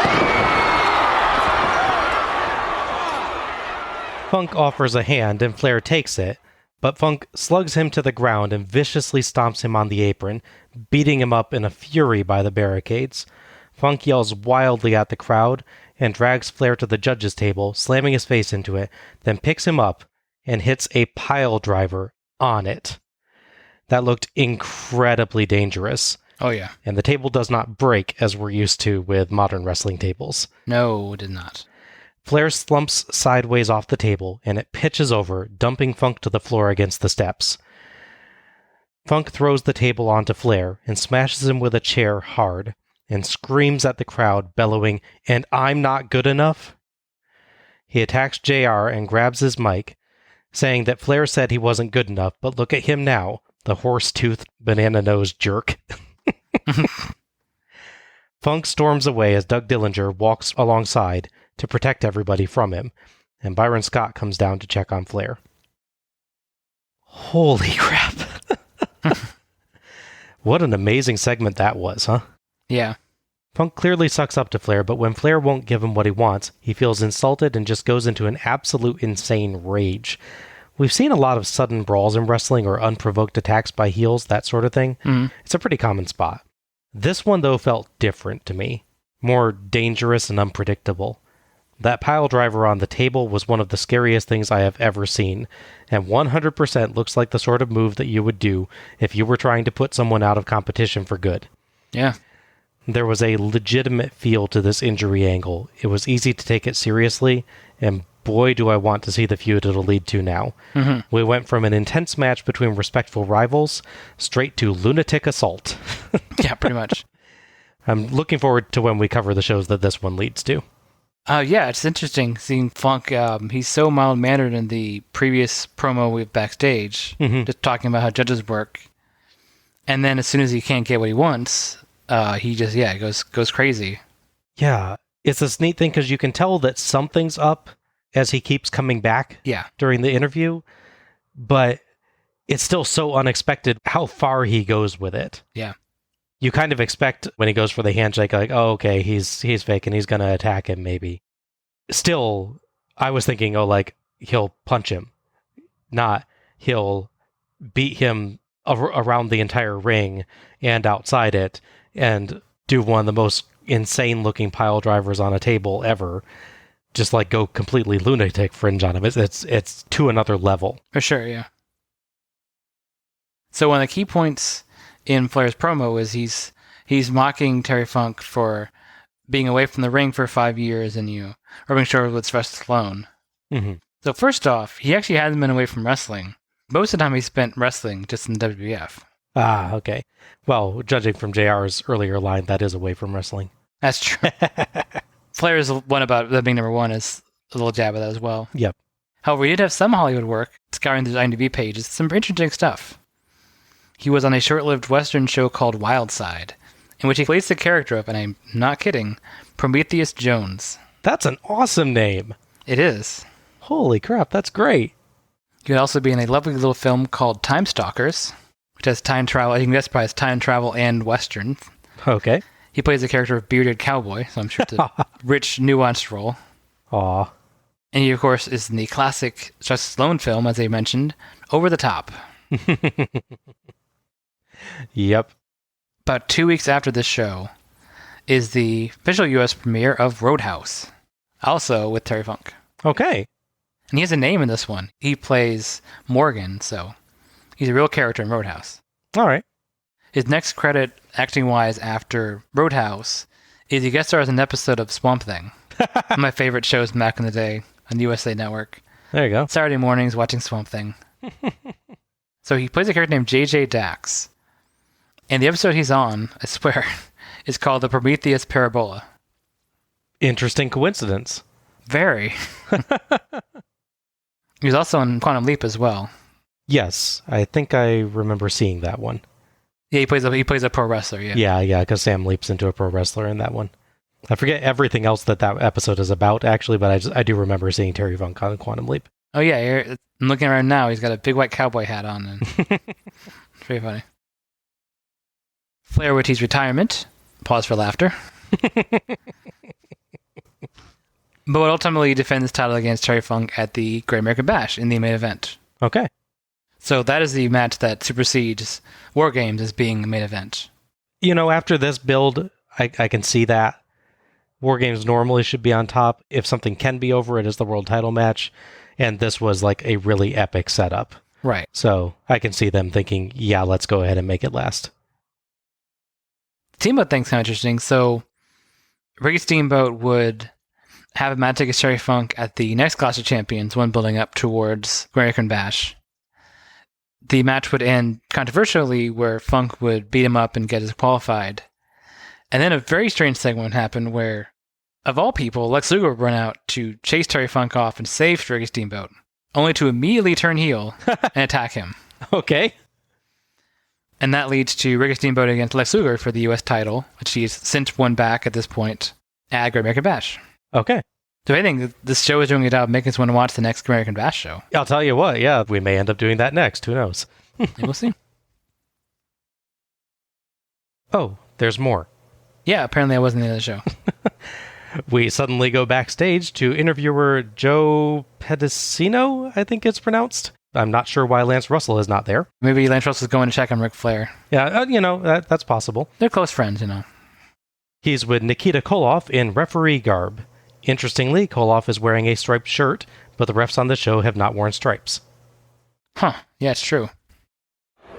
Funk offers a hand and Flair takes it, but Funk slugs him to the ground and viciously stomps him on the apron, beating him up in a fury by the barricades. Funk yells wildly at the crowd and drags Flair to the judges' table, slamming his face into it, then picks him up and hits a pile driver on it. That looked incredibly dangerous. Oh, yeah. And the table does not break as we're used to with modern wrestling tables. No, it did not. Flair slumps sideways off the table, and it pitches over, dumping Funk to the floor against the steps. Funk throws the table onto Flair and smashes him with a chair hard, and screams at the crowd, bellowing, "And I'm not good enough?" He attacks JR and grabs his mic, saying that Flair said he wasn't good enough, but look at him now, the horse-toothed, banana-nosed jerk. Funk storms away as Doug Dillinger walks alongside to protect everybody from him, and Byron Scott comes down to check on Flair. Holy crap. What an amazing segment that was, huh? Yeah. Funk clearly sucks up to Flair, but when Flair won't give him what he wants, he feels insulted and just goes into an absolute insane rage. We've seen a lot of sudden brawls in wrestling or unprovoked attacks by heels, that sort of thing. It's a pretty common spot. This one, though, felt different to me. More dangerous and unpredictable. That pile driver on the table was one of the scariest things I have ever seen, and 100% looks like the sort of move that you would do if you were trying to put someone out of competition for good. Yeah. There was a legitimate feel to this injury angle. It was easy to take it seriously, and boy do I want to see the feud it'll lead to now. We went from an intense match between respectful rivals straight to lunatic assault. Yeah, pretty much. I'm looking forward to when we cover the shows that this one leads to. Yeah, it's interesting seeing Funk. He's so mild-mannered in the previous promo with backstage, just talking about how judges work. And then as soon as he can't get what he wants, he just, goes crazy. Yeah, it's this neat thing because you can tell that something's up as he keeps coming back during the interview, but it's still so unexpected how far he goes with it. Yeah. You kind of expect when he goes for the handshake, like, oh, okay, he's fake and he's going to attack him, maybe. Still, I was thinking, he'll punch him. Not he'll beat him around the entire ring and outside it and do one of the most insane-looking pile drivers on a table ever. Just, go completely lunatic fringe on him. It's to another level. For sure, yeah. So one of the key points in Flair's promo is he's mocking Terry Funk for being away from the ring for 5 years and rubbing shoulders with Sylvester Stallone. So first off, he actually hasn't been away from wrestling. Most of the time he's spent wrestling just in WWF. Ah, okay. Well, judging from JR's earlier line, that is away from wrestling. That's true. Flair's one about that being number one is a little jab at that as well. Yep. However, he did have some Hollywood work, scouring the IMDb pages, some interesting stuff. He was on a short-lived Western show called Wild Side, in which he plays the character of, and I'm not kidding, Prometheus Jones. That's an awesome name. It is. Holy crap, that's great. He would also be in a lovely little film called Time Stalkers, which has time travel. You can guess probably has time travel and Western. Okay. He plays the character of Bearded Cowboy, so I'm sure it's a rich, nuanced role. Aw. And he, of course, is in the classic Sylvester Stallone film, as I mentioned, Over the Top. Yep. About 2 weeks after this show is the official U.S. premiere of Roadhouse, also with Terry Funk. Okay. And he has a name in this one. He plays Morgan, so he's a real character in Roadhouse. All right. His next credit, acting-wise, after Roadhouse, is he guest stars in an episode of Swamp Thing. One of my favorite shows back in the day on USA Network. There you go. Saturday mornings watching Swamp Thing. So he plays a character named JJ Dax. And the episode he's on, I swear, is called The Prometheus Parabola. Interesting coincidence. Very. He was also on Quantum Leap as well. Yes, I think I remember seeing that one. Yeah, he plays a pro wrestler. Yeah. Yeah, because Sam leaps into a pro wrestler in that one. I forget everything else that episode is about, actually, but I do remember seeing Terry Funk on Quantum Leap. Oh yeah, I'm looking around now. He's got a big white cowboy hat on, and it's very funny. Flair would tease retirement. Pause for laughter. But would ultimately defend his title against Terry Funk at the Great American Bash in the main event. Okay. So that is the match that supersedes War Games as being the main event. After this build, I can see that. War Games normally should be on top. If something can be over, it is the world title match. And this was like a really epic setup. Right. So I can see them thinking, yeah, let's go ahead and make it last. Steamboat thing's kind of interesting. So Ricky Steamboat would have a match against Terry Funk at the next Clash of Champions, one building up towards American Bash. The match would end controversially where Funk would beat him up and get disqualified. And then a very strange segment would happen where, of all people, Lex Luger would run out to chase Terry Funk off and save Ricky Steamboat, only to immediately turn heel and attack him. Okay. And that leads to Ricky Steamboat against Lex Luger for the U.S. title, which he's since won back at this point at Great American Bash. Okay. So I think this show is doing a job making us want to watch the next Great American Bash show. I'll tell you what, yeah, we may end up doing that next. Who knows? We'll see. Oh, there's more. Yeah, apparently I wasn't in the show. We suddenly go backstage to interviewer Joe Pedicino, I think it's pronounced. I'm not sure why Lance Russell is not there. Maybe Lance Russell's going to check on Ric Flair. Yeah, that's possible. They're close friends, He's with Nikita Koloff in referee garb. Interestingly, Koloff is wearing a striped shirt, but the refs on the show have not worn stripes. Huh, yeah, it's true.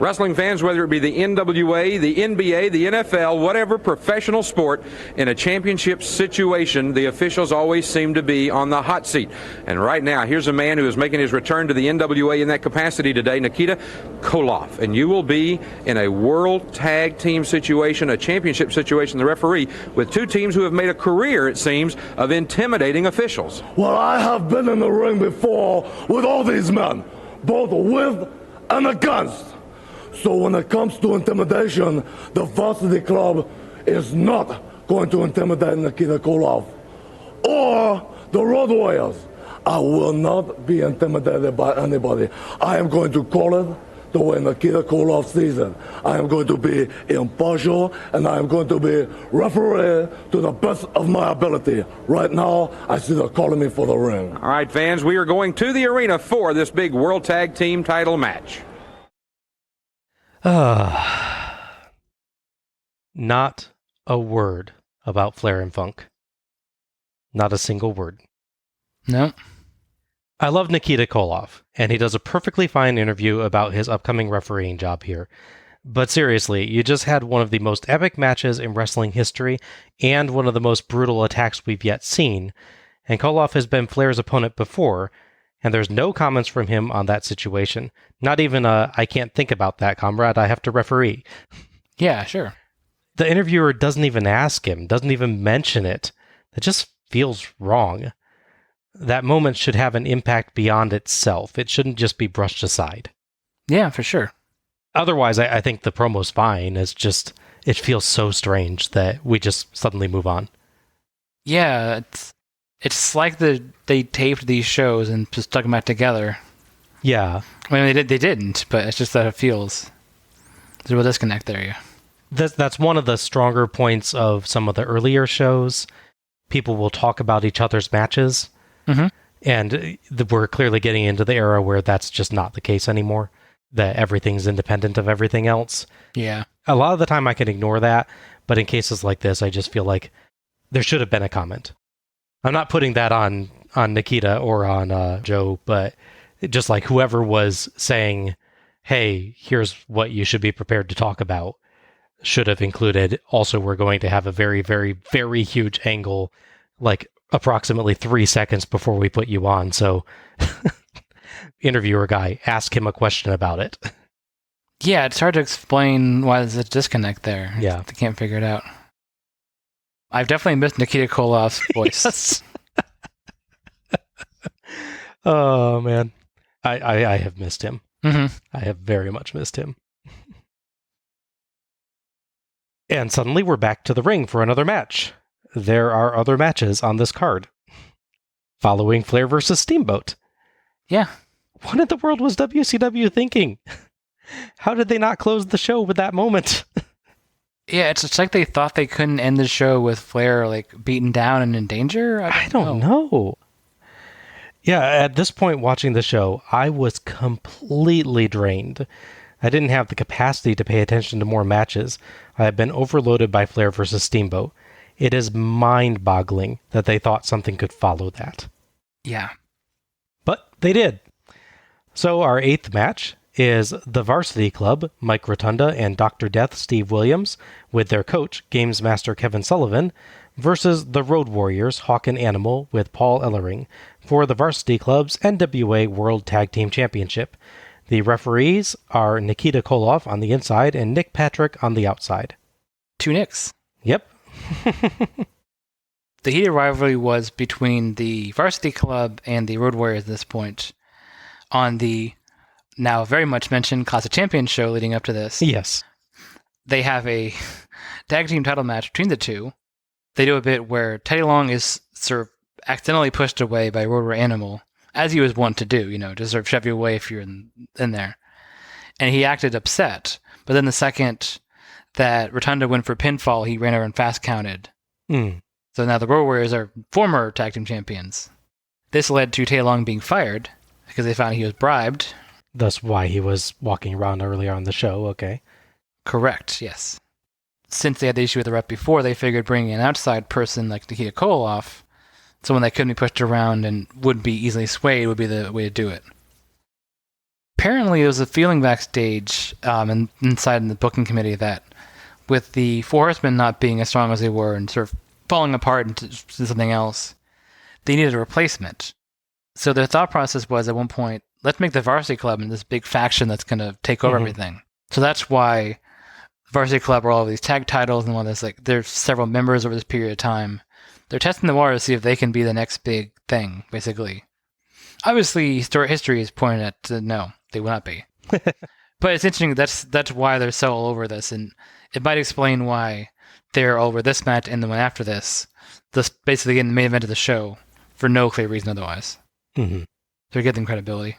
Wrestling fans, whether it be the NWA, the NBA, the NFL, whatever professional sport, in a championship situation, the officials always seem to be on the hot seat. And right now, here's a man who is making his return to the NWA in that capacity today, Nikita Koloff. And you will be in a world tag team situation, a championship situation, the referee, with two teams who have made a career, it seems, of intimidating officials. Well, I have been in the ring before with all these men, both with and against. So when it comes to intimidation, the Varsity Club is not going to intimidate Nikita Koloff or the Road Warriors. I will not be intimidated by anybody. I am going to call it the way Nikita Koloff sees it. I am going to be impartial, and I am going to be referee to the best of my ability. Right now, I see they're calling me for the ring. All right, fans, we are going to the arena for this big World Tag Team title match. Not a word about Flair and Funk. Not a single word. No. I love Nikita Koloff, and he does a perfectly fine interview about his upcoming refereeing job here. But seriously, you just had one of the most epic matches in wrestling history, and one of the most brutal attacks we've yet seen, and Koloff has been Flair's opponent before, and there's no comments from him on that situation. Not even I can't think about that, comrade, I have to referee. Yeah, sure. The interviewer doesn't even ask him, doesn't even mention it. It just feels wrong. That moment should have an impact beyond itself. It shouldn't just be brushed aside. Yeah, for sure. Otherwise, I think the promo's fine. It's just, it feels so strange that we just suddenly move on. Yeah, it's like they taped these shows and just stuck them back together. Yeah. I mean, they didn't, but it's just that it feels there's a real disconnect there. Yeah. That's one of the stronger points of some of the earlier shows. People will talk about each other's matches. Mm-hmm. And we're clearly getting into the era where that's just not the case anymore. That everything's independent of everything else. Yeah. A lot of the time I can ignore that, but in cases like this, I just feel like there should have been a comment. I'm not putting that on Nikita or on Joe, but just like whoever was saying, hey, here's what you should be prepared to talk about, should have included, also we're going to have a very, very, very huge angle, like approximately 3 seconds before we put you on. So interviewer guy, ask him a question about it. Yeah, it's hard to explain why there's a disconnect there. Yeah. I can't figure it out. I've definitely missed Nikita Koloff's voice. Yes. Oh, man. I have missed him. Mm-hmm. I have very much missed him. And suddenly we're back to the ring for another match. There are other matches on this card. Following Flair versus Steamboat. Yeah. What in the world was WCW thinking? How did they not close the show with that moment? Yeah, it's like they thought they couldn't end the show with Flair like beaten down and in danger. I don't know. Yeah, at this point watching the show, I was completely drained. I didn't have the capacity to pay attention to more matches. I had been overloaded by Flair versus Steamboat. It is mind-boggling that they thought something could follow that. Yeah. But they did. So our 8th match is the Varsity Club, Mike Rotunda and Dr. Death Steve Williams, with their coach, Games Master Kevin Sullivan, versus the Road Warriors, Hawk and Animal, with Paul Ellering, for the Varsity Club's NWA World Tag Team Championship. The referees are Nikita Koloff on the inside and Nick Patrick on the outside. 2 Nicks. Yep. The heated rivalry was between the Varsity Club and the Road Warriors at this point on the now very much mentioned Clash of Champions show leading up to this. Yes. They have a tag team title match between the two. They do a bit where Teddy Long is sort of accidentally pushed away by Road Warrior Animal, as he was wont to do, just sort of shove you away if you're in there. And he acted upset. But then the second that Rotunda went for pinfall, he ran over and fast counted. So now the Road Warriors are former tag team champions. This led to Teddy Long being fired because they found he was bribed. That's why he was walking around earlier on the show, okay. Correct, yes. Since they had the issue with the rep before, they figured bringing an outside person like Nikita Koloff, someone that couldn't be pushed around and would be easily swayed, would be the way to do it. Apparently, there was a feeling backstage and inside in the booking committee that with the Four Horsemen not being as strong as they were and sort of falling apart into something else, they needed a replacement. So their thought process was at one point, let's make the Varsity Club into this big faction that's going to take over everything. So that's why Varsity Club are all of these tag titles and all this. Like, there's several members over this period of time. They're testing the water to see if they can be the next big thing, basically. Obviously, history is pointing at no, they will not be. But it's interesting. That's why they're so all over this, and it might explain why they're all over this match and the one after this. This basically in the main event of the show for no clear reason otherwise. So give them credibility.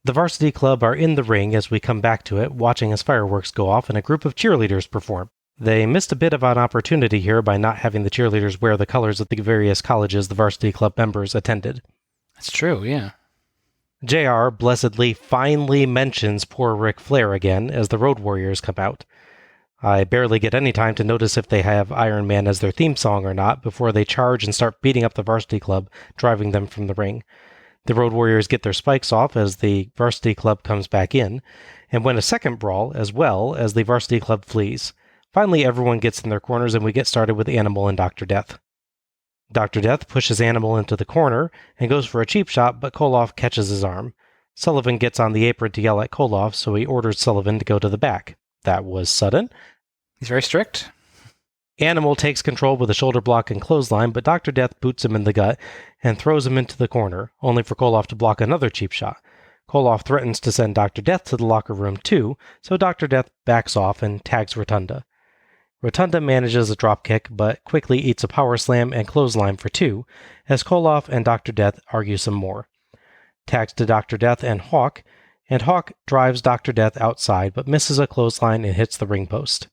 The Varsity Club are in the ring as we come back to it, watching as fireworks go off and a group of cheerleaders perform. They missed a bit of an opportunity here by not having the cheerleaders wear the colors of the various colleges the Varsity Club members attended. That's true, yeah. JR blessedly finally mentions poor Ric Flair again as the Road Warriors come out. I barely get any time to notice if they have Iron Man as their theme song or not before they charge and start beating up the Varsity Club, driving them from the ring. The Road Warriors get their spikes off as the Varsity Club comes back in, and win a second brawl as well as the Varsity Club flees. Finally, everyone gets in their corners and we get started with Animal and Dr. Death. Dr. Death pushes Animal into the corner and goes for a cheap shot, but Koloff catches his arm. Sullivan gets on the apron to yell at Koloff, so he orders Sullivan to go to the back. That was sudden. He's very strict. Animal takes control with a shoulder block and clothesline, but Dr. Death boots him in the gut and throws him into the corner, only for Koloff to block another cheap shot. Koloff threatens to send Dr. Death to the locker room too, so Dr. Death backs off and tags Rotunda. Rotunda manages a dropkick, but quickly eats a power slam and clothesline for 2, as Koloff and Dr. Death argue some more. Tags to Dr. Death and Hawk drives Dr. Death outside, but misses a clothesline and hits the ring post.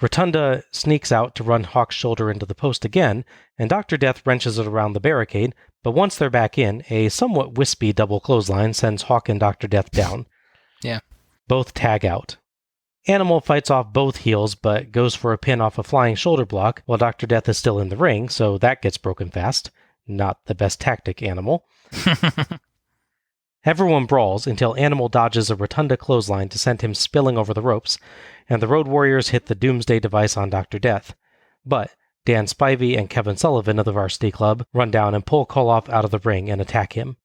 Rotunda sneaks out to run Hawk's shoulder into the post again, and Dr. Death wrenches it around the barricade, but once they're back in, a somewhat wispy double clothesline sends Hawk and Dr. Death down. Yeah. Both tag out. Animal fights off both heels, but goes for a pin off a flying shoulder block while Dr. Death is still in the ring, so that gets broken fast. Not the best tactic, Animal. Everyone brawls until Animal dodges a Rotunda clothesline to send him spilling over the ropes, and the Road Warriors hit the Doomsday device on Dr. Death. But Dan Spivey and Kevin Sullivan of the Varsity Club run down and pull Koloff out of the ring and attack him.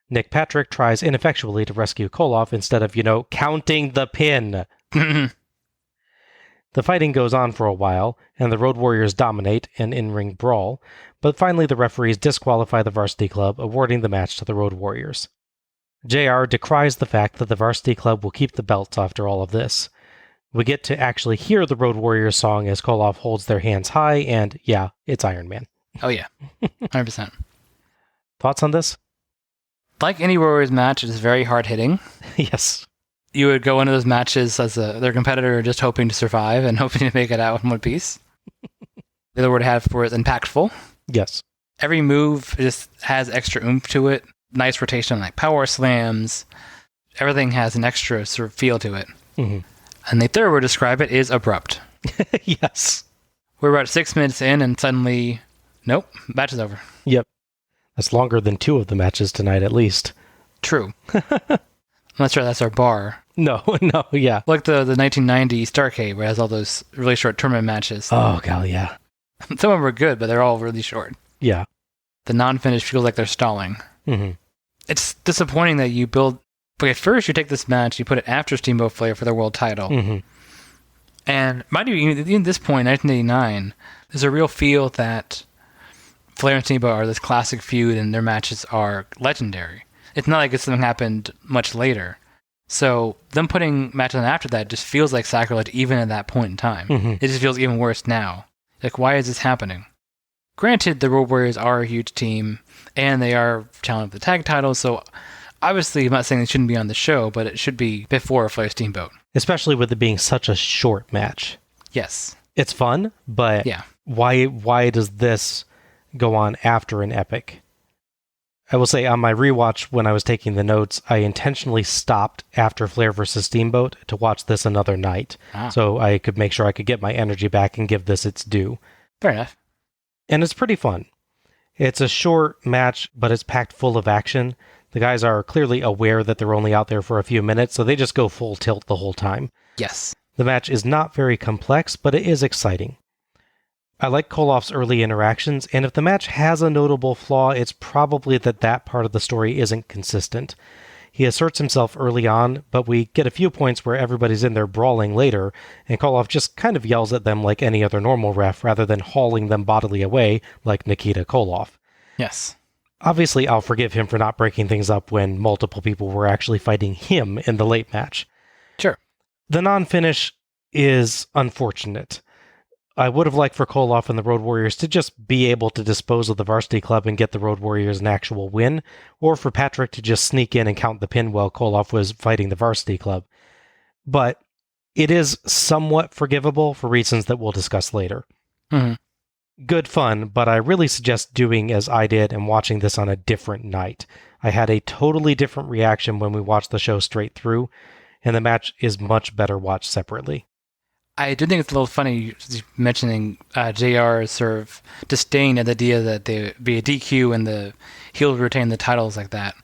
Nick Patrick tries ineffectually to rescue Koloff instead of, counting the pin. The fighting goes on for a while, and the Road Warriors dominate an in-ring brawl, but finally the referees disqualify the Varsity Club, awarding the match to the Road Warriors. JR decries the fact that the Varsity Club will keep the belts after all of this. We get to actually hear the Road Warriors song as Koloff holds their hands high, and yeah, it's Iron Man. Oh, yeah. 100%. Thoughts on this? Like any Warriors match, it is very hard-hitting. Yes. You would go into those matches as their competitor just hoping to survive and hoping to make it out in one piece. The other word I have for it is impactful. Yes. Every move just has extra oomph to it. Nice rotation like power slams. Everything has an extra sort of feel to it. Mm-hmm. And the third word to describe it is abrupt. Yes. We're about 6 minutes in and suddenly, nope, match is over. Yep. That's longer than 2 of the matches tonight, at least. True. I'm not sure that's our bar. No, yeah. Like the 1990 Starrcade, where it has all those really short tournament matches. Oh, God, yeah. Some of them are good, but they're all really short. Yeah. The non-finish feels like they're stalling. Mm-hmm. It's disappointing that you build... But at first, you take this match, you put it after Steamboat Flair for the world title. Mm-hmm. And mind you, even at this point, 1989, there's a real feel that Flair and Steamboat are this classic feud and their matches are legendary. It's not like it's something happened much later. So them putting matches on after that just feels like sacrilege even at that point in time. Mm-hmm. It just feels even worse now. Like, why is this happening? Granted, the Road Warriors are a huge team, and they are challenging the tag titles, so obviously I'm not saying they shouldn't be on the show, but it should be before Flair Steamboat. Especially with it being such a short match. Yes. It's fun, but yeah. Why does this go on after an epic? I will say on my rewatch when I was taking the notes, I intentionally stopped after Flair versus Steamboat to watch this another night. So I could make sure I could get my energy back and give this its due. Fair enough. And it's pretty fun. It's a short match, but it's packed full of action. The guys are clearly aware that they're only out there for a few minutes, so they just go full tilt the whole time. Yes. The match is not very complex, but it is exciting. I like Koloff's early interactions, and if the match has a notable flaw, it's probably that part of the story isn't consistent. He asserts himself early on, but we get a few points where everybody's in there brawling later, and Koloff just kind of yells at them like any other normal ref rather than hauling them bodily away like Nikita Koloff. Yes. Obviously, I'll forgive him for not breaking things up when multiple people were actually fighting him in the late match. Sure. The non-finish is unfortunate. I would have liked for Koloff and the Road Warriors to just be able to dispose of the Varsity Club and get the Road Warriors an actual win, or for Patrick to just sneak in and count the pin while Koloff was fighting the Varsity Club. But it is somewhat forgivable for reasons that we'll discuss later. Mm-hmm. Good fun, but I really suggest doing as I did and watching this on a different night. I had a totally different reaction when we watched the show straight through, and the match is much better watched separately. I do think it's a little funny mentioning JR's sort of disdain at the idea that they would be a DQ and the heel would retain the titles like that.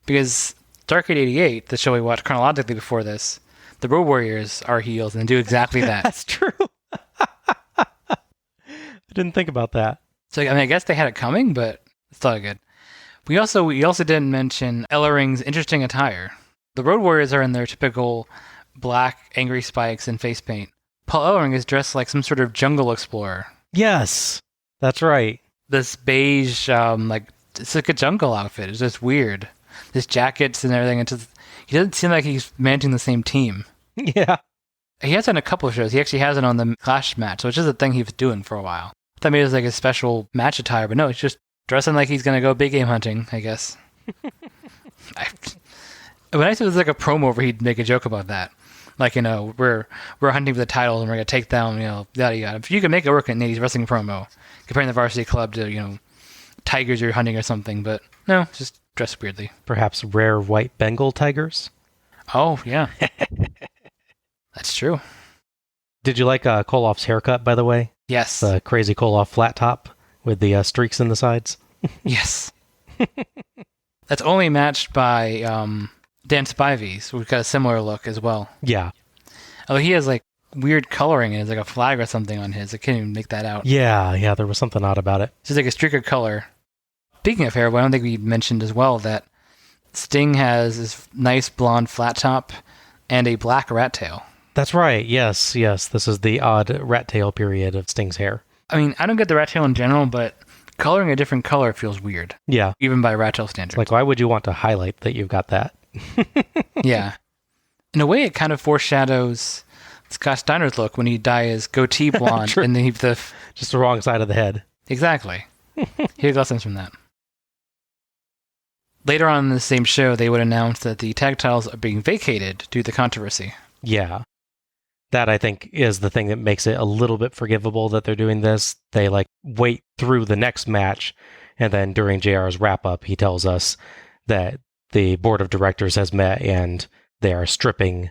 Because Starrcade 88, the show we watched chronologically before this, the Road Warriors are heels and do exactly that. That's true. I didn't think about that. So I guess they had it coming, but it's all good. We also didn't mention Ellering's interesting attire. The Road Warriors are in their typical black angry spikes and face paint. Paul Ellering is dressed like some sort of jungle explorer. Yes, that's right. This beige, it's like a jungle outfit. It's just weird. His jackets and everything. He doesn't seem like he's managing the same team. Yeah. He has it on a couple of shows. He actually has it on the Clash match, which is a thing he was doing for a while. I thought maybe it was like a special match attire, but no, he's just dressing like he's going to go big game hunting, I guess. When I said it was like a promo where he'd make a joke about that. Like, we're hunting for the titles and we're going to take down, yada yada. If you could make it work in an 80s wrestling promo, comparing the Varsity Club to, tigers you're hunting or something, but no, just dress weirdly. Perhaps rare white Bengal tigers? Oh, yeah. That's true. Did you like Koloff's haircut, by the way? Yes. The crazy Koloff flat top with the streaks in the sides? Yes. That's only matched by Dan Spivey's, who's got a similar look as well. Yeah. Although he has like weird coloring and it's like a flag or something on his. I can't even make that out. Yeah, there was something odd about it. It's just like a streak of color. Speaking of hair, I don't think we mentioned as well that Sting has this nice blonde flat top and a black rat tail. That's right. Yes. This is the odd rat tail period of Sting's hair. I mean, I don't get the rat tail in general, but coloring a different color feels weird. Yeah. Even by rat tail standards. Like, why would you want to highlight that you've got that? Yeah. In a way, it kind of foreshadows Scott Steiner's look when he dye his goatee blonde True. and then Just the wrong side of the head. Exactly. He had lessons from that. Later on in the same show, they would announce that the tag titles are being vacated due to the controversy. Yeah. That, I think, is the thing that makes it a little bit forgivable that they're doing this. They, wait through the next match, and then during JR's wrap-up, he tells us that the board of directors has met, and they are stripping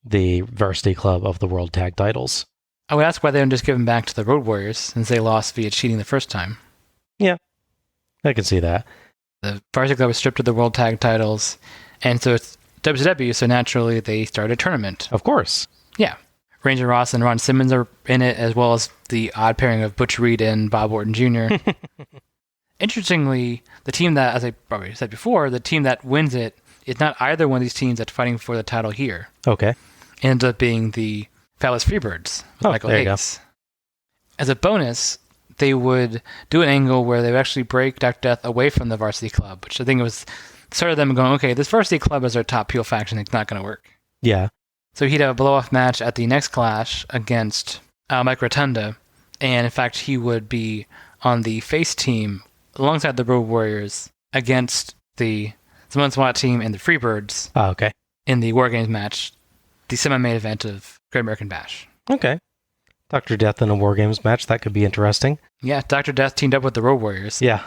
the Varsity Club of the World Tag Titles. I would ask why they don't just give them back to the Road Warriors, since they lost via cheating the first time. Yeah, I can see that. The Varsity Club was stripped of the World Tag Titles, and so it's WCW, so naturally they started a tournament. Of course. Yeah. Ranger Ross and Ron Simmons are in it, as well as the odd pairing of Butch Reed and Bob Orton Jr. Interestingly, the team that, as I probably said before, the team that wins it is not either one of these teams that's fighting for the title here. Okay. It ends up being the Fabulous Freebirds with Michael there you Hayes. As a bonus, they would do an angle where they would actually break Dr. Death away from the Varsity Club, which I think was sort of them going, okay, this Varsity Club is our top heel faction. It's not going to work. Yeah. So he'd have a blow-off match at the next Clash against Mike Rotunda, and in fact, he would be on the face team alongside the Road Warriors against the Samoan SWAT team and the Freebirds. Oh, okay. In the War Games match, the semi-main event of Great American Bash. Okay. Dr. Death in a War Games match, that could be interesting. Yeah, Dr. Death teamed up with the Road Warriors. Yeah.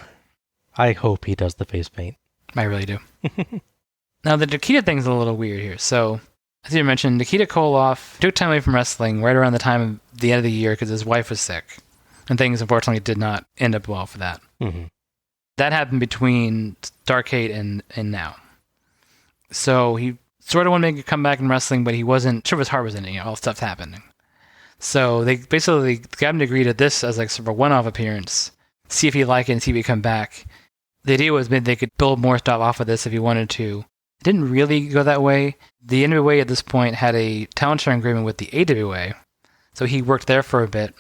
I hope he does the face paint. I really do. Now, the Nikita thing's a little weird here. So, as you mentioned, Nikita Koloff took time away from wrestling right around the time of the end of the year because his wife was sick. And things, unfortunately, did not end up well for that. Mm-hmm. That happened between Starrcade and now. So, he sort of wanted to make a comeback in wrestling, but he wasn't sure if his heart was in it. All stuff's happening. So, they basically got him to agree to this as sort of a one-off appearance, see if he'd like it and see if he'd come back. The idea was maybe they could build more stuff off of this if he wanted to. It didn't really go that way. The NWA at this point had a talent sharing agreement with the AWA, so he worked there for a bit.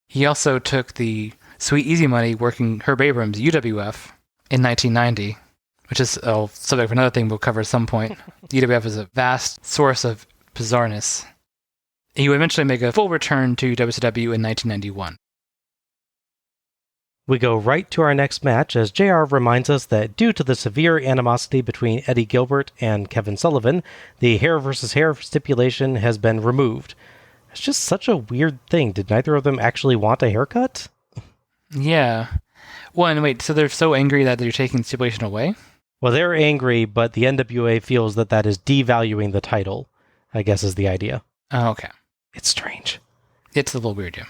He also took the Sweet Easy money working Herb Abrams' UWF in 1990, which is a subject for another thing we'll cover at some point. UWF is a vast source of bizarreness. He would eventually make a full return to WCW in 1991. We go right to our next match as JR reminds us that due to the severe animosity between Eddie Gilbert and Kevin Sullivan, the hair versus hair stipulation has been removed. It's just such a weird thing. Did neither of them actually want a haircut? Yeah. Well, and wait, so they're so angry that they're taking the stipulation away? Well, they're angry, but the NWA feels that that is devaluing the title, I guess is the idea. Oh, okay. It's strange. It's a little weird, yeah.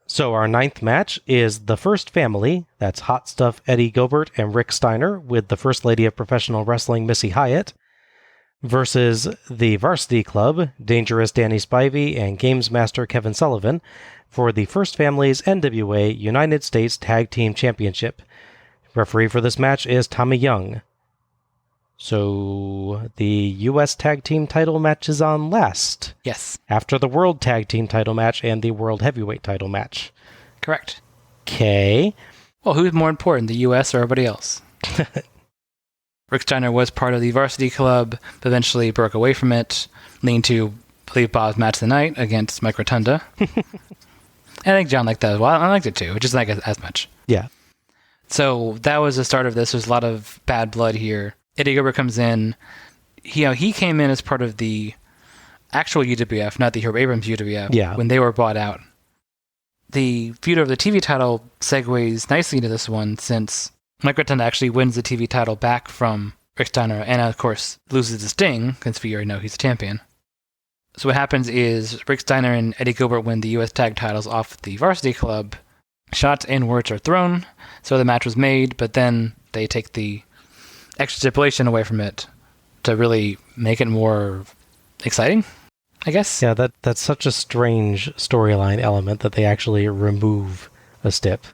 So our ninth match is the First Family, that's Hot Stuff Eddie Gilbert and Rick Steiner with the First Lady of Professional Wrestling Missy Hyatt, versus the Varsity Club, Dangerous Danny Spivey and Games Master Kevin Sullivan, for the First Family's NWA United States Tag Team Championship. Referee for this match is Tommy Young. So the U.S. Tag Team title match is on last. Yes. After the World Tag Team title match and the World Heavyweight title match. Correct. Okay. Well, who's more important, the U.S. or everybody else? Rick Steiner was part of the Varsity Club, but eventually broke away from it, leading to, I believe, Bob's match of the night against Mike Rotunda. And I think John liked that as well. I liked it too, just not as much. Yeah. So that was the start of this. There's a lot of bad blood here. Eddie Gilbert comes in. He came in as part of the actual UWF, not the Herb Abrams UWF, when they were bought out. The feud of the TV title segues nicely into this one, since Mike Rotunda actually wins the TV title back from Rick Steiner, and of course loses the Sting, since we already know he's a champion. So what happens is Rick Steiner and Eddie Gilbert win the U.S. tag titles off the Varsity Club. Shots and words are thrown, so the match was made, but then they take the extra stipulation away from it to really make it more exciting, I guess. Yeah, that's such a strange storyline element that they actually remove a stip.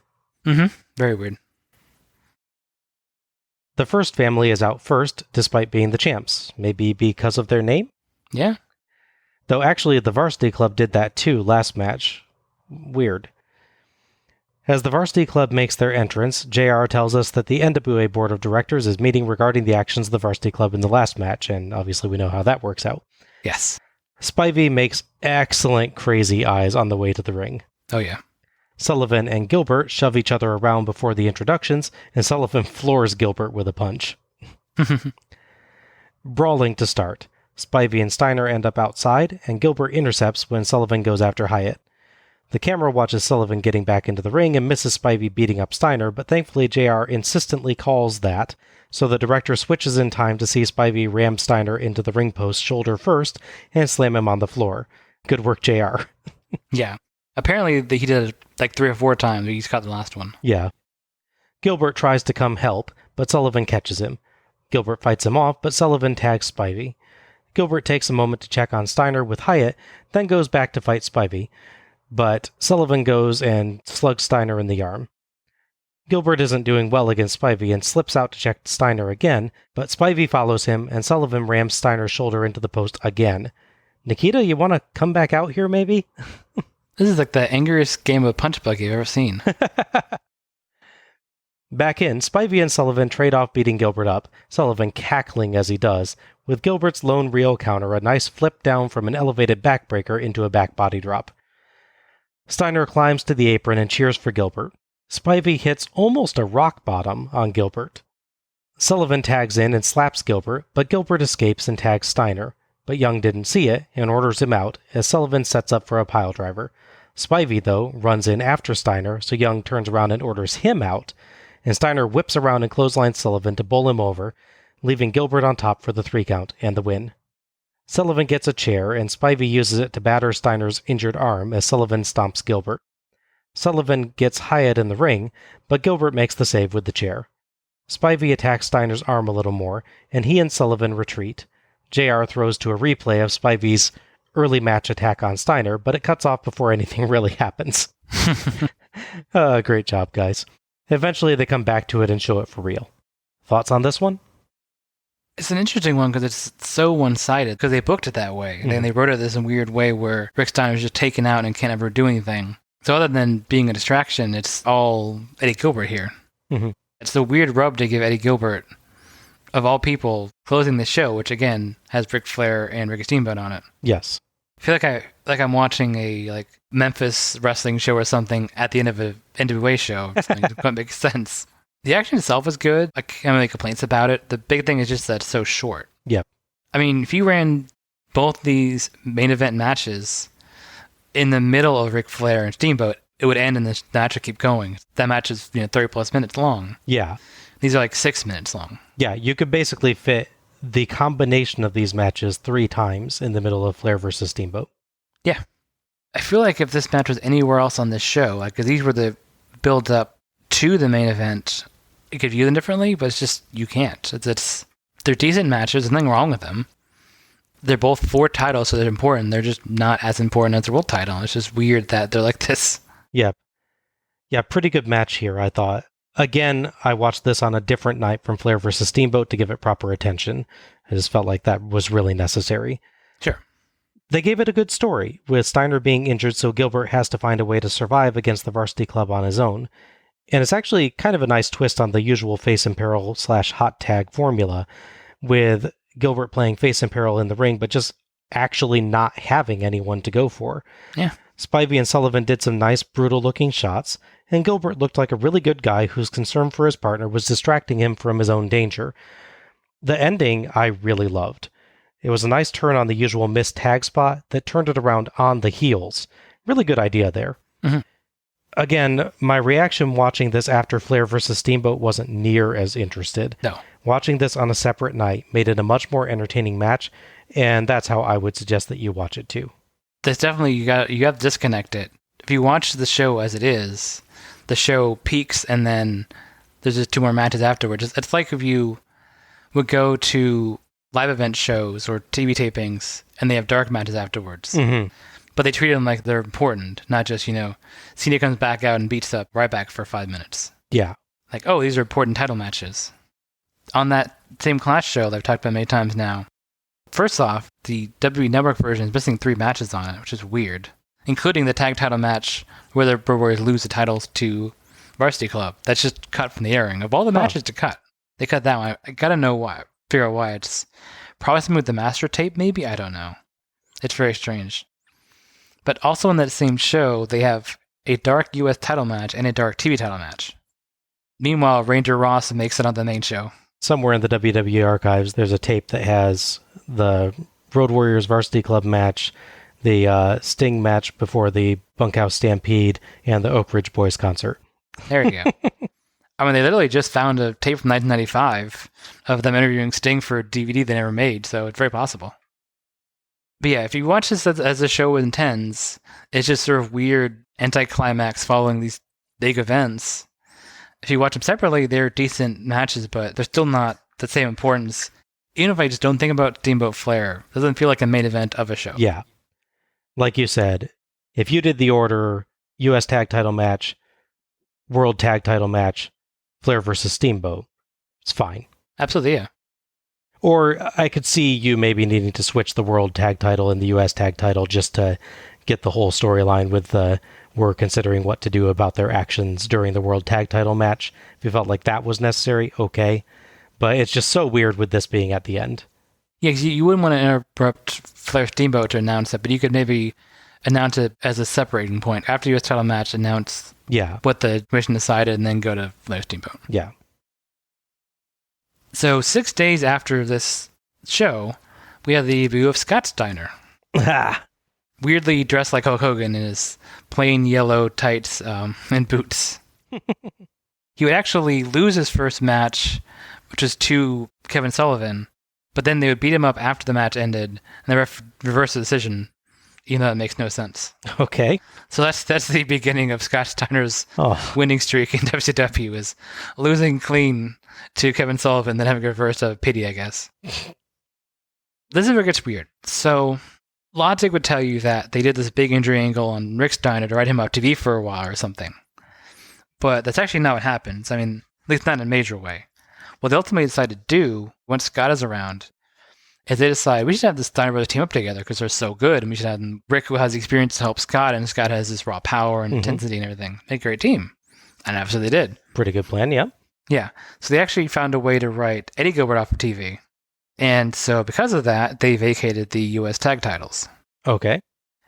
Mm-hmm. Very weird. The First Family is out first, despite being the champs. Maybe because of their name? Yeah. Though actually the Varsity Club did that too last match. Weird. As the Varsity Club makes their entrance, JR tells us that the NWA Board of Directors is meeting regarding the actions of the Varsity Club in the last match, and obviously we know how that works out. Yes. Spivey makes excellent crazy eyes on the way to the ring. Oh, yeah. Sullivan and Gilbert shove each other around before the introductions, and Sullivan floors Gilbert with a punch. Brawling to start. Spivey and Steiner end up outside, and Gilbert intercepts when Sullivan goes after Hyatt. The camera watches Sullivan getting back into the ring and misses Spivey beating up Steiner, but thankfully JR insistently calls that, so the director switches in time to see Spivey ram Steiner into the ring post shoulder first and slam him on the floor. Good work, JR. Yeah. Apparently he did it like 3 or 4 times. He's got the last one. Yeah. Gilbert tries to come help, but Sullivan catches him. Gilbert fights him off, but Sullivan tags Spivey. Gilbert takes a moment to check on Steiner with Hyatt, then goes back to fight Spivey, but Sullivan goes and slugs Steiner in the arm. Gilbert isn't doing well against Spivey and slips out to check Steiner again, but Spivey follows him and Sullivan rams Steiner's shoulder into the post again. Nikita, you want to come back out here maybe? This is like the angriest game of punch bug you've ever seen. Back in, Spivey and Sullivan trade off beating Gilbert up, Sullivan cackling as he does, with Gilbert's lone reel counter a nice flip down from an elevated backbreaker into a back body drop. Steiner climbs to the apron and cheers for Gilbert. Spivey hits almost a rock bottom on Gilbert. Sullivan tags in and slaps Gilbert, but Gilbert escapes and tags Steiner, but Young didn't see it and orders him out as Sullivan sets up for a piledriver. Spivey, though, runs in after Steiner, so Young turns around and orders him out, and Steiner whips around and clotheslines Sullivan to bowl him over, leaving Gilbert on top for the 3 count and the win. Sullivan gets a chair, and Spivey uses it to batter Steiner's injured arm as Sullivan stomps Gilbert. Sullivan gets Hyatt in the ring, but Gilbert makes the save with the chair. Spivey attacks Steiner's arm a little more, and he and Sullivan retreat. JR throws to a replay of Spivey's early match attack on Steiner, but it cuts off before anything really happens. Great job, guys. Eventually they come back to it and show it for real. Thoughts on this one? It's an interesting one because it's so one-sided, because they booked it that way. And they wrote it this weird way where Rick Steiner's just taken out and can't ever do anything. So other than being a distraction, it's all Eddie Gilbert here. Mm-hmm. It's the weird rub to give Eddie Gilbert, of all people, closing the show, which again has Ric Flair and Ricky Steamboat on it. Yes. I feel like I'm watching a Memphis wrestling show or something at the end of an NWA show. It quite makes sense. The action itself is good. I can't have any complaints about it. The big thing is just that it's so short. Yep. I mean, if you ran both these main event matches in the middle of Ric Flair and Steamboat, it would end and the match would keep going. That match is 30 plus minutes long. Yeah. These are like 6 minutes long. Yeah, you could basically fit the combination of these matches 3 times in the middle of Flair versus Steamboat. Yeah. I feel like if this match was anywhere else on this show, because these were the build up to the main event, you could view them differently, but it's just, you can't. They're decent matches, there's nothing wrong with them. They're both for titles, so they're important. They're just not as important as the world title. It's just weird that they're like this. Yeah. Yeah, pretty good match here, I thought. Again, I watched this on a different night from Flair versus Steamboat to give it proper attention. I just felt like that was really necessary. Sure. They gave it a good story, with Steiner being injured, so Gilbert has to find a way to survive against the Varsity Club on his own. And it's actually kind of a nice twist on the usual face in peril / hot tag formula, with Gilbert playing face in peril in the ring, but just actually not having anyone to go for. Yeah. Spivey and Sullivan did some nice, brutal-looking shots, and Gilbert looked like a really good guy whose concern for his partner was distracting him from his own danger. The ending I really loved. It was a nice turn on the usual missed tag spot that turned it around on the heels. Really good idea there. Mm-hmm. Again, my reaction watching this after Flair versus Steamboat wasn't near as interested. No. Watching this on a separate night made it a much more entertaining match, and that's how I would suggest that you watch it too. There's definitely, you have to disconnect it. If you watch the show as it is, the show peaks and then there's just 2 more matches afterwards. It's like if you would go to live event shows or TV tapings and they have dark matches afterwards. Mm-hmm. But they treat them like they're important, not just, Cena comes back out and beats up Ryback for 5 minutes. Yeah. Like, oh, these are important title matches. On that same Clash show that I've talked about many times now, first off, the WWE Network version is missing 3 matches on it, which is weird, including the tag title match where the Road Warriors lose the titles to Varsity Club. That's just cut from the airing. Of all the matches to cut, they cut that one. I gotta know why. Figure out why. It's probably something with the master tape, maybe? I don't know. It's very strange. But also in that same show, they have a dark U.S. title match and a dark TV title match. Meanwhile, Ranger Ross makes it on the main show. Somewhere in the WWE archives, there's a tape that has the Road Warriors Varsity Club match, the Sting match before the Bunkhouse Stampede, and the Oak Ridge Boys concert. There you go. I mean, they literally just found a tape from 1995 of them interviewing Sting for a DVD they never made, so it's very possible. But yeah, if you watch this as the show intends, it's just sort of weird anticlimax following these big events. If you watch them separately, they're decent matches, but they're still not the same importance. Even if I just don't think about Steamboat Flair, it doesn't feel like a main event of a show. Yeah. Like you said, if you did the order U.S. tag title match, World tag title match, Flair versus Steamboat, it's fine. Absolutely, yeah. Or I could see you maybe needing to switch the World tag title and the U.S. tag title just to get the whole storyline with the we're considering what to do about their actions during the World tag title match. If you felt like that was necessary, okay. But it's just so weird with this being at the end. Yeah, because you wouldn't want to interrupt Flair Steamboat to announce it, but you could maybe announce it as a separating point. After the U.S. title match, announce what the commission decided, and then go to Flair Steamboat. Yeah. So 6 days after this show, we have the debut of Scott Steiner. Weirdly dressed like Hulk Hogan in his plain yellow tights and boots. He would actually lose his first match, which was to Kevin Sullivan, but then they would beat him up after the match ended, and the ref reversed the decision, even though it makes no sense. Okay. So that's the beginning of Scott Steiner's winning streak in WCW, was losing clean to Kevin Sullivan, then having a reverse of pity, I guess. This is where it gets weird. So logic would tell you that they did this big injury angle on Rick Steiner to write him off TV for a while or something. But that's actually not what happens. I mean, at least not in a major way. What they ultimately decide to do, once Scott is around, is they decide we should have the Steiner brothers team up together because they're so good, and we should have them. Rick, who has the experience to help Scott, and Scott has this raw power and intensity and everything. Make a great team. And obviously they did. Pretty good plan, yeah. Yeah. So they actually found a way to write Eddie Gilbert off of TV. And so because of that, they vacated the U.S. tag titles. Okay.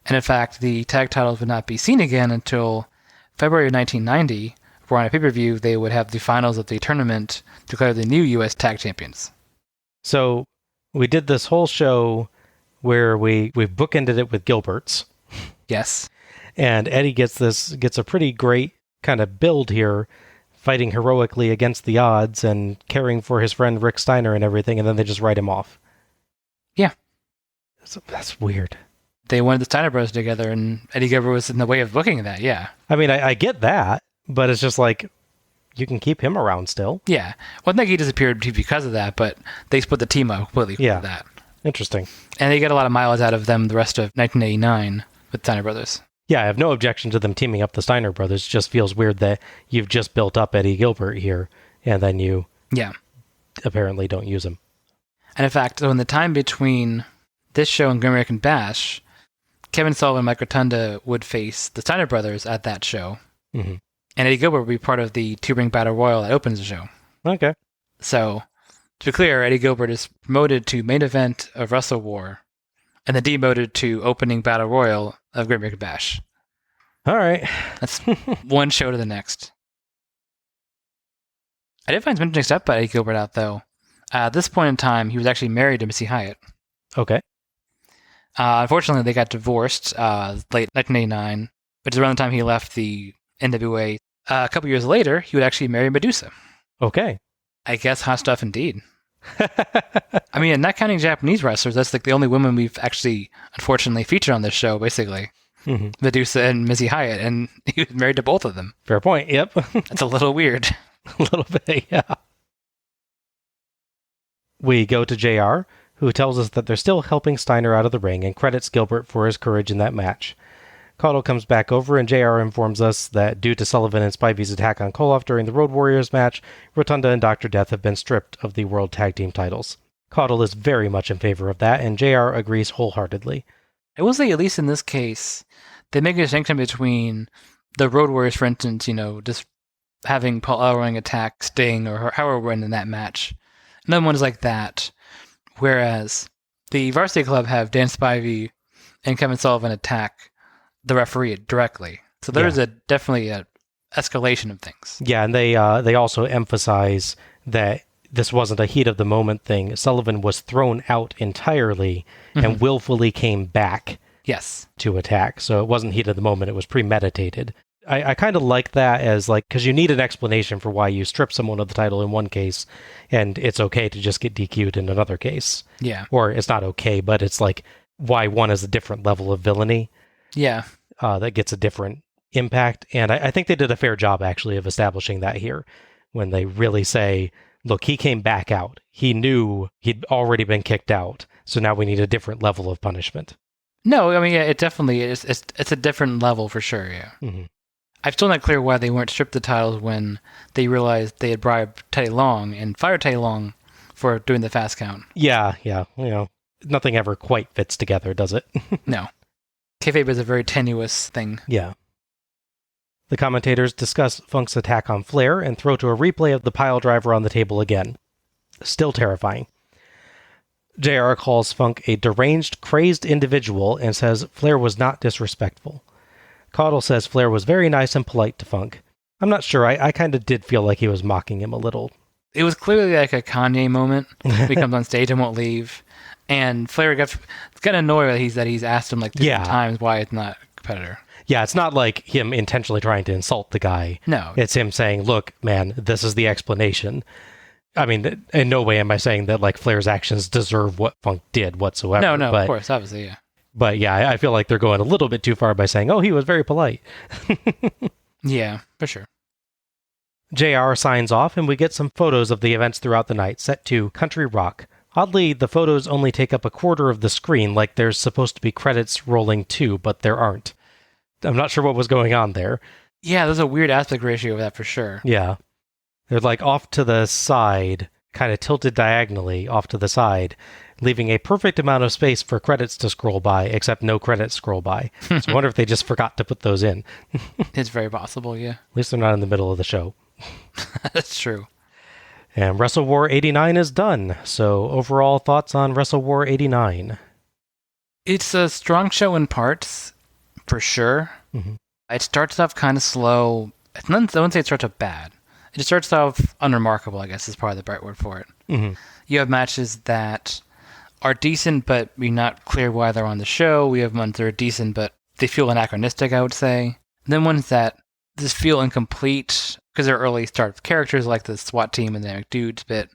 And in fact, the tag titles would not be seen again until February of 1990, where on a pay-per-view they would have the finals of the tournament to declare the new U.S. tag champions. So we did this whole show where we bookended it with Gilbert's. Yes. And Eddie gets a pretty great kind of build here, fighting heroically against the odds and caring for his friend Rick Steiner and everything, and then they just write him off. Yeah. So that's weird. They wanted the Steiner Brothers together, and Eddie Gilbert was in the way of booking that, yeah. I mean, I get that, but it's just like, you can keep him around still. Yeah. Well, I think he disappeared because of that, but they split the team up completely for that. Interesting. And they get a lot of mileage out of them the rest of 1989 with Steiner Brothers. Yeah, I have no objection to them teaming up the Steiner brothers. It just feels weird that you've just built up Eddie Gilbert here, and then you apparently don't use him. And in fact, so in the time between this show and Great American Bash, Kevin Sullivan and Mike Rotunda would face the Steiner brothers at that show. Mm-hmm. And Eddie Gilbert would be part of the two-ring battle royal that opens the show. Okay. So, to be clear, Eddie Gilbert is promoted to main event of WrestleWar, and then demoted to opening battle royal of Great American Bash. All right. That's one show to the next. I did find some interesting stuff about Eddie Gilbert out, though. At this point in time, he was actually married to Missy Hyatt. Okay. Unfortunately, they got divorced late 1989, which is around the time he left the NWA. A couple years later, he would actually marry Medusa. Okay. I guess hot stuff indeed. I mean, not counting Japanese wrestlers, that's like the only women we've actually, unfortunately, featured on this show, basically. Mm-hmm. Medusa and Missy Hyatt, and he was married to both of them. Fair point, yep. That's a little weird. A little bit, yeah. We go to JR, who tells us that they're still helping Steiner out of the ring and credits Gilbert for his courage in that match. Caudle comes back over, and JR informs us that due to Sullivan and Spivey's attack on Koloff during the Road Warriors match, Rotunda and Dr. Death have been stripped of the World Tag Team titles. Caudle is very much in favor of that, and JR agrees wholeheartedly. I will say, at least in this case, they make a distinction between the Road Warriors, for instance, just having Paul Ellering attack Sting or however in that match. Another one is like that. Whereas the Varsity Club have Dan Spivey and Kevin Sullivan attack the referee directly. So there's definitely a escalation of things. Yeah, and they also emphasize that this wasn't a heat of the moment thing. Sullivan was thrown out entirely and willfully came back to attack. So it wasn't heat of the moment, it was premeditated. I kind of like that as like, because you need an explanation for why you strip someone of the title in one case, and it's okay to just get DQ'd in another case. Yeah. Or it's not okay, but it's like why one is a different level of villainy. Yeah. That gets a different impact. And I think they did a fair job, actually, of establishing that here when they really say, look, he came back out. He knew he'd already been kicked out. So now we need a different level of punishment. No, I mean, yeah, it definitely is. It's a different level for sure, yeah. Mm-hmm. I'm still not clear why they weren't stripped the titles when they realized they had bribed Teddy Long and fired Teddy Long for doing the fast count. Yeah. Nothing ever quite fits together, does it? No. Kayfabe is a very tenuous thing. Yeah. The commentators discuss Funk's attack on Flair and throw to a replay of the pile driver on the table again. Still terrifying. JR calls Funk a deranged, crazed individual and says Flair was not disrespectful. Caudle says Flair was very nice and polite to Funk. I'm not sure, I kind of did feel like he was mocking him a little. It was clearly like a Kanye moment. He comes on stage and won't leave. And Flair gets kind of annoyed that he's asked him like 3 times why it's not a competitor. Yeah, it's not like him intentionally trying to insult the guy. No. It's him saying, look, man, this is the explanation. I mean, in no way am I saying that like Flair's actions deserve what Funk did whatsoever. No, of course, obviously, yeah. But yeah, I feel like they're going a little bit too far by saying, oh, he was very polite. Yeah, for sure. JR signs off and we get some photos of the events throughout the night set to country rock. Oddly, the photos only take up a quarter of the screen, like there's supposed to be credits rolling too, but there aren't. I'm not sure what was going on there. Yeah, there's a weird aspect ratio of that for sure. Yeah. They're like off to the side, kind of tilted diagonally off to the side, leaving a perfect amount of space for credits to scroll by, except no credits scroll by. So I wonder if they just forgot to put those in. It's very possible, yeah. At least they're not in the middle of the show. That's true. And WrestleWar 89 is done. So overall thoughts on WrestleWar 89? It's a strong show in parts, for sure. Mm-hmm. It starts off kind of slow. I wouldn't say it starts off bad. It just starts off unremarkable, I guess is probably the right word for it. Mm-hmm. You have matches that are decent, but you're not clear why they're on the show. We have ones that are decent, but they feel anachronistic, I would say. And then ones that just feel incomplete because they're early start of characters like the SWAT team and the Dynamic Dudes bit.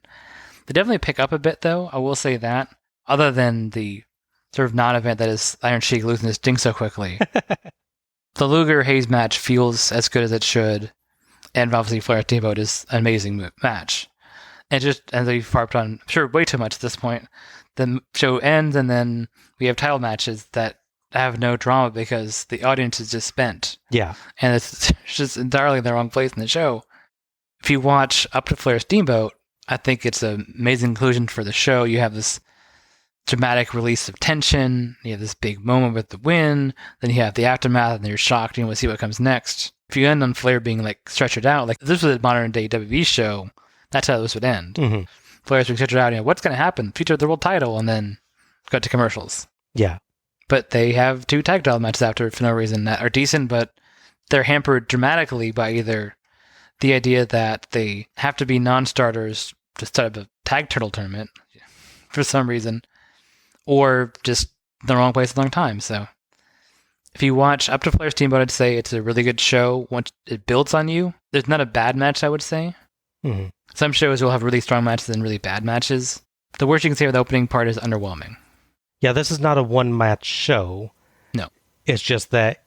They definitely pick up a bit, though. I will say that. Other than the sort of non-event that is Iron Sheik losing his ding so quickly. The Luger-Hayes match feels as good as it should. And obviously Flair Steamboat is an amazing match. And just, as we've harped on, I'm sure way too much at this point, the show ends and then we have title matches that have no drama because the audience is just spent. Yeah. And it's just entirely in the wrong place in the show. If you watch up to Flair Steamboat, I think it's an amazing conclusion for the show. You have this dramatic release of tension. You have this big moment with the win. Then you have the aftermath and you're shocked. You want to see what comes next. If you end on Flair being like stretchered out, like if this was a modern day WWE show, that's how this would end. Mm-hmm. Flair's being stretchered out. What's going to happen? Future of the world title, and then cut to commercials. Yeah. But they have 2 tag title matches after for no reason that are decent, but they're hampered dramatically by either the idea that they have to be non-starters to set up a tag title tournament for some reason, or just the wrong place at the wrong time. So if you watch up to Flair Steamboat, I'd say it's a really good show. Once it builds on you, there's not a bad match, I would say. Mm-hmm. Some shows will have really strong matches and really bad matches. The worst you can say with the opening part is underwhelming. Yeah, this is not a one-match show. No. It's just that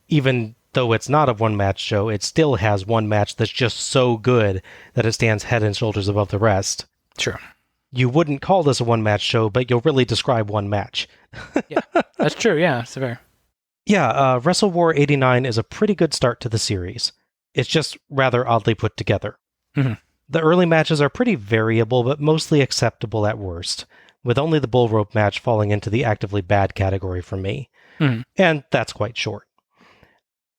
even though it's not a one-match show, it still has one match that's just so good that it stands head and shoulders above the rest. Sure. You wouldn't call this a one-match show, but you'll really describe one match. Yeah, that's true. Yeah, that's fair. Yeah, WrestleWar 89 is a pretty good start to the series. It's just rather oddly put together. Mm-hmm. The early matches are pretty variable, but mostly acceptable at worst, with only the bull rope match falling into the actively bad category for me. Mm-hmm. And that's quite short.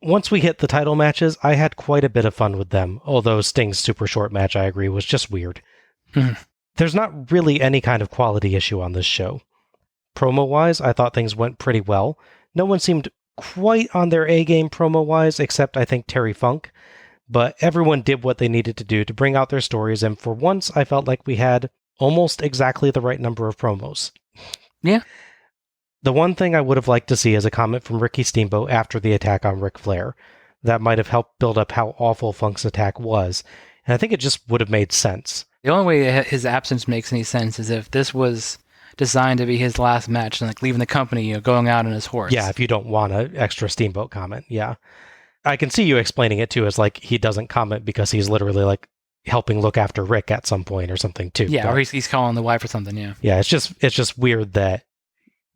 Once we hit the title matches, I had quite a bit of fun with them, although Sting's super short match, I agree, was just weird. Mm-hmm. There's not really any kind of quality issue on this show. Promo-wise, I thought things went pretty well. No one seemed quite on their A-game promo-wise, except I think Terry Funk. But everyone did what they needed to do to bring out their stories, and for once, I felt like we had almost exactly the right number of promos. Yeah. The one thing I would have liked to see is a comment from Ricky Steamboat after the attack on Ric Flair. That might have helped build up how awful Funk's attack was, and I think it just would have made sense. The only way his absence makes any sense is if this was designed to be his last match and like leaving the company, going out on his horse. Yeah, if you don't want an extra Steamboat comment, yeah. I can see you explaining it too as like he doesn't comment because he's literally like helping look after Rick at some point or something too. Yeah, but, or he's calling the wife or something, yeah. Yeah, it's just weird that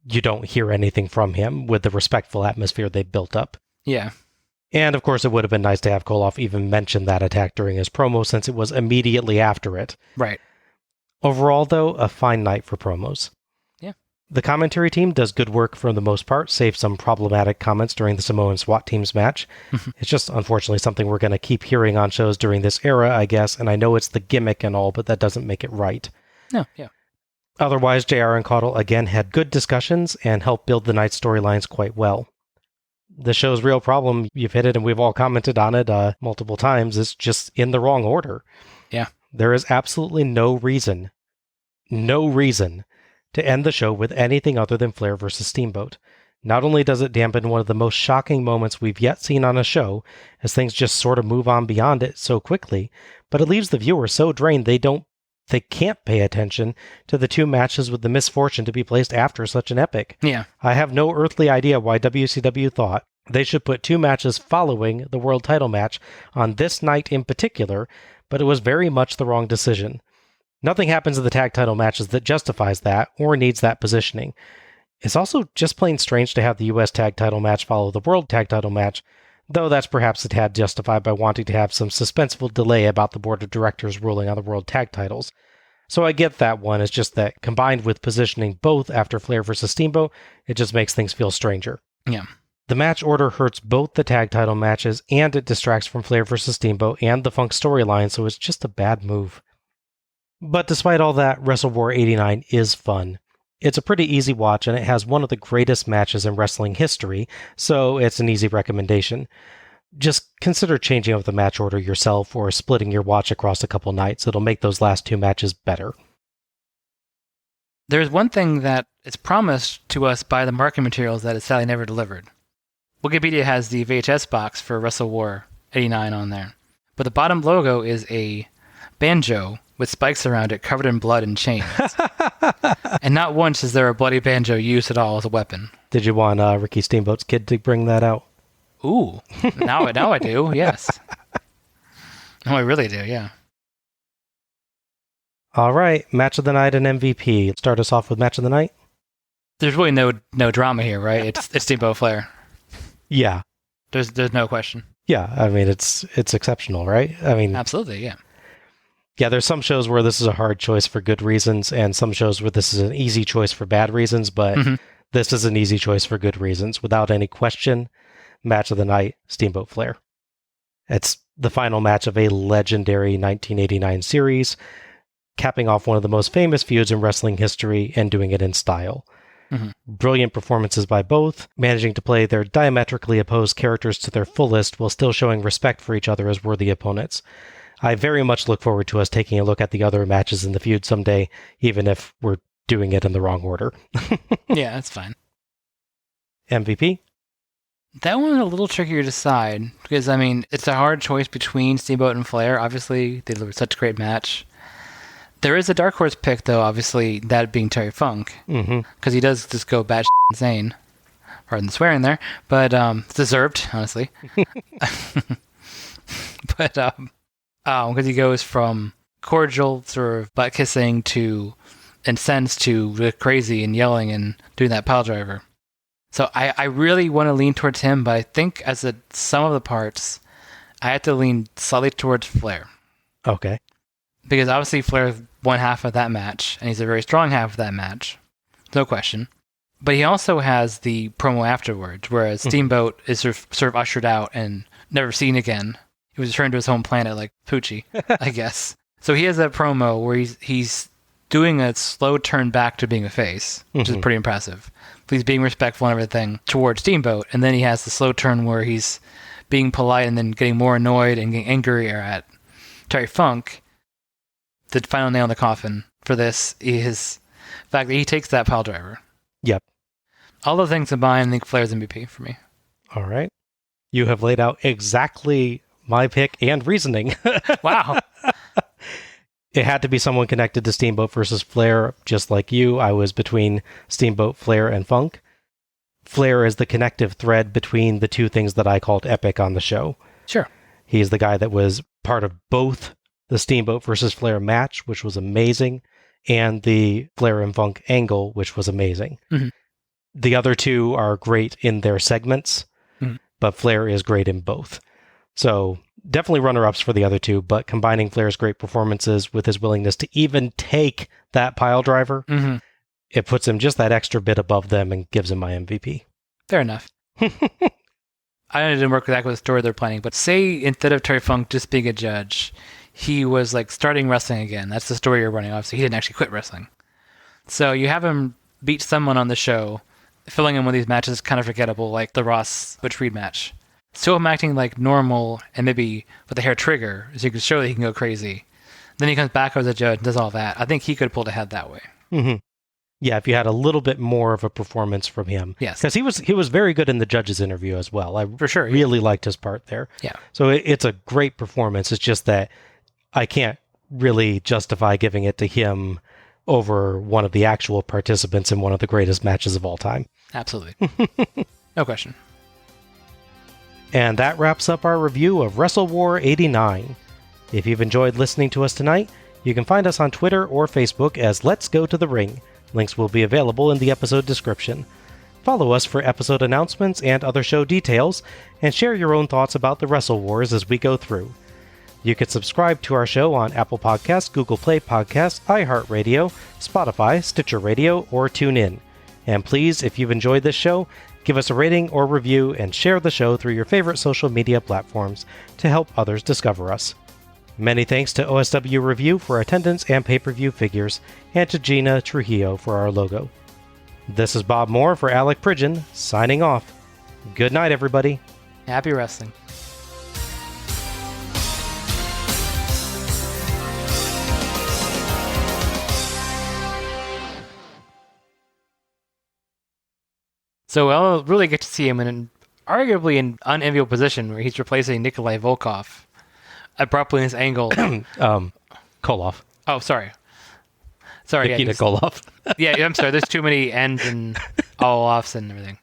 you don't hear anything from him with the respectful atmosphere they built up. Yeah. And of course it would have been nice to have Koloff even mention that attack during his promo since it was immediately after it. Right. Overall though, a fine night for promos. Yeah. The commentary team does good work for the most part, save some problematic comments during the Samoan SWAT team's match. It's just unfortunately something we're going to keep hearing on shows during this era, I guess, and I know it's the gimmick and all, but that doesn't make it right. No, yeah. Otherwise, JR and Caudle again had good discussions and helped build the night's storylines quite well. The show's real problem, you've hit it and we've all commented on it multiple times, is just in the wrong order. Yeah. There is absolutely no reason to end the show with anything other than Flair versus Steamboat. Not only does it dampen one of the most shocking moments we've yet seen on a show, as things just sort of move on beyond it so quickly, but it leaves the viewer so drained they can't pay attention to the two matches with the misfortune to be placed after such an epic. Yeah. I have no earthly idea why WCW thought they should put two matches following the world title match on this night in particular, but it was very much the wrong decision. Nothing happens in the tag title matches that justifies that or needs that positioning. It's also just plain strange to have the US tag title match follow the world tag title match, though that's perhaps a tad justified by wanting to have some suspenseful delay about the board of directors ruling on the world tag titles. So I get that one, it's just that combined with positioning both after Flair versus Steamboat, it just makes things feel stranger. Yeah. The match order hurts both the tag title matches, and it distracts from Flair versus Steamboat and the Funk storyline, so it's just a bad move. But despite all that, WrestleWar 89 is fun. It's a pretty easy watch, and it has one of the greatest matches in wrestling history, so it's an easy recommendation. Just consider changing up the match order yourself or splitting your watch across a couple nights. It'll make those last two matches better. There's one thing that is promised to us by the marketing materials that is sadly never delivered. Wikipedia has the VHS box for WrestleWar 89 on there, but the bottom logo is a banjo with spikes around it covered in blood and chains. And not once is there a bloody banjo used at all as a weapon. Did you want Ricky Steamboat's kid to bring that out? Ooh, now I do, yes. No, I really do, yeah. All right, match of the night and MVP. Start us off with match of the night. There's really no drama here, right? It's Steamboat Flair. Yeah. There's no question. Yeah, I mean, it's exceptional, right? I mean, absolutely, yeah. Yeah, there's some shows where this is a hard choice for good reasons, and some shows where this is an easy choice for bad reasons, but this is an easy choice for good reasons. Without any question, match of the night, Steamboat Flair. It's the final match of a legendary 1989 series, capping off one of the most famous feuds in wrestling history and doing it in style. Brilliant performances by both, managing to play their diametrically opposed characters to their fullest while still showing respect for each other as worthy opponents. I very much look forward to us taking a look at the other matches in the feud someday, even if we're doing it in the wrong order. Yeah, that's fine. MVP? That one's a little trickier to decide, because, I mean, it's a hard choice between Steamboat and Flair. Obviously, they delivered such a great match. There is a dark horse pick, though, obviously, that being Terry Funk, because he does just go batshit insane. Pardon the swearing there, but it's deserved, honestly. But, because he goes from cordial, sort of butt-kissing to incensed to crazy and yelling and doing that pile driver. So I really want to lean towards him, but I think as a sum of the parts, I have to lean slightly towards Flair. Okay. Because obviously Flair's one half of that match, and he's a very strong half of that match. No question. But he also has the promo afterwards, whereas Steamboat is sort of ushered out and never seen again. He was returned to his home planet like Poochie, I guess. So he has that promo where he's doing a slow turn back to being a face, which is pretty impressive. He's being respectful and everything towards Steamboat, and then he has the slow turn where he's being polite and then getting more annoyed and getting angrier at Terry Funk. The final nail in the coffin for this is the fact that he takes that pile driver. Yep. All the things combined, I think Flair's MVP for me. All right. You have laid out exactly my pick and reasoning. Wow. It had to be someone connected to Steamboat versus Flair, just like you. I was between Steamboat, Flair, and Funk. Flair is the connective thread between the two things that I called epic on the show. Sure. He's the guy that was part of both the Steamboat versus Flair match, which was amazing, and the Flair and Funk angle, which was amazing. Mm-hmm. The other two are great in their segments, but Flair is great in both. So definitely runner-ups for the other two, but combining Flair's great performances with his willingness to even take that pile driver, it puts him just that extra bit above them and gives him my MVP. Fair enough. I know it didn't work exactly with the story they're planning, but say instead of Terry Funk just being a judge, he was like starting wrestling again. That's the story you're running. Obviously, he didn't actually quit wrestling. So you have him beat someone on the show, filling in one of these matches kind of forgettable, like the Ross Butch Reed match. Still him acting like normal and maybe with a hair trigger, so you can show that he can go crazy. Then he comes back as a judge and does all that. I think he could have pulled ahead that way. Mm-hmm. Yeah, if you had a little bit more of a performance from him. Yes. Because he was very good in the judges' interview as well. For sure. Really liked his part there. Yeah. So it's a great performance. It's just that I can't really justify giving it to him over one of the actual participants in one of the greatest matches of all time. Absolutely. No question. And that wraps up our review of WrestleWar 89. If you've enjoyed listening to us tonight, you can find us on Twitter or Facebook as Let's Go to the Ring. Links will be available in the episode description. Follow us for episode announcements and other show details, and share your own thoughts about the Wrestle Wars as we go through. You can subscribe to our show on Apple Podcasts, Google Play Podcasts, iHeartRadio, Spotify, Stitcher Radio, or TuneIn. And please, if you've enjoyed this show, give us a rating or review and share the show through your favorite social media platforms to help others discover us. Many thanks to OSW Review for attendance and pay-per-view figures, and to Gina Trujillo for our logo. This is Bob Moore for Alec Pridgeon, signing off. Good night, everybody. Happy wrestling. So I'll really get to see him in an arguably an unenviable position where he's replacing Nikolai Volkov abruptly in his angle. Koloff. Oh, sorry. Sorry. Nikita Koloff. Yeah, I'm sorry. There's too many ends and all offs and everything.